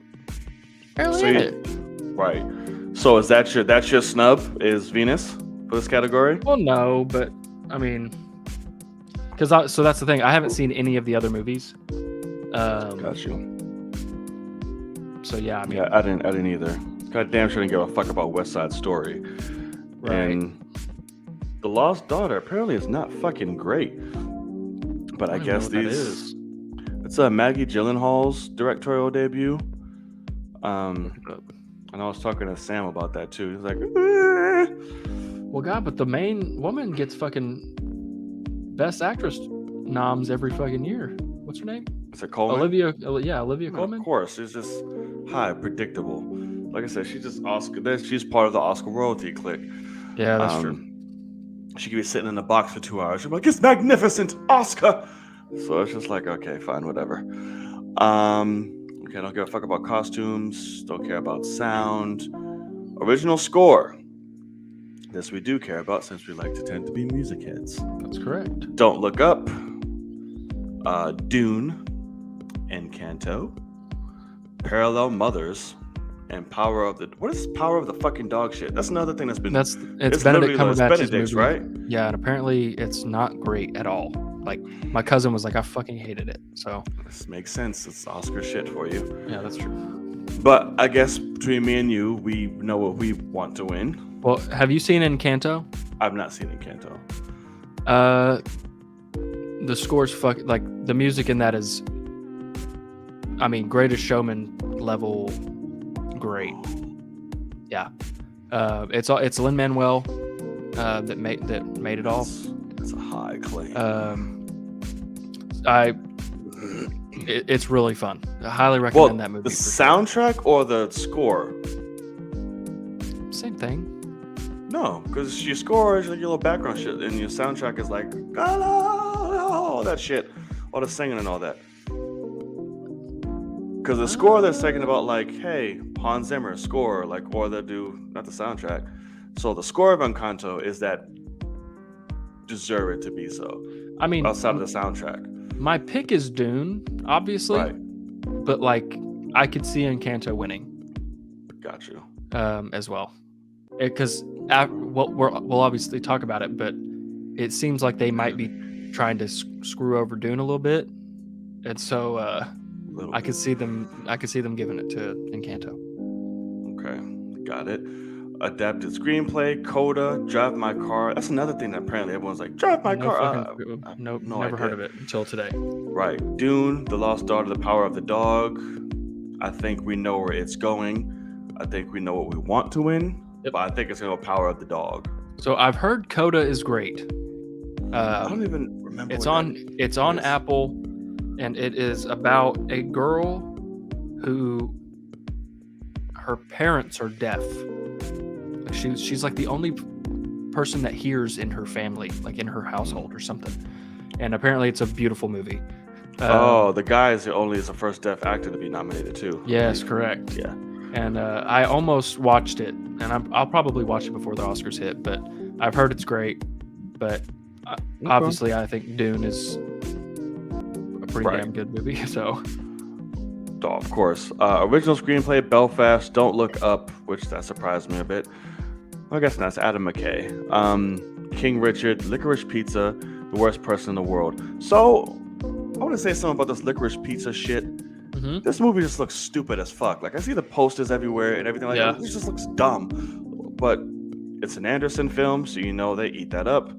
Speaker 2: Barely
Speaker 1: So
Speaker 2: in
Speaker 1: you-
Speaker 2: it.
Speaker 1: Right. So is that's your snub? Is Venus for this category?
Speaker 2: Well, no, but I mean, because so that's the thing. I haven't seen any of the other movies.
Speaker 1: Got you.
Speaker 2: So yeah, I mean,
Speaker 1: Yeah, I didn't either. God damn, sure didn't give a fuck about West Side Story.
Speaker 2: right.
Speaker 1: And The Lost Daughter apparently is not fucking great. But I
Speaker 2: don't even know
Speaker 1: guess
Speaker 2: what that
Speaker 1: these.
Speaker 2: is.
Speaker 1: It's Maggie Gyllenhaal's directorial debut. And I was talking to Sam about that too. He's like,
Speaker 2: Well, God, but the main woman gets fucking Best Actress noms every fucking year. What's her name?
Speaker 1: Is it Coleman?
Speaker 2: Olivia
Speaker 1: No,
Speaker 2: Colman.
Speaker 1: Of course, it's just high, predictable. Like I said, she's just Oscar. She's part of the Oscar royalty clique.
Speaker 2: Yeah, that's true.
Speaker 1: She could be sitting in the box for 2 hours. She'd be like, "It's magnificent, Oscar." So it's just like, okay, fine, whatever. Okay, don't give a fuck about costumes. Don't care about sound. Original score. This we do care about since we like to tend to be music heads.
Speaker 2: That's correct.
Speaker 1: Don't Look Up. Dune. Encanto. Parallel Mothers. And Power of the... What is Power of the fucking dog shit? That's another thing that's been...
Speaker 2: It's
Speaker 1: it's
Speaker 2: Benedict
Speaker 1: literally
Speaker 2: Cumberbatch's
Speaker 1: Benedict's,
Speaker 2: movie.
Speaker 1: right?
Speaker 2: Yeah, and apparently it's not great at all. Like my cousin was like, I fucking hated it. So
Speaker 1: This makes sense. It's Oscar shit for you.
Speaker 2: yeah, that's true.
Speaker 1: But I guess between me and you, we know what we want to win.
Speaker 2: Well, have you seen Encanto?
Speaker 1: I've not seen Encanto.
Speaker 2: The score's like the music in that is, I mean, Greatest Showman level, great. Yeah, it's Lin-Manuel that made it all.
Speaker 1: That's a high claim.
Speaker 2: It's really fun. I highly recommend that movie.
Speaker 1: The
Speaker 2: for sure.
Speaker 1: soundtrack or the score?
Speaker 2: Same thing.
Speaker 1: No, because your score is like your little background shit, and your soundtrack is like all that shit, all the singing and all that. Because the score they're singing about, like, hey, Hans Zimmer score, like, or they do not the soundtrack. So the score of Encanto is that deserve it to be so.
Speaker 2: I mean,
Speaker 1: Outside of the soundtrack,
Speaker 2: my pick is Dune, obviously,
Speaker 1: right?
Speaker 2: but like I could see Encanto winning
Speaker 1: Got you.
Speaker 2: as well, because we'll obviously talk about it, but it seems like they might be trying to screw over Dune a little bit, and so I could see them giving it to Encanto.
Speaker 1: Okay, got it. Adapted screenplay, Coda, Drive My Car. That's another thing that apparently everyone's like, Drive My Car.
Speaker 2: Nope,
Speaker 1: no
Speaker 2: never
Speaker 1: idea.
Speaker 2: heard of it until today.
Speaker 1: Right. Dune, The Lost Daughter, The Power of the Dog. I think we know where it's going. I think we know what we want to win.
Speaker 2: Yep.
Speaker 1: But I think it's going to go Power of the Dog.
Speaker 2: So I've heard Coda is great.
Speaker 1: I don't even remember.
Speaker 2: It's
Speaker 1: what
Speaker 2: on
Speaker 1: that
Speaker 2: it's on
Speaker 1: is.
Speaker 2: Apple, and it is about a girl who her parents are deaf. Like she's like the only person that hears in her family, like in her household or something. And apparently it's a beautiful movie.
Speaker 1: The guy is the first deaf actor to be nominated too.
Speaker 2: Yes, correct.
Speaker 1: Yeah.
Speaker 2: And I almost watched it, and I'll probably watch it before the Oscars hit, but I've heard it's great. But obviously, I think Dune is a pretty damn good movie. So,
Speaker 1: Oh, of course. Original screenplay, Belfast, Don't Look Up, which that surprised me a bit. I guess that's Adam McKay. King Richard, Licorice Pizza, The Worst Person in the World. So, I want to say something about this Licorice Pizza shit.
Speaker 2: mm-hmm.
Speaker 1: This movie just looks stupid as fuck. Like, I see the posters everywhere and everything like that. It just looks dumb. But it's an Anderson film, so you know they eat that up.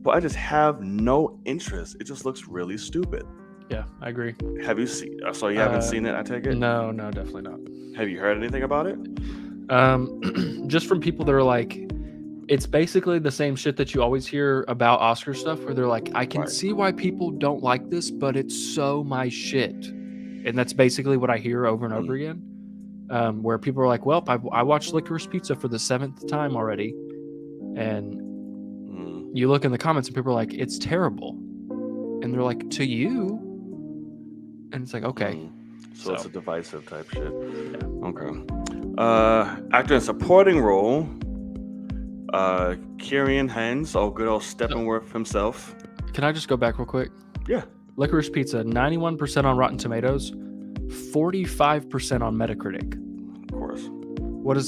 Speaker 1: But I just have no interest. It just looks really stupid.
Speaker 2: Yeah, I agree.
Speaker 1: Have you seen? So you haven't seen it? I take it.
Speaker 2: No, definitely not.
Speaker 1: Have you heard anything about it?
Speaker 2: Just from people that are like, it's basically the same shit that you always hear about Oscar stuff, where they're like, I can see why people don't like this, but it's so my shit. And that's basically what I hear over and over again. Where people are like, well, I watched Licorice Pizza for the 7th time already. And you look in the comments and people are like, it's terrible. And they're like, to you? And it's like, okay.
Speaker 1: So it's a divisive type shit.
Speaker 2: Yeah.
Speaker 1: Okay. Actor in supporting role. Kieran Hens, good old Steppenwolf himself.
Speaker 2: Can I just go back real quick?
Speaker 1: Yeah.
Speaker 2: Licorice Pizza, 91% on Rotten Tomatoes, 45% on Metacritic.
Speaker 1: Of course.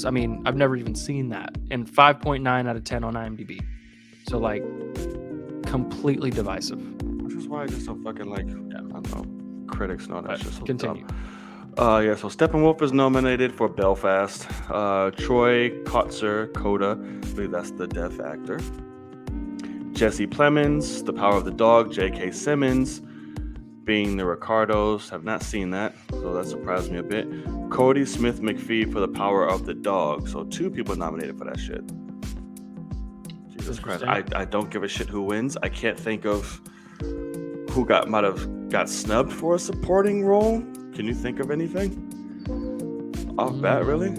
Speaker 2: I've never even seen that. And 5.9 out of 10 on IMDb. So, like, completely divisive.
Speaker 1: Which is why I just don't fucking like, I don't know, critics and all that shit. So
Speaker 2: continue.
Speaker 1: Dumb. So Steppenwolf is nominated for Belfast. Troy Kotsur, Coda, I believe that's the deaf actor. Jesse Plemons, The Power of the Dog, J.K. Simmons, Being the Ricardos. Have not seen that, so that surprised me a bit. Cody Smith McPhee for The Power of the Dog. So 2 people nominated for that shit. Jesus Christ. I don't give a shit who wins. I can't think of who might have got snubbed for a supporting role. Can you think of anything? Off bat, really?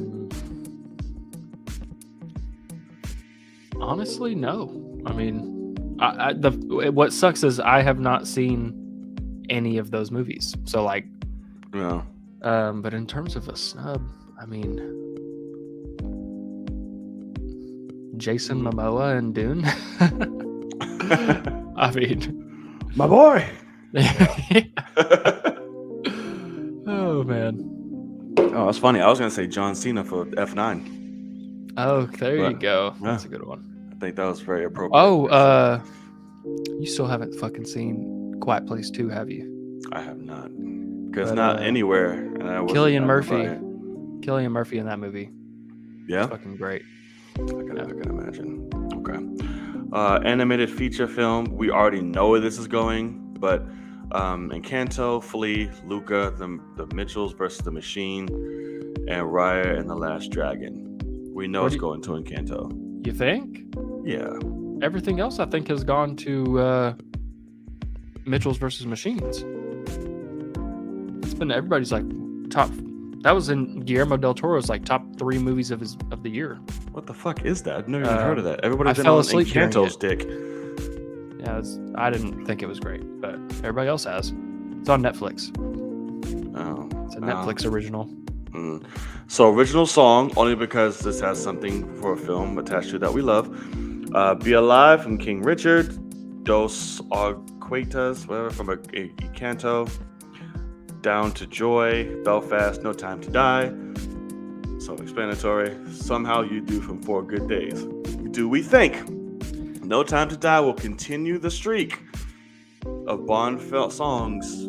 Speaker 2: Honestly, no. I mean, what sucks is I have not seen any of those movies. So, like,
Speaker 1: Yeah.
Speaker 2: But in terms of a snub, I mean, Jason Momoa and Dune. I mean,
Speaker 1: My boy.
Speaker 2: Oh man.
Speaker 1: Oh, that's funny. I was gonna say John Cena for F9.
Speaker 2: Oh, there you go.
Speaker 1: Yeah.
Speaker 2: That's a good one.
Speaker 1: I think that was very appropriate.
Speaker 2: Oh, you still haven't fucking seen Quiet Place 2, have you?
Speaker 1: I have not. Because
Speaker 2: But,
Speaker 1: not anywhere. And I wasn't
Speaker 2: Cillian
Speaker 1: talking
Speaker 2: Murphy.
Speaker 1: about it.
Speaker 2: Cillian Murphy in that movie.
Speaker 1: Yeah,
Speaker 2: Fucking great.
Speaker 1: I can imagine. Okay. Animated feature film. We already know where this is going, but Encanto, Flea, Luca, the Mitchells versus the Machine, and Raya and the Last Dragon. We know it's going to Encanto.
Speaker 2: You think?
Speaker 1: Yeah.
Speaker 2: Everything else, I think, has gone to Mitchell's versus Machines. It's been everybody's like top. That was in Guillermo del Toro's like top 3 movies of the year.
Speaker 1: What the fuck is that? I've never even heard of that. Everybody's
Speaker 2: I
Speaker 1: been
Speaker 2: fell
Speaker 1: on
Speaker 2: asleep during
Speaker 1: Encanto's
Speaker 2: it.
Speaker 1: dick.
Speaker 2: Yeah, I didn't think it was great, but everybody else has. It's on Netflix.
Speaker 1: Oh.
Speaker 2: It's a Netflix original.
Speaker 1: So original song, only because this has something for a film attached to that we love. Be Alive from King Richard. Dos Arquetas, whatever, from Encanto. Down to Joy, Belfast, No Time to Die. Self-explanatory. Somehow You Do from 4 Good Days. Do we think No Time to Die will continue the streak of Bond songs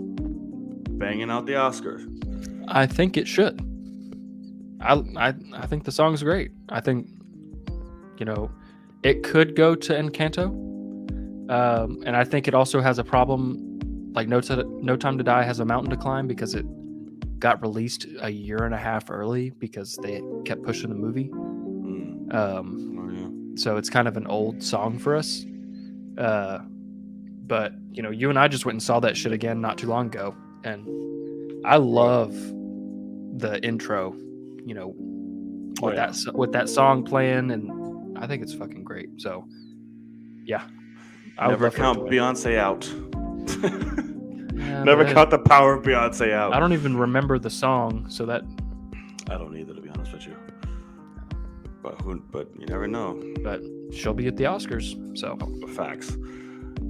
Speaker 1: banging out the Oscars?
Speaker 2: I think it should. I think the song's great. I think, it could go to Encanto. And I think it also has a problem. Like No Time to Die has a mountain to climb because it got released a year and a half early because they kept pushing the movie. So it's kind of an old song for us. But you and I just went and saw that shit again not too long ago, and I love the intro. With that song playing, and I think it's fucking great. So yeah,
Speaker 1: Never count Beyonce out.
Speaker 2: Yeah,
Speaker 1: Never count the power of Beyonce out.
Speaker 2: I don't even remember the song, so that
Speaker 1: I don't either, to be honest with you. But you never know.
Speaker 2: But she'll be at the Oscars, so
Speaker 1: Facts.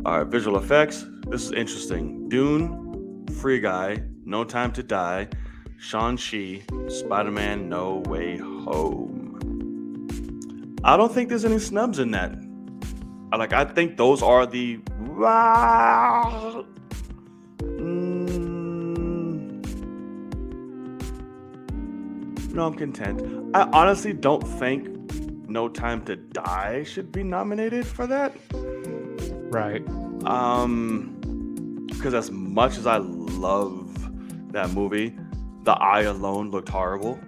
Speaker 1: All right, visual effects. This is interesting. Dune, Free Guy, No Time to Die, Shang-Chi, Spider-Man No Way Home. I don't think there's any snubs in that. I think those are the No, I'm content. I honestly don't think No Time to Die should be nominated for that.
Speaker 2: right.
Speaker 1: Because as much as I love that movie, the eye alone looked horrible.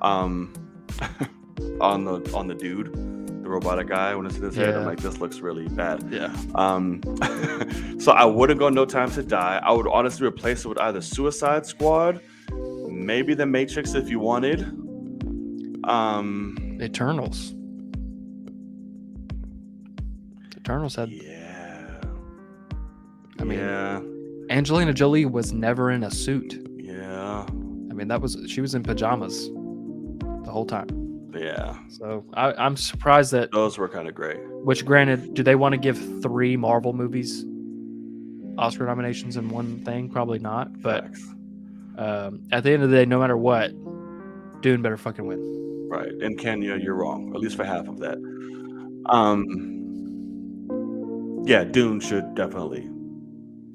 Speaker 1: On the dude, the robotic guy, when it's in his head, I'm like, this looks really bad.
Speaker 2: Yeah.
Speaker 1: So I wouldn't go No Time to Die. I would honestly replace it with either Suicide Squad, maybe The Matrix if you wanted.
Speaker 2: Eternals. Eternals had.
Speaker 1: Yeah.
Speaker 2: I mean,
Speaker 1: yeah.
Speaker 2: Angelina Jolie was never in a suit.
Speaker 1: Yeah.
Speaker 2: I mean, she was in pajamas the whole time.
Speaker 1: Yeah,
Speaker 2: So I'm surprised that.
Speaker 1: those were kind of great.
Speaker 2: Which, granted, do they want to give 3 Marvel movies Oscar nominations in one thing? Probably not. But
Speaker 1: Facts.
Speaker 2: at the end of the day, no matter what, Dune better fucking win.
Speaker 1: Right. And Kenya, you're wrong, at least for half of that. Yeah, Dune should definitely,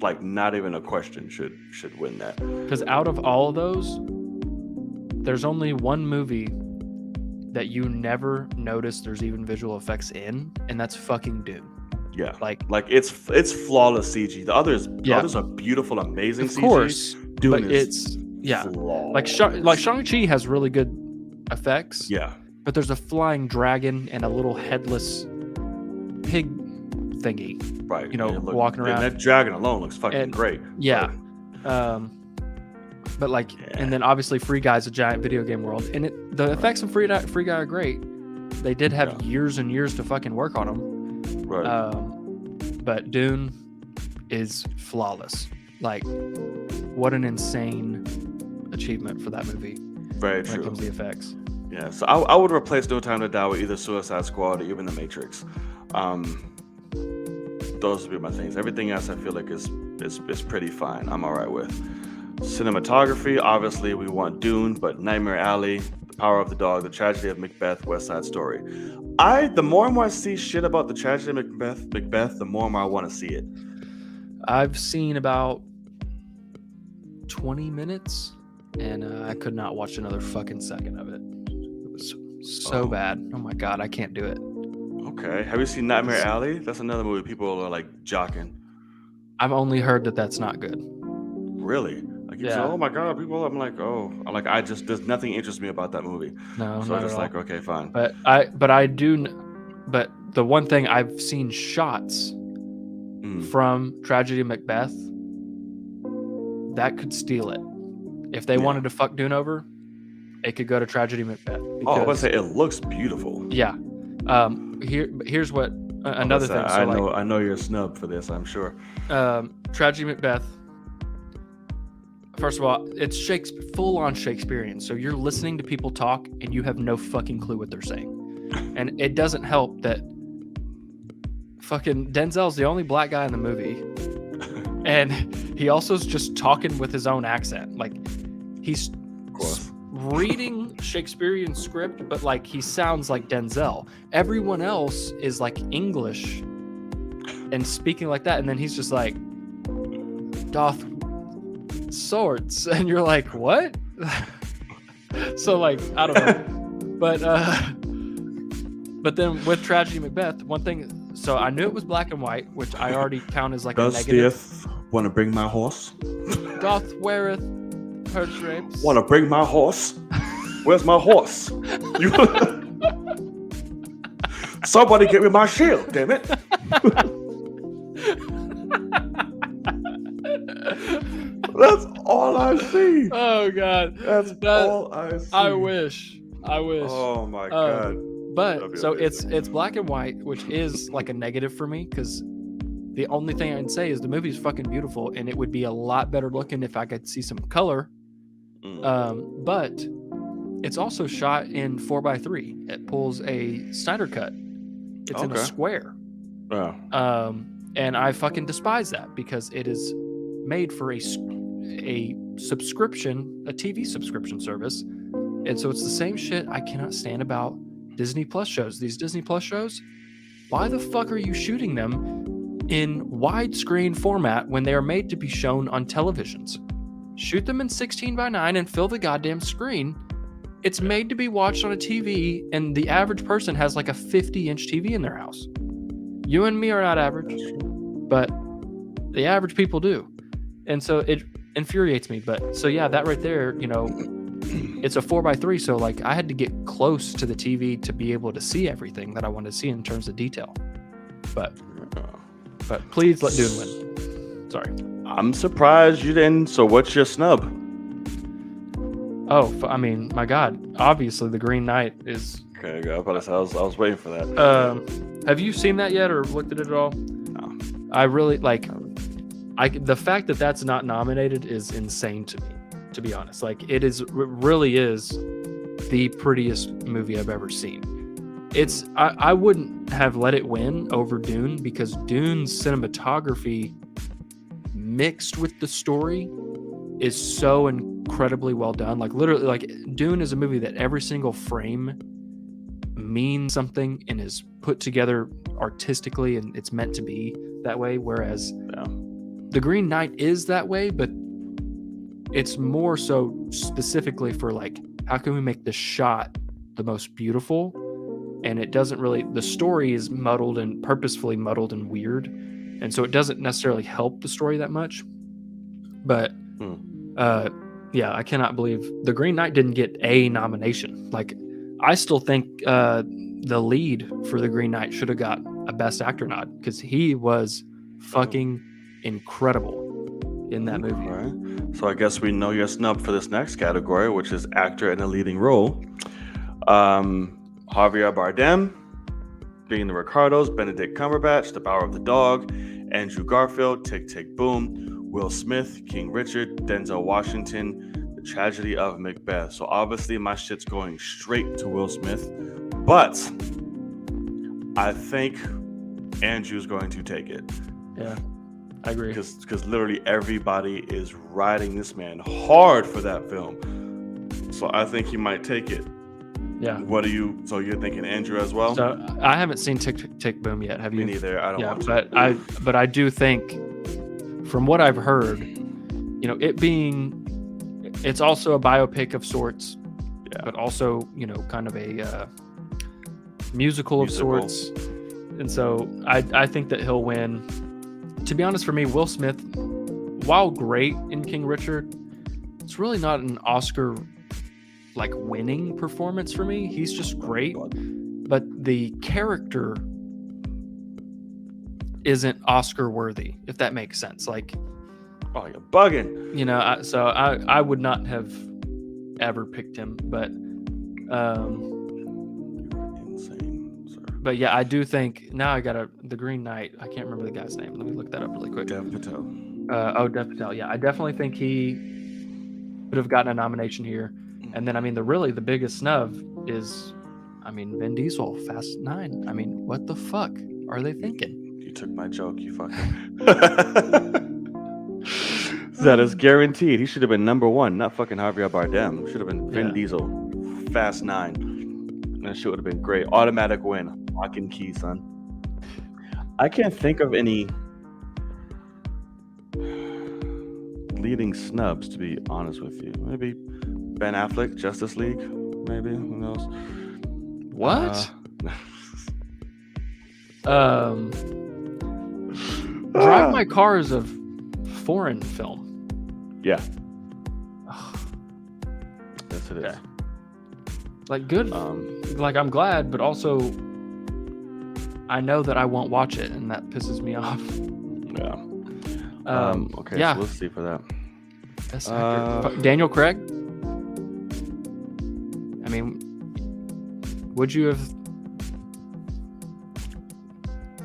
Speaker 1: like, not even a question, should win that.
Speaker 2: Because out of all of those, there's only one movie that you never notice there's even visual effects in, and that's fucking Dune.
Speaker 1: Yeah.
Speaker 2: Like
Speaker 1: it's flawless CG. The others are beautiful, amazing
Speaker 2: of
Speaker 1: CG.
Speaker 2: course,
Speaker 1: Dune
Speaker 2: but
Speaker 1: is
Speaker 2: it's
Speaker 1: flawless.
Speaker 2: like Shang-Chi has really good effects.
Speaker 1: Yeah.
Speaker 2: But there's a flying dragon and a little headless pig thingy.
Speaker 1: Right.
Speaker 2: You know,
Speaker 1: And
Speaker 2: walking around.
Speaker 1: And that dragon alone looks fucking
Speaker 2: And-
Speaker 1: great.
Speaker 2: Yeah. But like, and then obviously Free Guy's a giant video game world, and the effects in Free Guy are great. They did have years and years to fucking work on them.
Speaker 1: Right.
Speaker 2: But Dune is flawless. Like, what an insane achievement for that movie
Speaker 1: Very
Speaker 2: when
Speaker 1: true.
Speaker 2: it comes to the effects.
Speaker 1: Yeah, so I would replace No Time to Die with either Suicide Squad or even The Matrix. Those would be my things. Everything else I feel like is pretty fine. I'm all right with. Cinematography, obviously we want Dune, but Nightmare Alley, The Power of the Dog, The Tragedy of Macbeth, West Side Story. The more and more I see shit about The Tragedy of Macbeth, the more and more I want to see it.
Speaker 2: I've seen about 20 minutes, and I could not watch another fucking second of it. It was so bad. Oh my god, I can't do it.
Speaker 1: Okay. Have you seen Nightmare Alley? That's another movie people are like jocking.
Speaker 2: I've only heard that that's not good.
Speaker 1: Really? Like, you say,
Speaker 2: Yeah.
Speaker 1: oh my god, people. I'm like, there's nothing interests me about that movie.
Speaker 2: No,
Speaker 1: So
Speaker 2: not
Speaker 1: I'm just
Speaker 2: at all.
Speaker 1: like, okay, fine.
Speaker 2: But the one thing I've seen shots from Tragedy of Macbeth that could steal it. If they wanted to fuck Dune over, it could go to Tragedy of Macbeth.
Speaker 1: Oh, I was about to say, it looks beautiful.
Speaker 2: Yeah. Here's what another thing. So
Speaker 1: I know you're a snub for this, I'm sure.
Speaker 2: Tragedy of Macbeth. First of all, it's full-on Shakespearean. So you're listening to people talk and you have no fucking clue what they're saying. And it doesn't help that fucking Denzel's the only black guy in the movie. And he also is just talking with his own accent. Like, he's reading Shakespearean script, but like he sounds like Denzel. Everyone else is like English and speaking like that. And then he's just like, doth swords, and you're like, what? So like, I don't know. But then with Tragedy of Macbeth, one thing, so I knew it was black and white, which I already count as like a negative.
Speaker 1: Want to bring my horse?
Speaker 2: Doth weareth her drapes.
Speaker 1: Want to bring my horse? Where's my horse? Somebody get me my shield, damn it. That's all I see.
Speaker 2: Oh god,
Speaker 1: That's all I see.
Speaker 2: I wish.
Speaker 1: Oh my god.
Speaker 2: But so it's black and white, which is like a negative for me because the only thing I'd say is the movie's fucking beautiful, and it would be a lot better looking if I could see some color. But it's also shot in 4:3. It pulls a Snyder cut. It's in a square.
Speaker 1: Yeah.
Speaker 2: And I fucking despise that because it is made for a subscription, a TV subscription service. And so it's the same shit I cannot stand about Disney Plus shows. These Disney Plus shows, why the fuck are you shooting them in widescreen format when they are made to be shown on televisions? Shoot them in 16:9 and fill the goddamn screen. It's made to be watched on a TV, and the average person has like a 50-inch TV in their house. You and me are not average, but the average people do. And so it infuriates me. But so yeah, that right there, you know, it's a 4:3, so like I had to get close to the TV to be able to see everything that I wanted to see in terms of detail. But please let Dune win. Sorry.
Speaker 1: I'm surprised you didn't. So what's your snub?
Speaker 2: Oh, I mean, my God. Obviously, The Green Knight is...
Speaker 1: Okay, I was waiting for that.
Speaker 2: Have you seen that yet or looked at it at all?
Speaker 1: No.
Speaker 2: I really, like... the fact that that's not nominated is insane to me, to be honest. Like, it really is the prettiest movie I've ever seen. I wouldn't have let it win over Dune because Dune's cinematography mixed with the story is so incredibly well done. Like literally, like Dune is a movie that every single frame means something and is put together artistically, and it's meant to be that way. Whereas The Green Knight is that way, but it's more so specifically for like, how can we make this shot the most beautiful? And it doesn't really, the story is muddled and purposefully muddled and weird. And so it doesn't necessarily help the story that much. But yeah, I cannot believe The Green Knight didn't get a nomination. Like, I still think the lead for The Green Knight should have got a Best Actor nod because he was fucking incredible in that movie.
Speaker 1: All right. So I guess we know you're snubbed for this next category, which is actor in a leading role. Javier Bardem, being the Ricardos, Benedict Cumberbatch, The Power of the Dog, Andrew Garfield, Tick Tick Boom, Will Smith, King Richard, Denzel Washington, The Tragedy of Macbeth. So obviously my shit's going straight to Will Smith, but I think Andrew's going to take it.
Speaker 2: Yeah, I agree.
Speaker 1: Because literally everybody is riding this man hard for that film. So I think he might take it.
Speaker 2: Yeah.
Speaker 1: So you're thinking Andrew as well?
Speaker 2: So I haven't seen Tick Tick Tick Boom yet. Have you?
Speaker 1: Me neither. I don't want
Speaker 2: to. But I do think, from what I've heard, you know, it's also a biopic of sorts, but also, you know, kind of a musical of sorts. And so I think that he'll win. To be honest, for me, Will Smith, while great in King Richard, it's really not an Oscar like winning performance for me. He's just great, but the character isn't Oscar worthy, if that makes sense. Like,
Speaker 1: oh, you're bugging.
Speaker 2: You know, I would not have ever picked him, but
Speaker 1: insane, sir.
Speaker 2: But yeah, I do think now The Green Knight. I can't remember the guy's name. Let me look that up really quick.
Speaker 1: Dev Patel.
Speaker 2: Dev Patel. Yeah, I definitely think he would have gotten a nomination here. And then, I mean, the biggest snub is, I mean, Vin Diesel, Fast 9. I mean, what the fuck are they thinking?
Speaker 1: You took my joke, you fucker. That is guaranteed. He should have been number one, not fucking Javier Bardem. Should have been Vin Diesel, Fast 9. That shit would have been great. Automatic win. Lock and key, son. I can't think of any leading snubs, to be honest with you. Maybe Ben Affleck, Justice League, maybe. Who knows?
Speaker 2: What? Drive My Car is a foreign film.
Speaker 1: Yeah. Yes, it is.
Speaker 2: Like, good. Like, I'm glad, but also I know that I won't watch it, and that pisses me off.
Speaker 1: Yeah. Okay, so let's see for that.
Speaker 2: Best actor. Daniel Craig? I mean, would you have?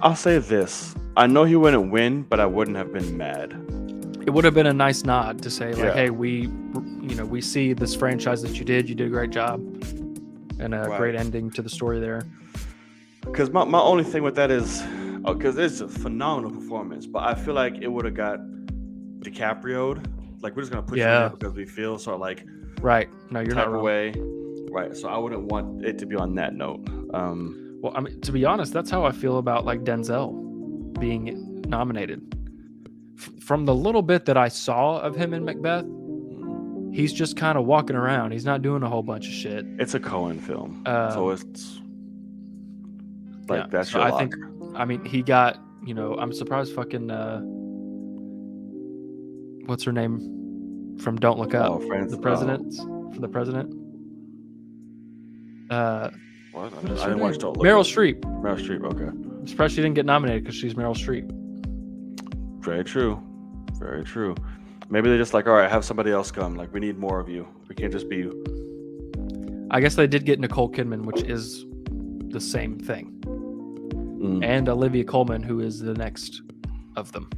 Speaker 1: I'll say this. I know he wouldn't win, but I wouldn't have been mad.
Speaker 2: It would have been a nice nod to say, like, hey, we see this franchise that you did a great job, and a great ending to the story there.
Speaker 1: Because my only thing with that is, because it's a phenomenal performance, but I feel like it would have got DiCaprio'd. Like, we're just gonna put you in there because we feel sort of like
Speaker 2: No, you're not wrong.
Speaker 1: Way. Right, so I wouldn't want it to be on that note.
Speaker 2: Well, I mean, to be honest, that's how I feel about like Denzel being nominated. From the little bit that I saw of him in Macbeth, he's just kind of walking around. He's not doing a whole bunch of shit.
Speaker 1: It's a Coen film, so it's like that's
Speaker 2: so
Speaker 1: your
Speaker 2: I
Speaker 1: lock.
Speaker 2: think. I mean, he got. You know, I'm surprised. Fucking. What's her name from Don't Look Up? The president. For the president.
Speaker 1: What? I didn't watch Don't Look
Speaker 2: Meryl
Speaker 1: Up.
Speaker 2: Streep.
Speaker 1: Meryl Streep. Okay.
Speaker 2: I'm surprised she didn't get nominated because she's Meryl Streep.
Speaker 1: Very true. Very true. Maybe they're just like, all right, have somebody else come. Like, we need more of you. We can't just be you.
Speaker 2: I guess they did get Nicole Kidman, which is the same thing. And Olivia Colman, who is the next of them.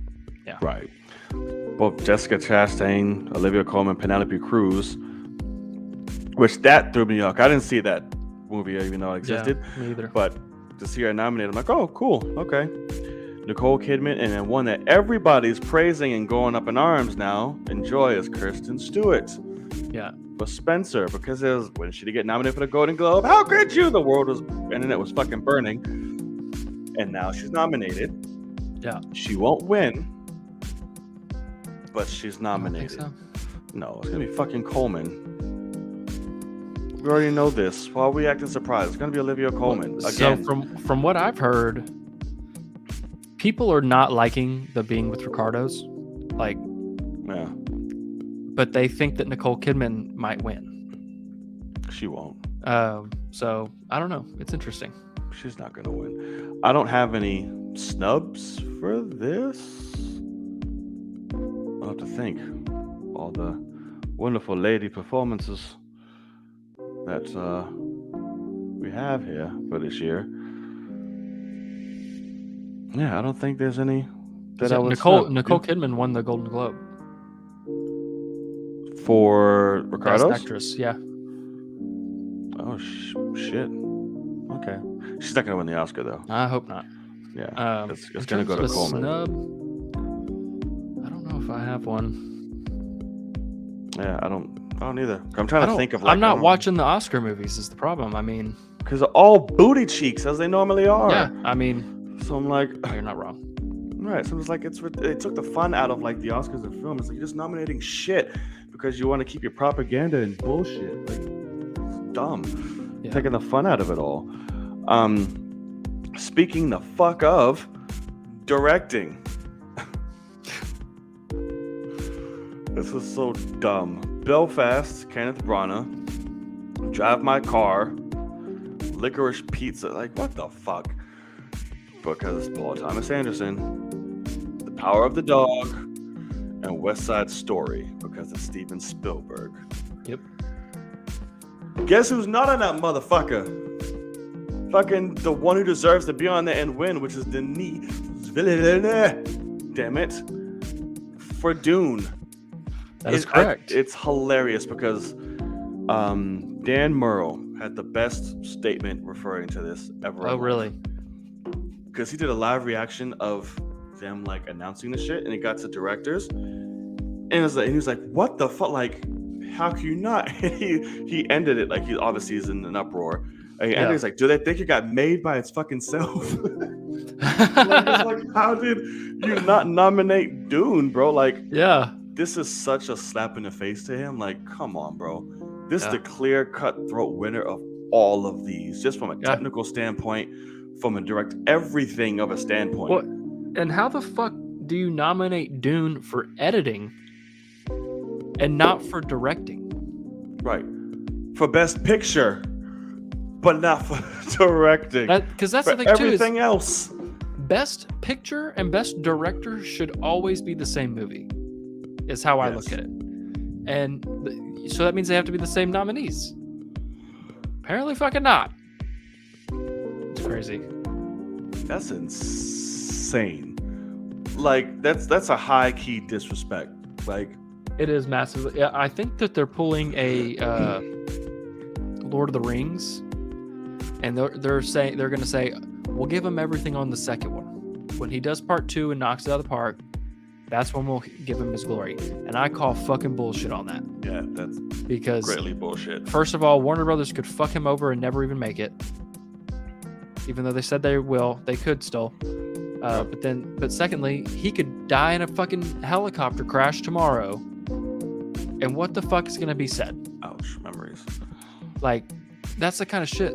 Speaker 2: Yeah.
Speaker 1: Right. Both Jessica Chastain, Olivia Colman, Penelope Cruz which that threw me off. I didn't see that movie even though it existed.
Speaker 2: Yeah, me either.
Speaker 1: But to see her nominated, I'm like, oh, cool, okay. Nicole Kidman, and then one that everybody's praising and going up in arms now. Enjoy is Kristen Stewart.
Speaker 2: Yeah.
Speaker 1: For Spencer, because it was, when she did get nominated for the Golden Globe, how could you? The world was, internet was fucking burning, and now she's nominated.
Speaker 2: Yeah.
Speaker 1: She won't win, but she's
Speaker 2: I
Speaker 1: nominated.
Speaker 2: don't think so.
Speaker 1: No, it's gonna be fucking Coleman. We already know this. Why are we acting surprised? It's gonna be Olivia Colman again.
Speaker 2: So from what I've heard, people are not liking the Being with Ricardos, like,
Speaker 1: Yeah,
Speaker 2: but they think that Nicole Kidman might win.
Speaker 1: she won't.
Speaker 2: So I don't know. It's interesting.
Speaker 1: She's not gonna win. I don't have any snubs for this. I'll have to think. All the wonderful lady performances that we have here for this year. Yeah, I don't think there's any that I would
Speaker 2: Nicole
Speaker 1: snub.
Speaker 2: Kidman won the Golden Globe.
Speaker 1: For
Speaker 2: Best
Speaker 1: Ricardo's.
Speaker 2: actress, yeah.
Speaker 1: Oh shit. Okay, she's not gonna win the Oscar though.
Speaker 2: I hope not.
Speaker 1: Yeah, it's
Speaker 2: in
Speaker 1: gonna go to
Speaker 2: terms of a
Speaker 1: Coleman.
Speaker 2: snub, I don't know if I have one.
Speaker 1: Yeah, I don't either. I'm trying to think of like.
Speaker 2: I'm not watching the Oscar movies. Is the problem? I mean,
Speaker 1: because they're all booty cheeks as they normally are.
Speaker 2: yeah. I mean,
Speaker 1: So I'm like,
Speaker 2: you're not wrong.
Speaker 1: right. So it's like it took the fun out of like the Oscars and film. It's like you're just nominating shit because you want to keep your propaganda and bullshit. Like, it's dumb.
Speaker 2: Yeah.
Speaker 1: Taking the fun out of it all. Speaking the fuck of directing. This is so dumb. Belfast, Kenneth Branagh. Drive My Car. Licorice Pizza. Like, what the fuck? Because Paul Thomas Anderson. The Power of the Dog. And West Side Story. Because it's Steven Spielberg.
Speaker 2: Yep.
Speaker 1: Guess who's not on that motherfucker? Fucking the one who deserves to be on there and win, which is Denis Villeneuve. Damn it. For Dune.
Speaker 2: That is correct.
Speaker 1: It's hilarious because Dan Murrow had the best statement referring to this ever.
Speaker 2: Oh, really?
Speaker 1: Because he did a live reaction of them like announcing the shit, and it got to directors, and it was like, and he was like, "What the fuck? Like, how can you not?" he ended it like he obviously is in an uproar. And he ended, he's like, "Do they think it got made by its fucking self?" It's like, how did you not nominate Dune, bro? Like,
Speaker 2: Yeah.
Speaker 1: this is such a slap in the face to him. Like, come on, bro. This is the clear cutthroat winner of all of these, just from a technical standpoint, from a direct everything of a standpoint.
Speaker 2: What? And how the fuck do you nominate Dune for editing and not for directing?
Speaker 1: Right. For Best Picture, but not for directing.
Speaker 2: Because that's
Speaker 1: for
Speaker 2: the thing too.
Speaker 1: Everything else.
Speaker 2: Best Picture and Best Director should always be the same movie. Is how I look at it. And so that means they have to be the same nominees. Apparently fucking not. It's crazy.
Speaker 1: That's insane. Like, that's a high key disrespect. Like,
Speaker 2: It is massively. Yeah, I think that they're pulling a Lord of the Rings, and they're saying they're going to say we'll give him everything on the second one. When he does part 2 and knocks it out of the park, that's when we'll give him his glory. And I call fucking bullshit on that.
Speaker 1: yeah, that's
Speaker 2: Because
Speaker 1: greatly bullshit.
Speaker 2: first of all, Warner Brothers could fuck him over and never even make it. Even though they said they will, they could still. But secondly, he could die in a fucking helicopter crash tomorrow. And what the fuck is going to be said?
Speaker 1: Ouch, memories.
Speaker 2: Like, that's the kind of shit.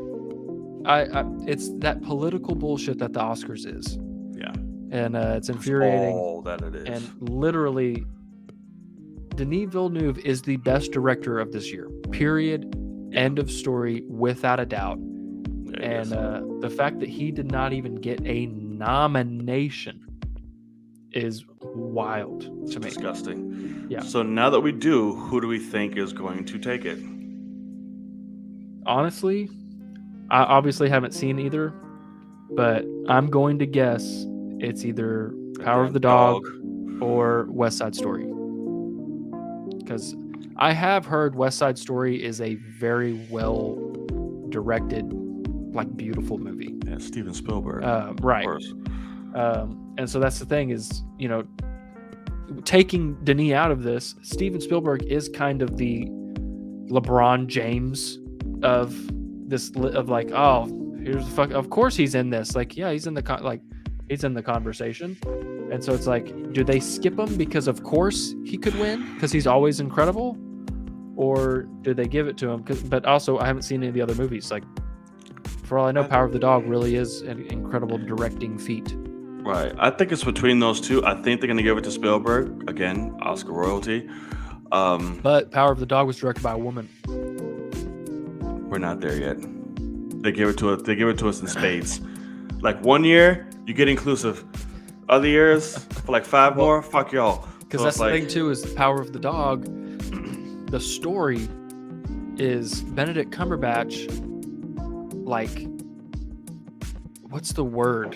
Speaker 2: It's that political bullshit that the Oscars is.
Speaker 1: Yeah.
Speaker 2: And it's infuriating.
Speaker 1: All that it is.
Speaker 2: And literally, Denis Villeneuve is the best director of this year. Period. End of story, without a doubt. And the fact that he did not even get a nomination is wild to me.
Speaker 1: Disgusting.
Speaker 2: Yeah.
Speaker 1: So now that we do, who do we think is going to take it?
Speaker 2: Honestly, I obviously haven't seen either, but I'm going to guess it's either Power of the Dog or West Side Story. Because I have heard West Side Story is a very well directed, like beautiful movie.
Speaker 1: Yeah, Steven Spielberg.
Speaker 2: Right.
Speaker 1: Of course.
Speaker 2: And so that's the thing is, taking Denis out of this, Steven Spielberg is kind of the LeBron James of this, of like, oh, here's the fuck. Of course he's in this. Like, yeah, he's in the he's in the conversation. And so it's like, do they skip him because of course he could win because he's always incredible, or do they give it to him? But also, I haven't seen any of the other movies. Like, for all I know, Power of the Dog really is an incredible directing feat.
Speaker 1: Right. I think it's between those two. I think they're going to give it to Spielberg. Again, Oscar royalty.
Speaker 2: But Power of the Dog was directed by a woman.
Speaker 1: We're not there yet. They give it to us in spades. Like 1 year, you get inclusive. Other years, for like 5 more, fuck y'all.
Speaker 2: Because
Speaker 1: So
Speaker 2: that's
Speaker 1: it's
Speaker 2: the
Speaker 1: like,
Speaker 2: thing too, is Power of the Dog. The story is Benedict Cumberbatch. Like, what's the word?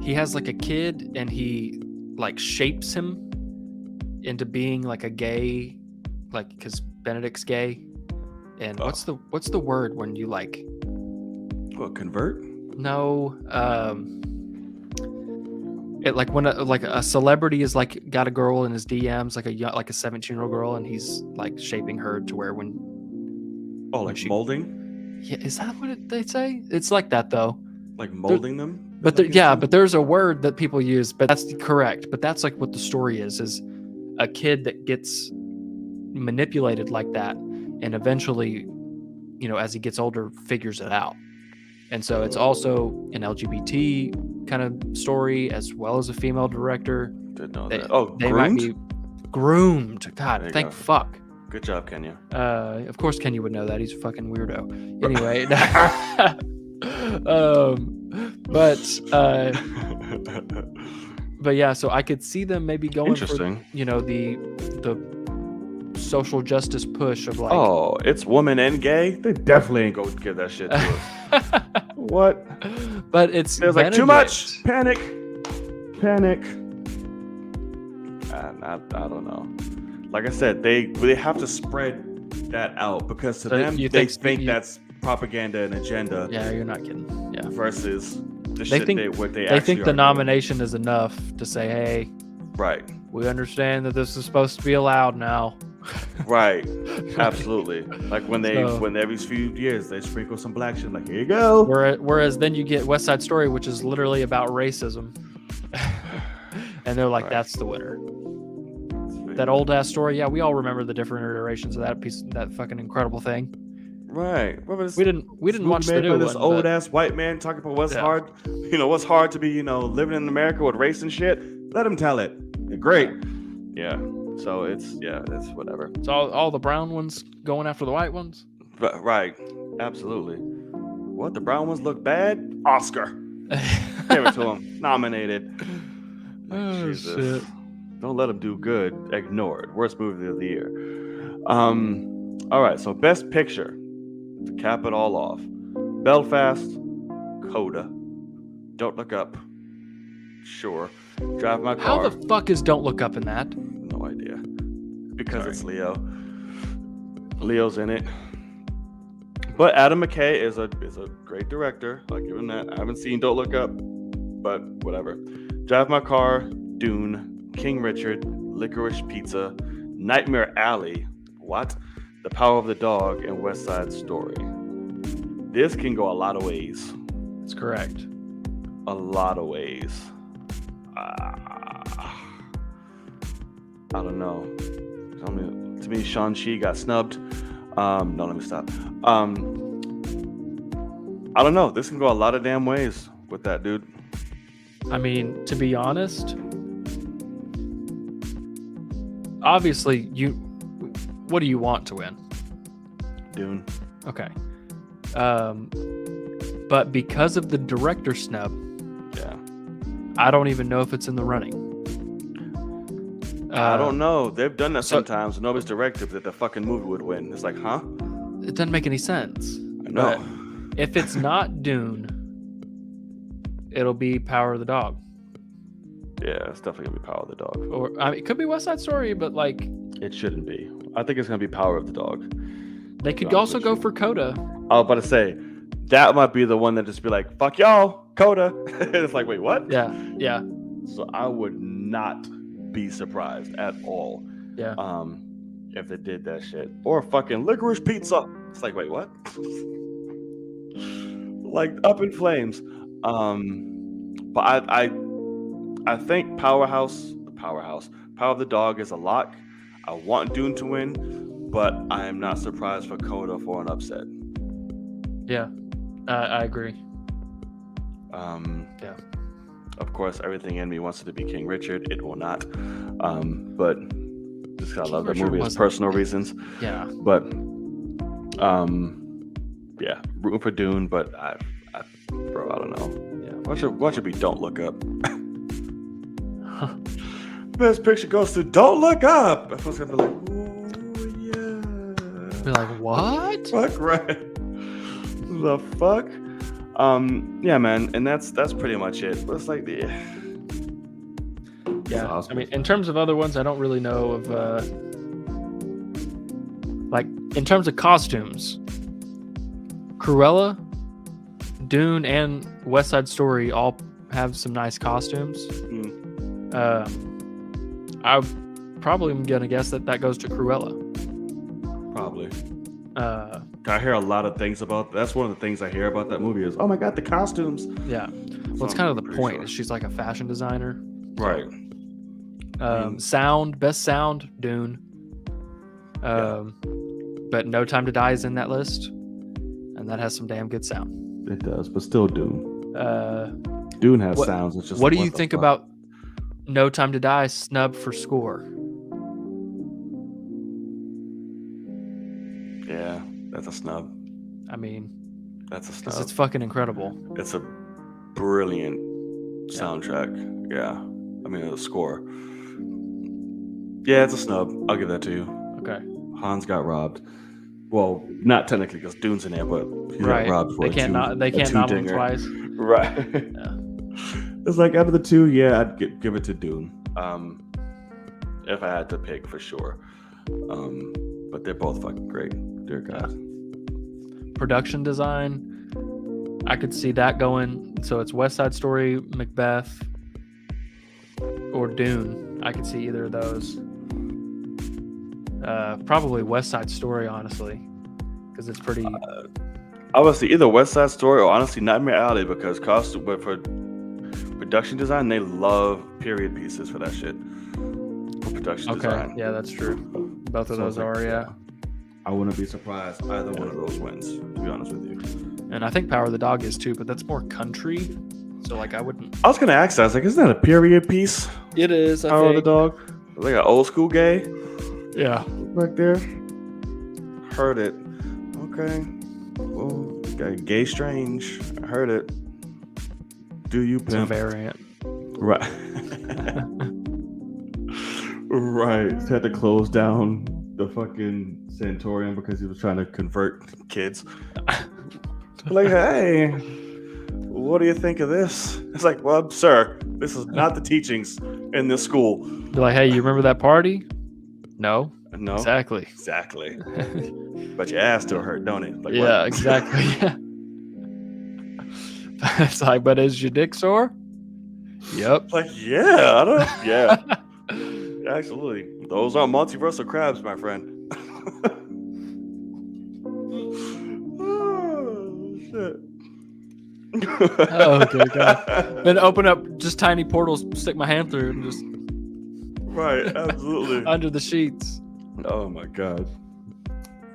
Speaker 2: He has like a kid, and he like shapes him into being like a gay, like, because Benedict's gay. And what's the word when you like?
Speaker 1: What, convert?
Speaker 2: No. It like when a celebrity is like got a girl in his DMs, like a 17-year-old girl, and he's like shaping her to where when.
Speaker 1: Oh, like molding?
Speaker 2: Yeah, is that what they say? It's like that though.
Speaker 1: Like molding them?
Speaker 2: But but there's a word that people use, but that's correct. But that's like what the story is a kid that gets manipulated like that, and eventually, as he gets older, figures it out. And so it's also an LGBT kind of story as well as a female director.
Speaker 1: Didn't know that. Oh,
Speaker 2: they
Speaker 1: groomed?
Speaker 2: might be groomed. God, thank
Speaker 1: go.
Speaker 2: fuck.
Speaker 1: Good job, Kenya.
Speaker 2: Of course Kenya would know that. He's a fucking weirdo. Anyway. But yeah, so I could see them maybe going for, the social justice push of like,
Speaker 1: oh, it's woman and gay? They definitely ain't gonna give that shit to us. What?
Speaker 2: But it's
Speaker 1: like too much panic. I don't know. Like I said, they have to spread that out because to them they think that's propaganda and agenda.
Speaker 2: Yeah, you're not kidding. Yeah.
Speaker 1: Versus the
Speaker 2: they
Speaker 1: shit
Speaker 2: think
Speaker 1: they
Speaker 2: think the nomination is enough to say, hey,
Speaker 1: right,
Speaker 2: we understand that this is supposed to be allowed now.
Speaker 1: Right. Absolutely. Like when every few years they sprinkle some black shit, like, here you go.
Speaker 2: Whereas then you get West Side Story, which is literally about racism. And they're like, that's the winner. That old ass story, yeah, we all remember the different iterations of that fucking incredible thing.
Speaker 1: Right.
Speaker 2: We didn't watch the new one.
Speaker 1: This old ass white man talking about what's hard, what's hard to be, living in America with race and shit. Let him tell it. Great. Yeah. So it's whatever.
Speaker 2: So all the brown ones going after the white ones?
Speaker 1: Right. Absolutely. What? The brown ones look bad? Oscar. Give it to him. Nominated.
Speaker 2: Oh,
Speaker 1: Jesus.
Speaker 2: shit.
Speaker 1: Don't let them do good. Ignore it. Worst movie of the year. All right. So best picture, to cap it all off: Belfast, Coda, Don't Look Up, sure, Drive My Car.
Speaker 2: How the fuck is Don't Look Up in that?
Speaker 1: No idea. Because it's Leo. Leo's in it. But Adam McKay is a great director. I'll give him that. I haven't seen Don't Look Up, but whatever. Drive My Car, Dune, King Richard, Licorice Pizza, Nightmare Alley, The Power of the Dog, and West Side Story. This can go a lot of ways.
Speaker 2: That's correct.
Speaker 1: A lot of ways. I don't know. To me, Shang-Chi got snubbed. No, let me stop. I don't know. This can go a lot of damn ways with that, dude.
Speaker 2: I mean, to be honest, obviously, what do you want to win?
Speaker 1: Dune.
Speaker 2: Okay. But because of the director snub,
Speaker 1: yeah,
Speaker 2: I don't even know if it's in the running.
Speaker 1: I don't know. They've done that sometimes. Nobody's directed that the fucking movie would win. It's like, huh?
Speaker 2: It doesn't make any sense.
Speaker 1: I know.
Speaker 2: But if it's not Dune, it'll be Power of the Dog.
Speaker 1: Yeah, it's definitely gonna be Power of the Dog.
Speaker 2: Or it could be West Side Story, but like,
Speaker 1: It shouldn't be. I think it's gonna be Power of the Dog.
Speaker 2: They could also go for Coda.
Speaker 1: I was about to say that might be the one that just be like, "Fuck y'all, Coda." It's like, wait, what?
Speaker 2: Yeah, yeah,
Speaker 1: So I would not be surprised at all.
Speaker 2: yeah.
Speaker 1: If they did that shit or fucking licorice pizza. It's like, wait, what? Like up in flames. But I think Power of the Dog is a lock. I want Dune to win, but I am not surprised for Coda for an upset.
Speaker 2: Yeah, I agree.
Speaker 1: Yeah. Of course, everything in me wants it to be King Richard. It will not. But just because I love the movie as personal reasons.
Speaker 2: Yeah.
Speaker 1: But yeah, rooting for Dune, but bro, I don't know. Yeah. Watch it be Don't Look Up. Best picture goes to Don't Look Up. Everyone's gonna be like, ooh, yeah.
Speaker 2: Be like, what?
Speaker 1: Fuck right. The fuck? Yeah, man, and that's pretty much it. But it's like
Speaker 2: yeah. I mean, in terms of other ones, I don't really know of like in terms of costumes, Cruella, Dune, and West Side Story all have some nice costumes. I probably am gonna guess that goes to Cruella.
Speaker 1: Probably. I hear a lot of things about. That's one of the things I hear about that movie is, oh my god, the costumes.
Speaker 2: Yeah, well, it's kind of the point. Sure. She's like a fashion designer,
Speaker 1: right?
Speaker 2: Sound, best sound, Dune. But No Time to Die is in that list, and that has some damn good sound.
Speaker 1: It does, but still Dune. Dune has sounds. It's just
Speaker 2: what do you think about No Time to Die snub for score?
Speaker 1: Yeah, that's a snub.
Speaker 2: I mean,
Speaker 1: that's a snub.
Speaker 2: It's fucking incredible.
Speaker 1: It's a brilliant soundtrack. Yeah, I mean the score. Yeah, it's a snub. I'll give that to you.
Speaker 2: Okay.
Speaker 1: Hans got robbed. Well, not technically because Dune's in there, but he got robbed for
Speaker 2: they can't nominate him twice.
Speaker 1: Right. Yeah. It's like out of the two, yeah, I'd give it to Dune. If I had to pick for sure. But they're both fucking great. Dear God.
Speaker 2: Production design, I could see that going. So it's West Side Story, Macbeth, or Dune. I could see either of those. Probably West Side Story, honestly, because it's pretty.
Speaker 1: Obviously, either West Side Story or honestly Nightmare Alley, because but for production design, they love period pieces for that shit. For production design.
Speaker 2: Yeah, that's true. Both of those are, yeah.
Speaker 1: I wouldn't be surprised either one of those wins, to be honest with you.
Speaker 2: And I think Power of the Dog is too, but that's more country. So like I wouldn't.
Speaker 1: I was gonna ask that. I was like, isn't that a period piece?
Speaker 2: It is.
Speaker 1: Power of the Dog. Like an old school gay.
Speaker 2: Yeah.
Speaker 1: Back there. Heard it. Okay. Well, got Gay Strange. I heard it. Do you pimp?
Speaker 2: It's a variant.
Speaker 1: Right. Right. Had to close down the fucking sanatorium because he was trying to convert kids. Like, hey, what do you think of this? It's like, well, sir, this is not the teachings in this school.
Speaker 2: They're like, hey, you remember that party? No.
Speaker 1: No.
Speaker 2: Exactly.
Speaker 1: But your ass still hurt, don't it? Like,
Speaker 2: yeah,
Speaker 1: what?
Speaker 2: Exactly. Yeah. It's like, but is your dick sore? Yep.
Speaker 1: Like, yeah, I don't. Yeah. Absolutely. Those are multiversal crabs, my friend. Oh, shit.
Speaker 2: Oh, okay, God. Then open up just tiny portals, stick my hand through, and just.
Speaker 1: Right, absolutely.
Speaker 2: Under the sheets.
Speaker 1: Oh, my God.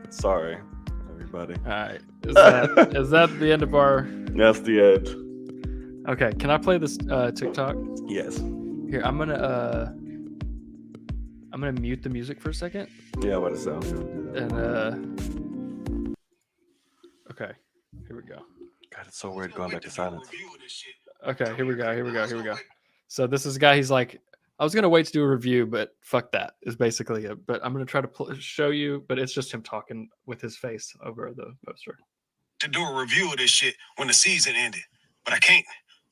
Speaker 1: Sorry, everybody.
Speaker 2: All right. Is that the end of our.
Speaker 1: That's the end.
Speaker 2: Okay, can I play this TikTok?
Speaker 1: Yes.
Speaker 2: Here, I'm gonna mute the music for a second.
Speaker 1: Yeah, what it sounds.
Speaker 2: And okay, here we go.
Speaker 1: God, it's so weird going back to silence.
Speaker 2: Okay, here we go. So this is a guy. He's like, I was gonna wait to do a review, but fuck that is basically it. But I'm gonna try to show you, but it's just him talking with his face over the poster.
Speaker 4: To do a review of this shit when the season ended, but I can't.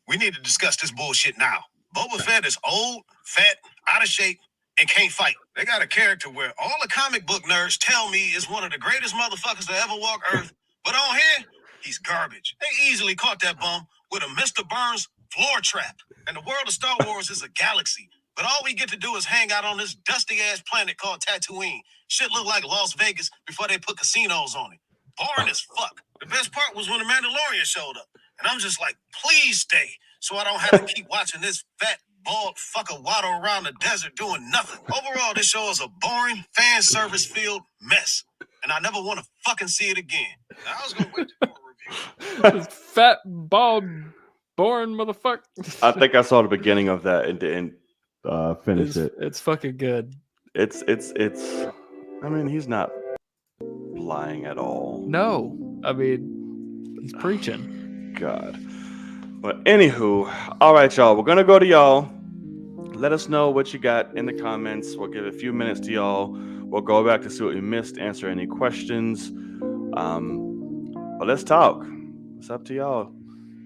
Speaker 4: We need to discuss this bullshit now. Boba Fett is old, fat, out of shape, and can't fight. They got a character where all the comic book nerds tell me is one of the greatest motherfuckers to ever walk Earth, but on here, he's garbage. They easily caught that bum with a Mr. Burns floor trap. And the world of Star Wars is a galaxy, but all we get to do is hang out on this dusty-ass planet called Tatooine. Shit look like Las Vegas before they put casinos on it. Boring as fuck. The best part was when the Mandalorian showed up. And I'm just like, please stay, so I don't have to keep watching this fat, bald fucker waddle around the desert doing nothing. Overall, this show is a boring, fan service-filled mess. And I never want to fucking see it again. I was going to wait for a review.
Speaker 2: Fat, bald, boring motherfucker.
Speaker 1: I think I saw the beginning of that and didn't finish it.
Speaker 2: It's fucking good.
Speaker 1: It's. I mean, he's not lying at all.
Speaker 2: No, I mean, he's preaching.
Speaker 1: God. But anywho, all right, y'all. We're gonna go to y'all. Let us know what you got in the comments. We'll give a few minutes to y'all. We'll go back to see what we missed, answer any questions. But let's talk. It's up to y'all.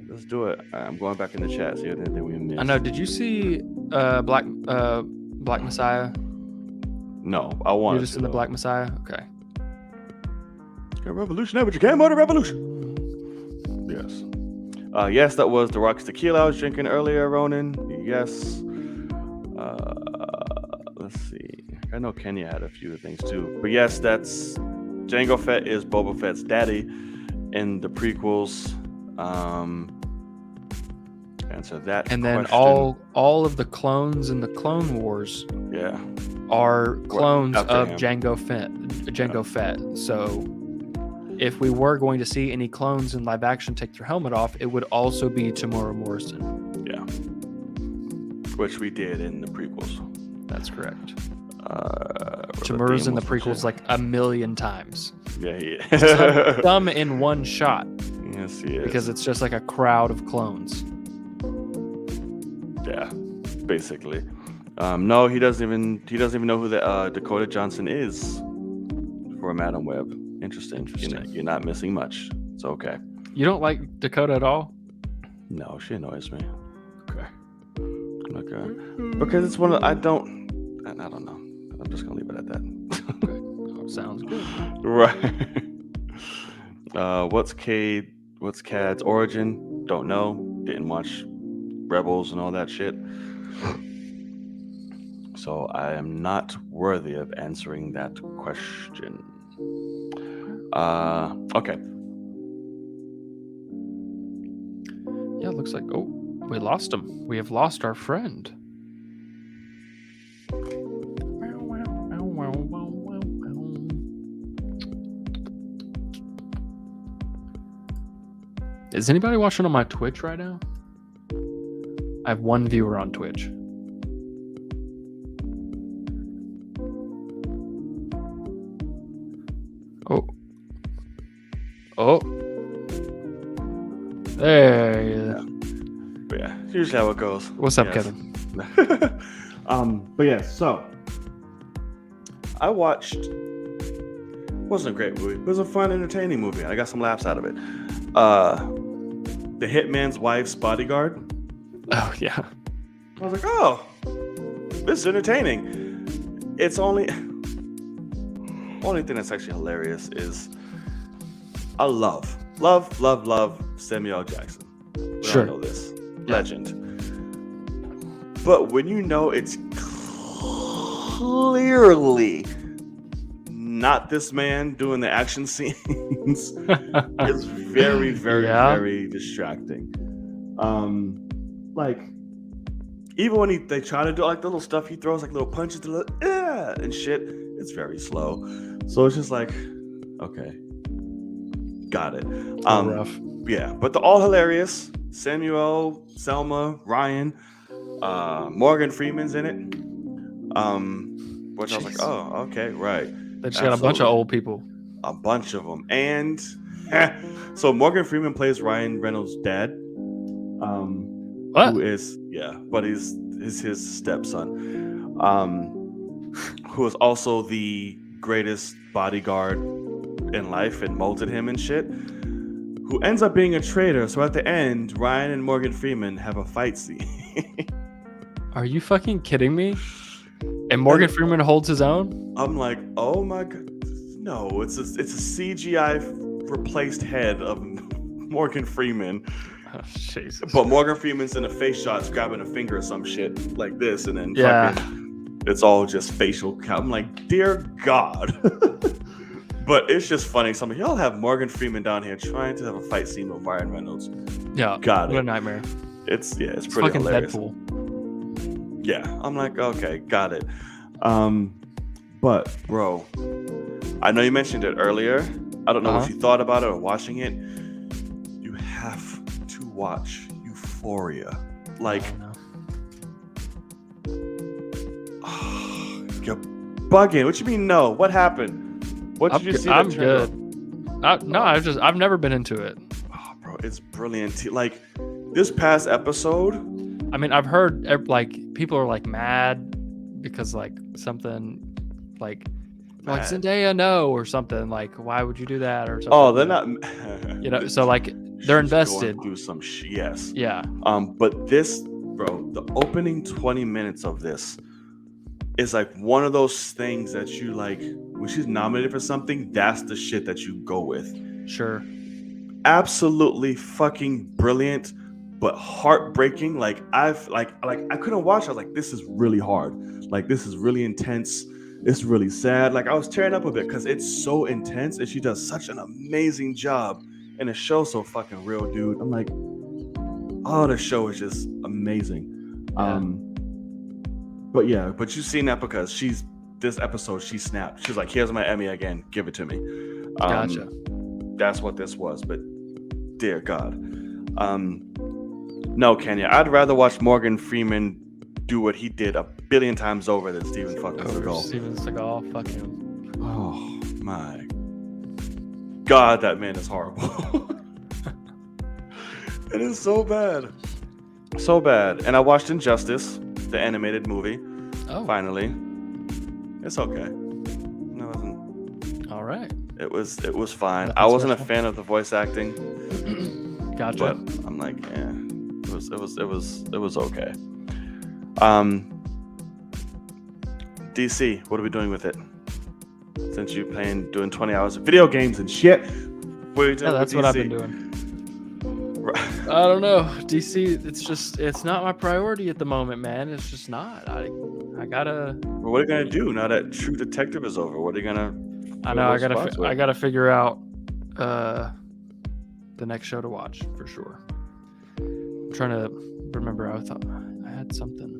Speaker 1: Let's do it. I'm going back in the chat. See anything we missed.
Speaker 2: I know. Did you see Black Messiah?
Speaker 1: No, I wanted
Speaker 2: You're just in the Black Messiah. Okay.
Speaker 1: You're revolutionary, but you can't motor revolution. Yes. Yes, that was the Rock's tequila I was drinking earlier, Ronan. Yes. Let's see. I know Kenya had a few things too. But yes, that's Jango Fett is Boba Fett's daddy in the prequels. Answer that.
Speaker 2: And then
Speaker 1: question.
Speaker 2: all of the clones in the Clone Wars
Speaker 1: Yeah.
Speaker 2: are clones
Speaker 1: after
Speaker 2: of
Speaker 1: him.
Speaker 2: Jango Fett. So if we were going to see any clones in live action take their helmet off, it would also be Tamora Morrison.
Speaker 1: Yeah. Which we did in the prequels.
Speaker 2: That's correct.
Speaker 1: Where
Speaker 2: Tamura's in the
Speaker 1: theme was
Speaker 2: prequels like a million times.
Speaker 1: Yeah, he is.
Speaker 2: Some in one shot
Speaker 1: Yes, he is.
Speaker 2: because it's just like a crowd of clones.
Speaker 1: Yeah, basically. No, he doesn't even know who the Dakota Johnson is for Madam Web. Interesting. You're not missing much. It's okay.
Speaker 2: You don't like Dakota at all?
Speaker 1: No, she annoys me.
Speaker 2: Okay.
Speaker 1: Okay. Because it's one of I don't know. I'm just gonna leave it at that.
Speaker 2: Okay. Oh, sounds good.
Speaker 1: Right. What's Cad's origin? Don't know. Didn't watch Rebels and all that shit. So I am not worthy of answering that question. Okay.
Speaker 2: Yeah, it looks like we lost him. We have lost our friend. Is anybody watching on my Twitch right now? I have one viewer on Twitch. Oh. There he is.
Speaker 1: But yeah, usually how it goes.
Speaker 2: What's up,
Speaker 1: Yes.
Speaker 2: Kevin?
Speaker 1: But yeah, so I watched. Wasn't a great movie. It was a fun, entertaining movie. I got some laughs out of it. The Hitman's Wife's Bodyguard.
Speaker 2: Oh, yeah.
Speaker 1: I was like, oh, this is entertaining. It's only thing that's actually hilarious is I love Samuel L. Jackson. We
Speaker 2: Sure.
Speaker 1: all know this. Legend. But when you know it's clearly not this man doing the action scenes, it's very, very,
Speaker 2: Yeah.
Speaker 1: very distracting. Like even when they try to do like the little stuff he throws, like little punches, and shit, it's very slow. So it's just like, okay, got it.
Speaker 2: Rough.
Speaker 1: Yeah, but they're all hilarious. Samuel, Selma, Ryan, Morgan Freeman's in it. Which I was like,
Speaker 2: Jeez.
Speaker 1: oh, okay, right.
Speaker 2: They just got a bunch of
Speaker 1: Absolutely.
Speaker 2: old people.
Speaker 1: A bunch of them. And so Morgan Freeman plays Ryan Reynolds' dad.
Speaker 2: What?
Speaker 1: Who is but he's his stepson. Who is also the greatest bodyguard in life and molded him and shit. Who ends up being a traitor. So at the end, Ryan and Morgan Freeman have a fight scene.
Speaker 2: Are you fucking kidding me? And Morgan Freeman holds his own?
Speaker 1: I'm like, oh my god, no! It's a CGI replaced head of Morgan Freeman.
Speaker 2: Oh, Jesus.
Speaker 1: But Morgan Freeman's in a face shot, grabbing a finger or some shit like this, and then
Speaker 2: Yeah.
Speaker 1: fucking, it's all just facial. I'm like, dear God. But it's just funny. Some of y'all have Morgan Freeman down here trying to have a fight scene with Ryan Reynolds.
Speaker 2: Yeah.
Speaker 1: Got
Speaker 2: What a
Speaker 1: it.
Speaker 2: nightmare.
Speaker 1: It's pretty
Speaker 2: Fucking
Speaker 1: hilarious.
Speaker 2: Deadpool.
Speaker 1: Yeah, I'm like, okay, got it. But bro, I know you mentioned it earlier. I don't know if you thought about it or watching it. You have to watch Euphoria. Like, you're bugging. What you mean? No. What happened? What did you see?
Speaker 2: I'm good. I've never been into it.
Speaker 1: Oh, bro, it's brilliant. Like this past episode.
Speaker 2: I mean, I've heard like people are like mad because like something like Zendaya no or something like why would you do that or something.
Speaker 1: Oh, they're not.
Speaker 2: So like they're invested.
Speaker 1: Do some yes.
Speaker 2: Yeah.
Speaker 1: But this, bro, the opening 20 minutes of this is like one of those things that you like when she's nominated for something. That's the shit that you go with.
Speaker 2: Sure.
Speaker 1: Absolutely fucking brilliant. But heartbreaking. Like I couldn't watch. I was like, this is really hard. Like this is really intense. It's really sad. Like I was tearing up a bit because it's so intense, and she does such an amazing job, and the show's so fucking real, dude. I'm like, oh, the show is just amazing.
Speaker 2: Yeah.
Speaker 1: But you've seen that because this episode she snapped. She's like, here's my Emmy again. Give it to me.
Speaker 2: Gotcha.
Speaker 1: That's what this was. But dear God. No, Kenya, I'd rather watch Morgan Freeman do what he did a billion times over than Steven fucking Seagal.
Speaker 2: Steven Seagal, fuck him.
Speaker 1: Oh my God, that man is horrible. It is so bad. So bad. And I watched Injustice, the animated movie.
Speaker 2: Oh.
Speaker 1: Finally. It's okay. It wasn't.
Speaker 2: All right.
Speaker 1: It was fine.
Speaker 2: Nothing
Speaker 1: I wasn't
Speaker 2: special.
Speaker 1: a fan of the voice acting.
Speaker 2: Gotcha.
Speaker 1: But I'm like, it was okay. DC, what are we doing with it? Since you're doing 20 hours of video games and shit. What are you doing
Speaker 2: That's
Speaker 1: with
Speaker 2: what I've
Speaker 1: DC?
Speaker 2: been doing. I don't know. DC, it's not my priority at the moment, man. It's just not. I gotta.
Speaker 1: Well, what are you gonna do now that True Detective is over? What are you gonna?
Speaker 2: I know. I gotta figure out the next show to watch for sure. I'm trying to remember. I thought I had something.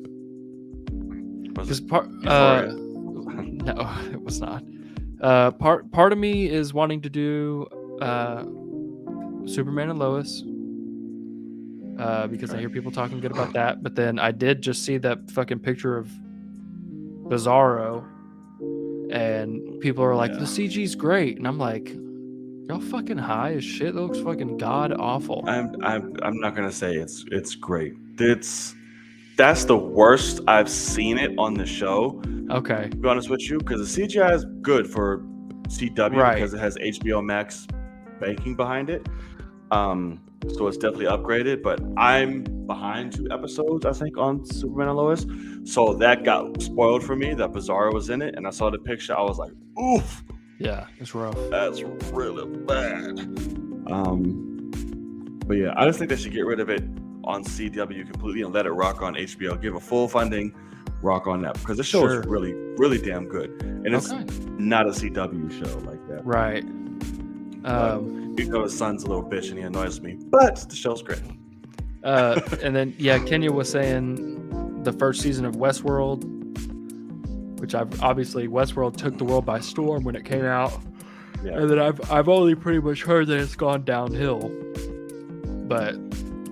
Speaker 1: Was it
Speaker 2: Euphoria? No, it was not. Part of me is wanting to do Superman and Lois because I hear people talking good about that. But then I did just see that fucking picture of Bizarro, and people are like, the CG's great, and I'm like, y'all fucking high as shit. That looks fucking god awful.
Speaker 1: I'm not gonna say it's great. That's the worst I've seen it on the show.
Speaker 2: Okay.
Speaker 1: To be honest with you, because the CGI is good for CW because it has HBO Max banking behind it. So it's definitely upgraded. But I'm behind 2 episodes, I think, on Superman and Lois. So that got spoiled for me that Bizarro was in it, and I saw the picture. I was like, oof.
Speaker 2: Yeah, it's rough.
Speaker 1: That's really bad. But yeah, I just think they should get rid of it on CW completely and let it rock on HBO. Give a full funding, rock on that, because the show is really, really damn good, and it's not a CW show like that.
Speaker 2: Right.
Speaker 1: Even though his son's a little bitch and he annoys me, but the show's great.
Speaker 2: And then Kenya was saying the first season of Westworld, which obviously Westworld took the world by storm when it came out. Yeah. And then I've only pretty much heard that it's gone downhill. But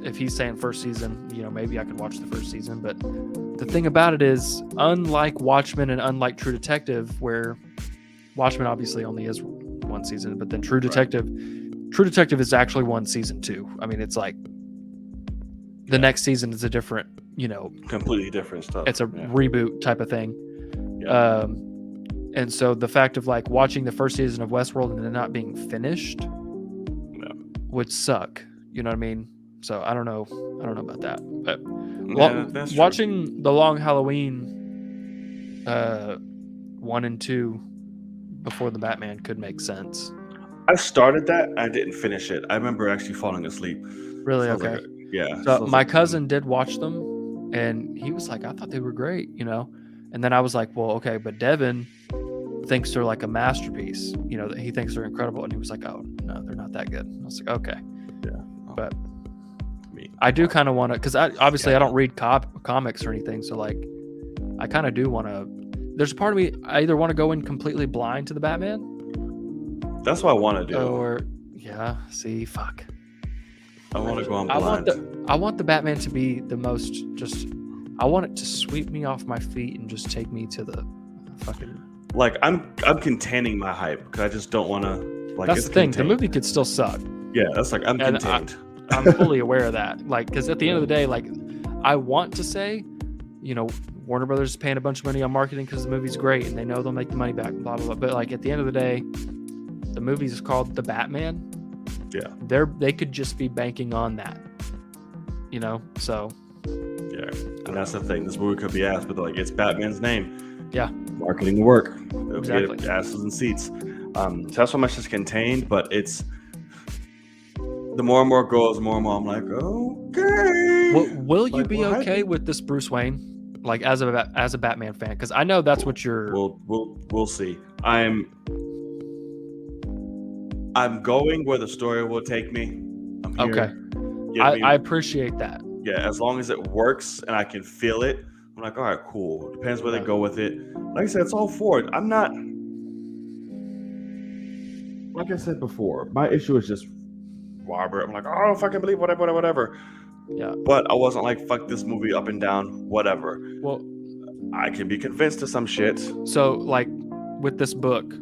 Speaker 2: if he's saying first season, maybe I could watch the first season. But the thing about it is, unlike Watchmen and unlike True Detective, where Watchmen obviously only is 1 season, but then True Detective is actually 1 season too. I mean, it's like the next season is a different,
Speaker 1: completely different stuff.
Speaker 2: It's a reboot type of thing. Yeah. And so the fact of like watching the first season of Westworld and then not being finished would suck. You know what I mean? So I don't know about that. But watching The Long Halloween 1 and 2 before the Batman could make sense.
Speaker 1: I started that. I didn't finish it. I remember actually falling asleep.
Speaker 2: Really?
Speaker 1: Sounds
Speaker 2: Okay.
Speaker 1: like yeah.
Speaker 2: So
Speaker 1: sounds
Speaker 2: my
Speaker 1: like-
Speaker 2: cousin did watch them, and he was like, I thought they were great, you know? And then I was like, well, okay, but Devin thinks they're like a masterpiece, you know, that he thinks they're incredible. And he was like, oh, no, they're not that good. And I was like, okay.
Speaker 1: Yeah.
Speaker 2: But
Speaker 1: Me.
Speaker 2: I do kind of want to, because I don't read comics or anything. So, like, I kind of do want to. There's a part of me, I either want to go in completely blind to the Batman.
Speaker 1: That's what I want to do.
Speaker 2: Or, yeah, see, fuck.
Speaker 1: I want to go on
Speaker 2: I
Speaker 1: blind.
Speaker 2: want the Batman to be the most just. I want it to sweep me off my feet and just take me to the fucking.
Speaker 1: Like I'm containing my hype because I just don't want to. Like
Speaker 2: That's
Speaker 1: it's
Speaker 2: the thing.
Speaker 1: contained.
Speaker 2: The movie could still suck.
Speaker 1: Yeah, that's like I'm
Speaker 2: And
Speaker 1: contained.
Speaker 2: I'm fully aware of that. Like, because at the end of the day, like, I want to say, you know, Warner Brothers is paying a bunch of money on marketing because the movie's great and they know they'll make the money back. Blah blah blah. But like at the end of the day, the movie's called The Batman.
Speaker 1: Yeah.
Speaker 2: They could just be banking on that. You know, so.
Speaker 1: Yeah, and that's the thing. This movie could be ass, but like it's Batman's name.
Speaker 2: Yeah.
Speaker 1: Marketing work. It'll
Speaker 2: Exactly.
Speaker 1: get asses and seats. So that's how much is contained, but it's the more and more it goes, the more and more I'm like, okay.
Speaker 2: Will you
Speaker 1: Like,
Speaker 2: be
Speaker 1: well, how
Speaker 2: okay
Speaker 1: do-
Speaker 2: with this Bruce Wayne, like as a Batman fan? Because I know that's what you're.
Speaker 1: We'll see. I'm going where the story will take me. I'm here.
Speaker 2: Okay.
Speaker 1: Give me-
Speaker 2: I appreciate that.
Speaker 1: yeah, as long as it works and I can feel it, I'm like, all right, cool. Depends where
Speaker 2: Yeah.
Speaker 1: they go with it. Like I said, it's all for it. I'm not. Like I said before, my issue is just Robert. I'm like, oh, I don't fucking believe whatever.
Speaker 2: Yeah.
Speaker 1: But I wasn't like, fuck this movie up and down, whatever.
Speaker 2: Well,
Speaker 1: I can be convinced of some shit.
Speaker 2: so like with this book,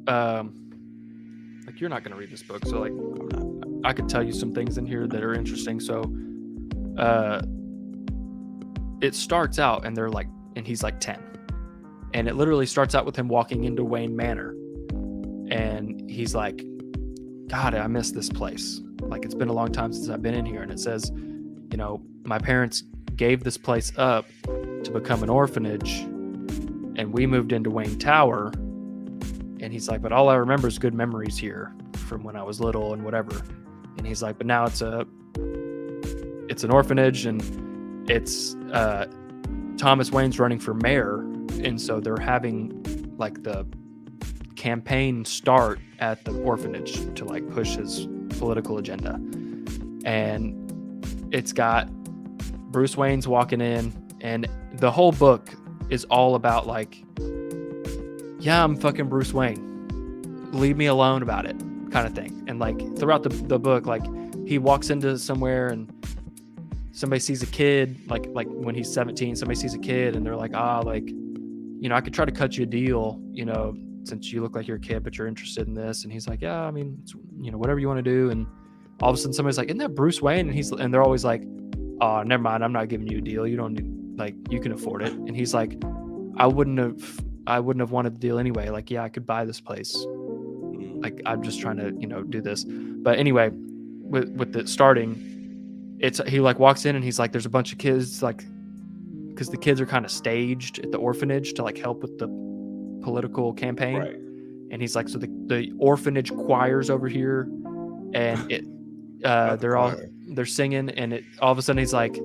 Speaker 2: like you're not gonna read this book, so like I could tell you some things in here that are interesting. So, it starts out and he's like 10, and it literally starts out with him walking into Wayne Manor, and he's like, God, I miss this place. Like it's been a long time since I've been in here, and it says, you know, my parents gave this place up to become an orphanage, and we moved into Wayne Tower. And he's like, but all I remember is good memories here from when I was little and whatever. And he's like, but now it's an orphanage, and it's Thomas Wayne's running for mayor, and so they're having like the campaign start at the orphanage to like push his political agenda. And it's got Bruce Wayne's walking in, and the whole book is all about like, yeah, I'm fucking Bruce Wayne, leave me alone about it, kind of thing. And like throughout the book, like he walks into somewhere and somebody sees a kid, like when he's 17, somebody sees a kid and they're like, like, you know, I could try to cut you a deal, you know, since you look like you're a kid but you're interested in this. And he's like, yeah, I mean, it's, you know, whatever you want to do. And all of a sudden somebody's like, isn't that Bruce Wayne? And they're always like, oh, never mind, I'm not giving you a deal, you don't need, like, you can afford it. And he's like, I wouldn't have wanted the deal anyway. Like, yeah, I could buy this place. Like, I'm just trying to, you know, do this. But anyway, with the starting, he like walks in and he's like, there's a bunch of kids, like, because the kids are kind of staged at the orphanage to like help with the political campaign.
Speaker 1: Right.
Speaker 2: And he's like, so the orphanage choir's over here, and it they're singing, and it all of a sudden he's like,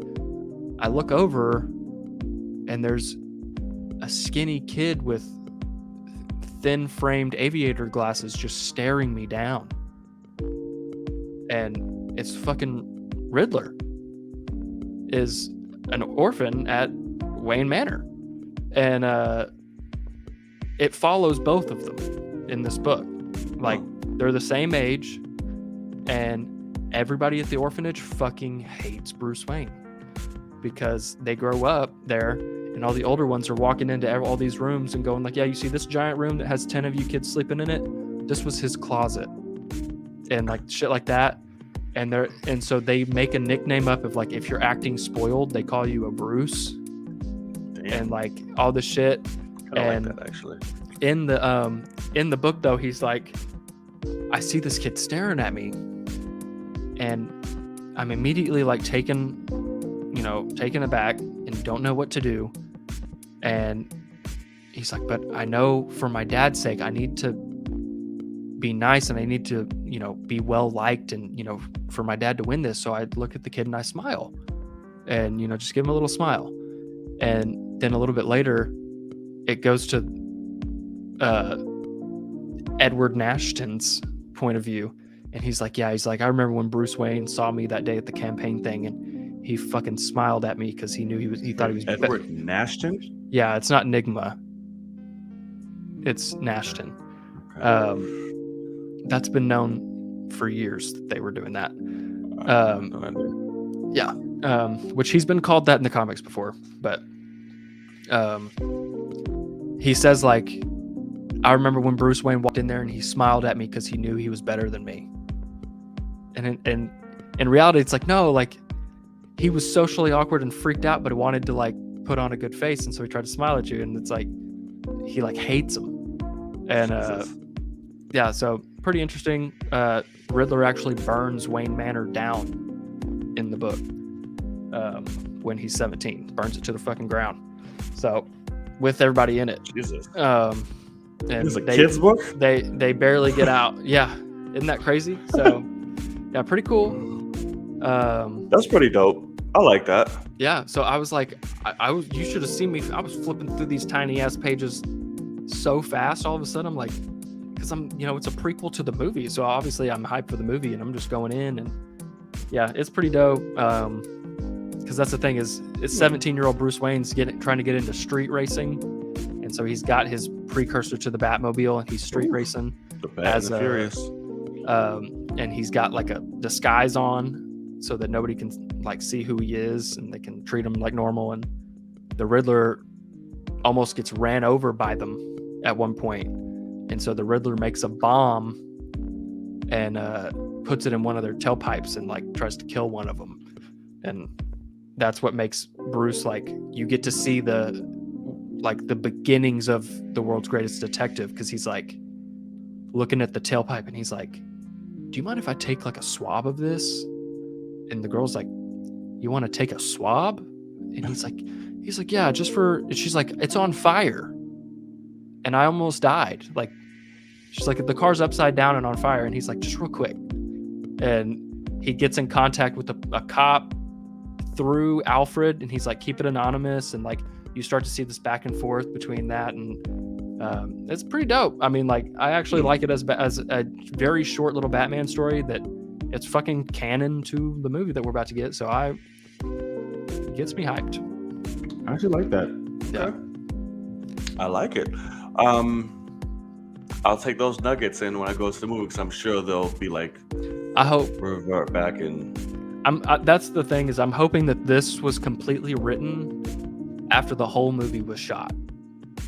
Speaker 2: I look over and there's a skinny kid with thin framed aviator glasses just staring me down, and it's fucking Riddler is an orphan at Wayne Manor. And it follows both of them in this book. Like, they're the same age, and everybody at the orphanage fucking hates Bruce Wayne because they grow up there, and all the older ones are walking into all these rooms and going like, yeah, you see this giant room that has 10 of you kids sleeping in it? This was his closet. And like shit like that. And so they make a nickname up of like, if you're acting spoiled, they call you a Bruce.
Speaker 1: Damn.
Speaker 2: And like all this shit.
Speaker 1: I like that actually.
Speaker 2: In the book though, he's like, I see this kid staring at me, and I'm immediately like taken aback and don't know what to do. And he's like, but I know for my dad's sake, I need to be nice and I need to, be well liked and, for my dad to win this. So I look at the kid and I smile and, just give him a little smile. And then a little bit later, it goes to Edward Nashton's point of view. And he's like, I remember when Bruce Wayne saw me that day at the campaign thing and he fucking smiled at me because he knew he thought he was
Speaker 1: Edward Nashton?
Speaker 2: Yeah, it's not Nigma. It's Nashton.
Speaker 1: Okay.
Speaker 2: That's been known for years that they were doing that.
Speaker 1: No idea.
Speaker 2: Which he's been called that in the comics before, but he says like, I remember when Bruce Wayne walked in there and he smiled at me because he knew he was better than me. And in reality, it's like, no, like he was socially awkward and freaked out, but he wanted to like put on a good face, and so he tried to smile at you, and it's like he like hates him. And so pretty interesting. Riddler actually burns Wayne Manor down in the book when he's 17, burns it to the fucking ground. So with everybody in it.
Speaker 1: Jesus.
Speaker 2: And
Speaker 1: It's a kid's book?
Speaker 2: They barely get out. Yeah, isn't that crazy? So yeah, pretty cool.
Speaker 1: That's pretty dope. I like that.
Speaker 2: Yeah, so I was like, you should have seen me. I was flipping through these tiny ass pages so fast. All of a sudden, I'm like, because I'm, it's a prequel to the movie, so obviously I'm hyped for the movie, and I'm just going in, and yeah, it's pretty dope. Because that's the thing is, it's 17-year-old Bruce Wayne's trying to get into street racing, and so he's got his precursor to the Batmobile, and he's street racing
Speaker 1: The Bad and the Furious.
Speaker 2: and he's got like a disguise on so that nobody can like see who he is, and they can treat him like normal. And the Riddler almost gets ran over by them at one point, and so the Riddler makes a bomb and puts it in one of their tailpipes and like tries to kill one of them. And that's what makes Bruce, like, you get to see the beginnings of the world's greatest detective, because he's like looking at the tailpipe and he's like, do you mind if I take like a swab of this? And the girl's like, you want to take a swab? And he's like, yeah, just for, and she's like, it's on fire. And I almost died. Like, she's like, the car's upside down and on fire. And he's like, just real quick. And he gets in contact with a cop through Alfred, and he's like, keep it anonymous. And like, you start to see this back and forth between that. And it's pretty dope. I mean, like, I actually like it as a very short little Batman story that it's fucking canon to the movie that we're about to get. So it gets me hyped.
Speaker 1: I actually like that.
Speaker 2: Yeah.
Speaker 1: I like it. I'll take those nuggets in when I go to the movie, because I'm sure they'll be like,
Speaker 2: I hope
Speaker 1: revert back and.
Speaker 2: That's the thing, is I'm hoping that this was completely written after the whole movie was shot.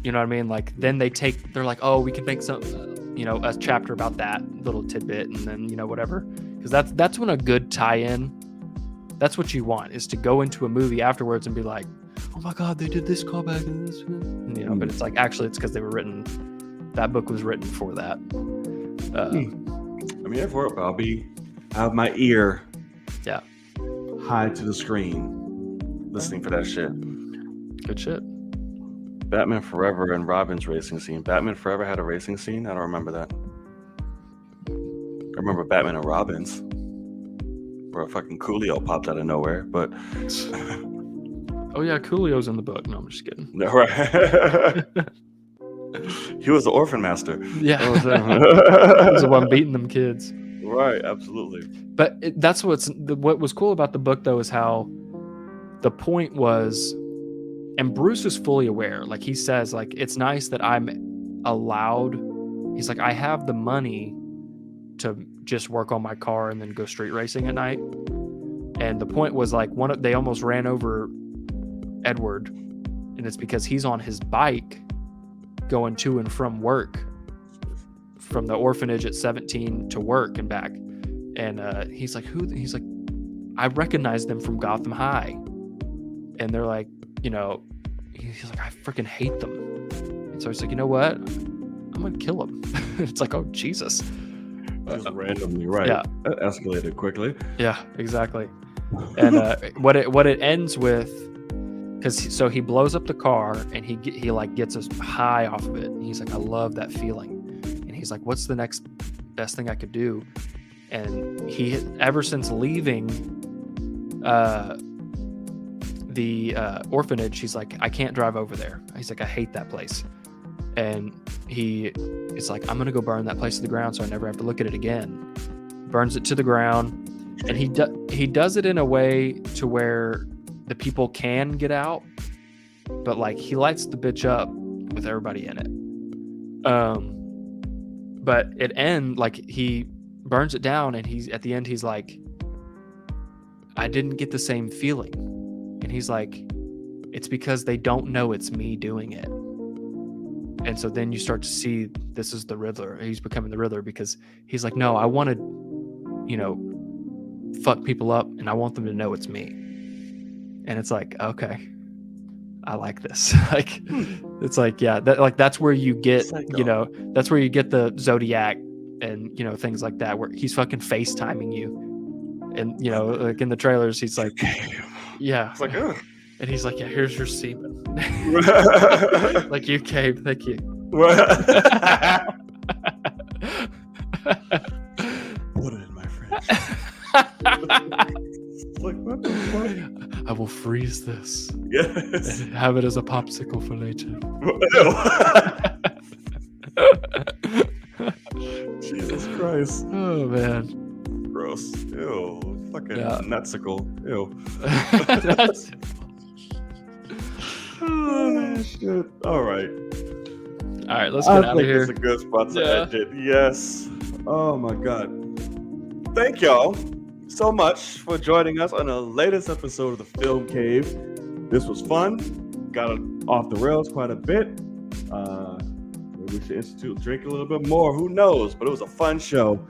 Speaker 2: You know what I mean? Like, then they're like, oh, we can make some, a chapter about that little tidbit, and then, whatever. Because that's when a good tie-in, that's what you want, is to go into a movie afterwards and be like, oh my God, they did this callback and this, but it's like, actually, it's because that book was written for that.
Speaker 1: I'm here for it, but I have my ear high to the screen, listening for that shit.
Speaker 2: Good shit.
Speaker 1: Batman Forever and Robin's racing scene. Batman Forever had a racing scene? I don't remember that. I remember Batman and Robin's, where a fucking Coolio popped out of nowhere, but...
Speaker 2: Oh yeah, Coolio's in the book. No, I'm just kidding.
Speaker 1: No, right. He was the orphan master.
Speaker 2: Yeah. He was the one beating them kids.
Speaker 1: Right, absolutely.
Speaker 2: But that's what was cool about the book, though, is how the point was, and Bruce is fully aware. Like, he says, like, it's nice that I'm allowed. He's like, I have the money to just work on my car and then go street racing at night. And the point was, like, they almost ran over Edward, and it's because he's on his bike going to and from work, from the orphanage at 17 to work and back. And he's like, he's like, I recognize them from Gotham High. And they're like, he's like, I freaking hate them. And so he's like, you know what? I'm going to kill him. It's like, oh, Jesus.
Speaker 1: Just randomly, right.
Speaker 2: Yeah.
Speaker 1: That escalated quickly.
Speaker 2: Yeah, exactly. And what it ends with so he blows up the car and he like gets us high off of it. And he's like, I love that feeling. And he's like, what's the next best thing I could do? And he, ever since leaving the orphanage, he's like, I can't drive over there. He's like, I hate that place. And it's like, I'm gonna go burn that place to the ground so I never have to look at it again. Burns it to the ground, and he does it in a way to where the people can get out, but like he lights the bitch up with everybody in it. But it ends like he burns it down, and at the end he's like, I didn't get the same feeling. And he's like, it's because they don't know it's me doing it. And so then you start to see this is the Riddler. He's becoming the Riddler because he's like, no, I want to, fuck people up, and I want them to know it's me. And it's like, okay, I like this. Like, it's like, yeah, that's where you get, that's where you get the Zodiac and, things like that, where he's fucking FaceTiming you. And, like in the trailers, he's like, yeah.
Speaker 1: It's like, ugh.
Speaker 2: And he's like, yeah, here's your semen. Like, you came, thank you.
Speaker 1: Put it in my fridge. Like, what the fuck?
Speaker 2: I will freeze this.
Speaker 1: Yes.
Speaker 2: And have it as a popsicle for later.
Speaker 1: Jesus Christ.
Speaker 2: Oh, man.
Speaker 1: Gross. Ew. Fucking nutsicle. Ew.
Speaker 2: That's
Speaker 1: Oh, shit. All right.
Speaker 2: All right, let's get out of here.
Speaker 1: It's a good spot to end it. Yes. Oh my God. Thank y'all so much for joining us on the latest episode of the Film Cave. This was fun. Got it off the rails quite a bit. Maybe we should institute drink a little bit more. Who knows? But it was a fun show.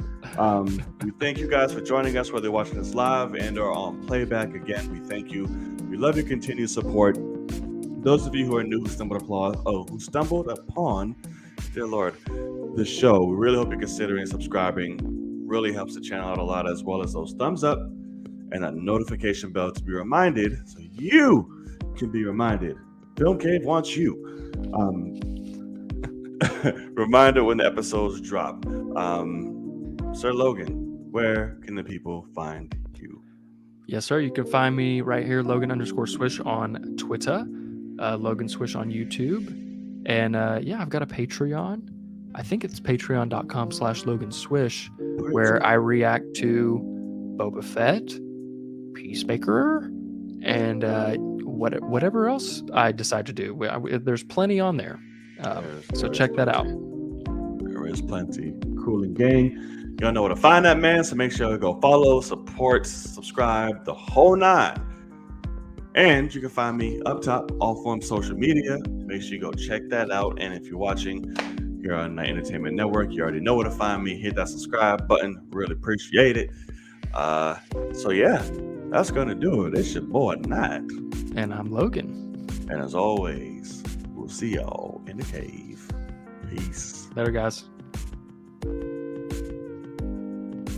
Speaker 1: We thank you guys for joining us, whether you're watching us live and or on playback. Again, we thank you. We love your continued support. Those of you who are new, who stumbled upon, dear Lord, the show, we really hope you're considering subscribing. Really helps the channel out a lot, as well as those thumbs up and a notification bell to be reminded, so you can be reminded. Film Cave wants you. Reminder when the episodes drop. Sir Logan, where can the people find you?
Speaker 2: Yes, sir. You can find me right here, Logan_Swish on Twitter. Logan Swish on YouTube. And I've got a Patreon. I think it's patreon.com/Logan Swish, where I react to Boba Fett, Peacemaker, and whatever else I decide to do. There's plenty on there. So check that out.
Speaker 1: There is plenty. Cool and gang. Y'all know where to find that man, so make sure to go follow, support, subscribe, the whole nine. And you can find me up top, all forms social media. Make sure you go check that out. And if you're watching here on Night Entertainment Network, you already know where to find me. Hit that subscribe button. Really appreciate it. So yeah, that's gonna do it. It's your boy Night.
Speaker 2: And I'm Logan.
Speaker 1: And as always, we'll see y'all in the cave. Peace.
Speaker 2: Later, guys.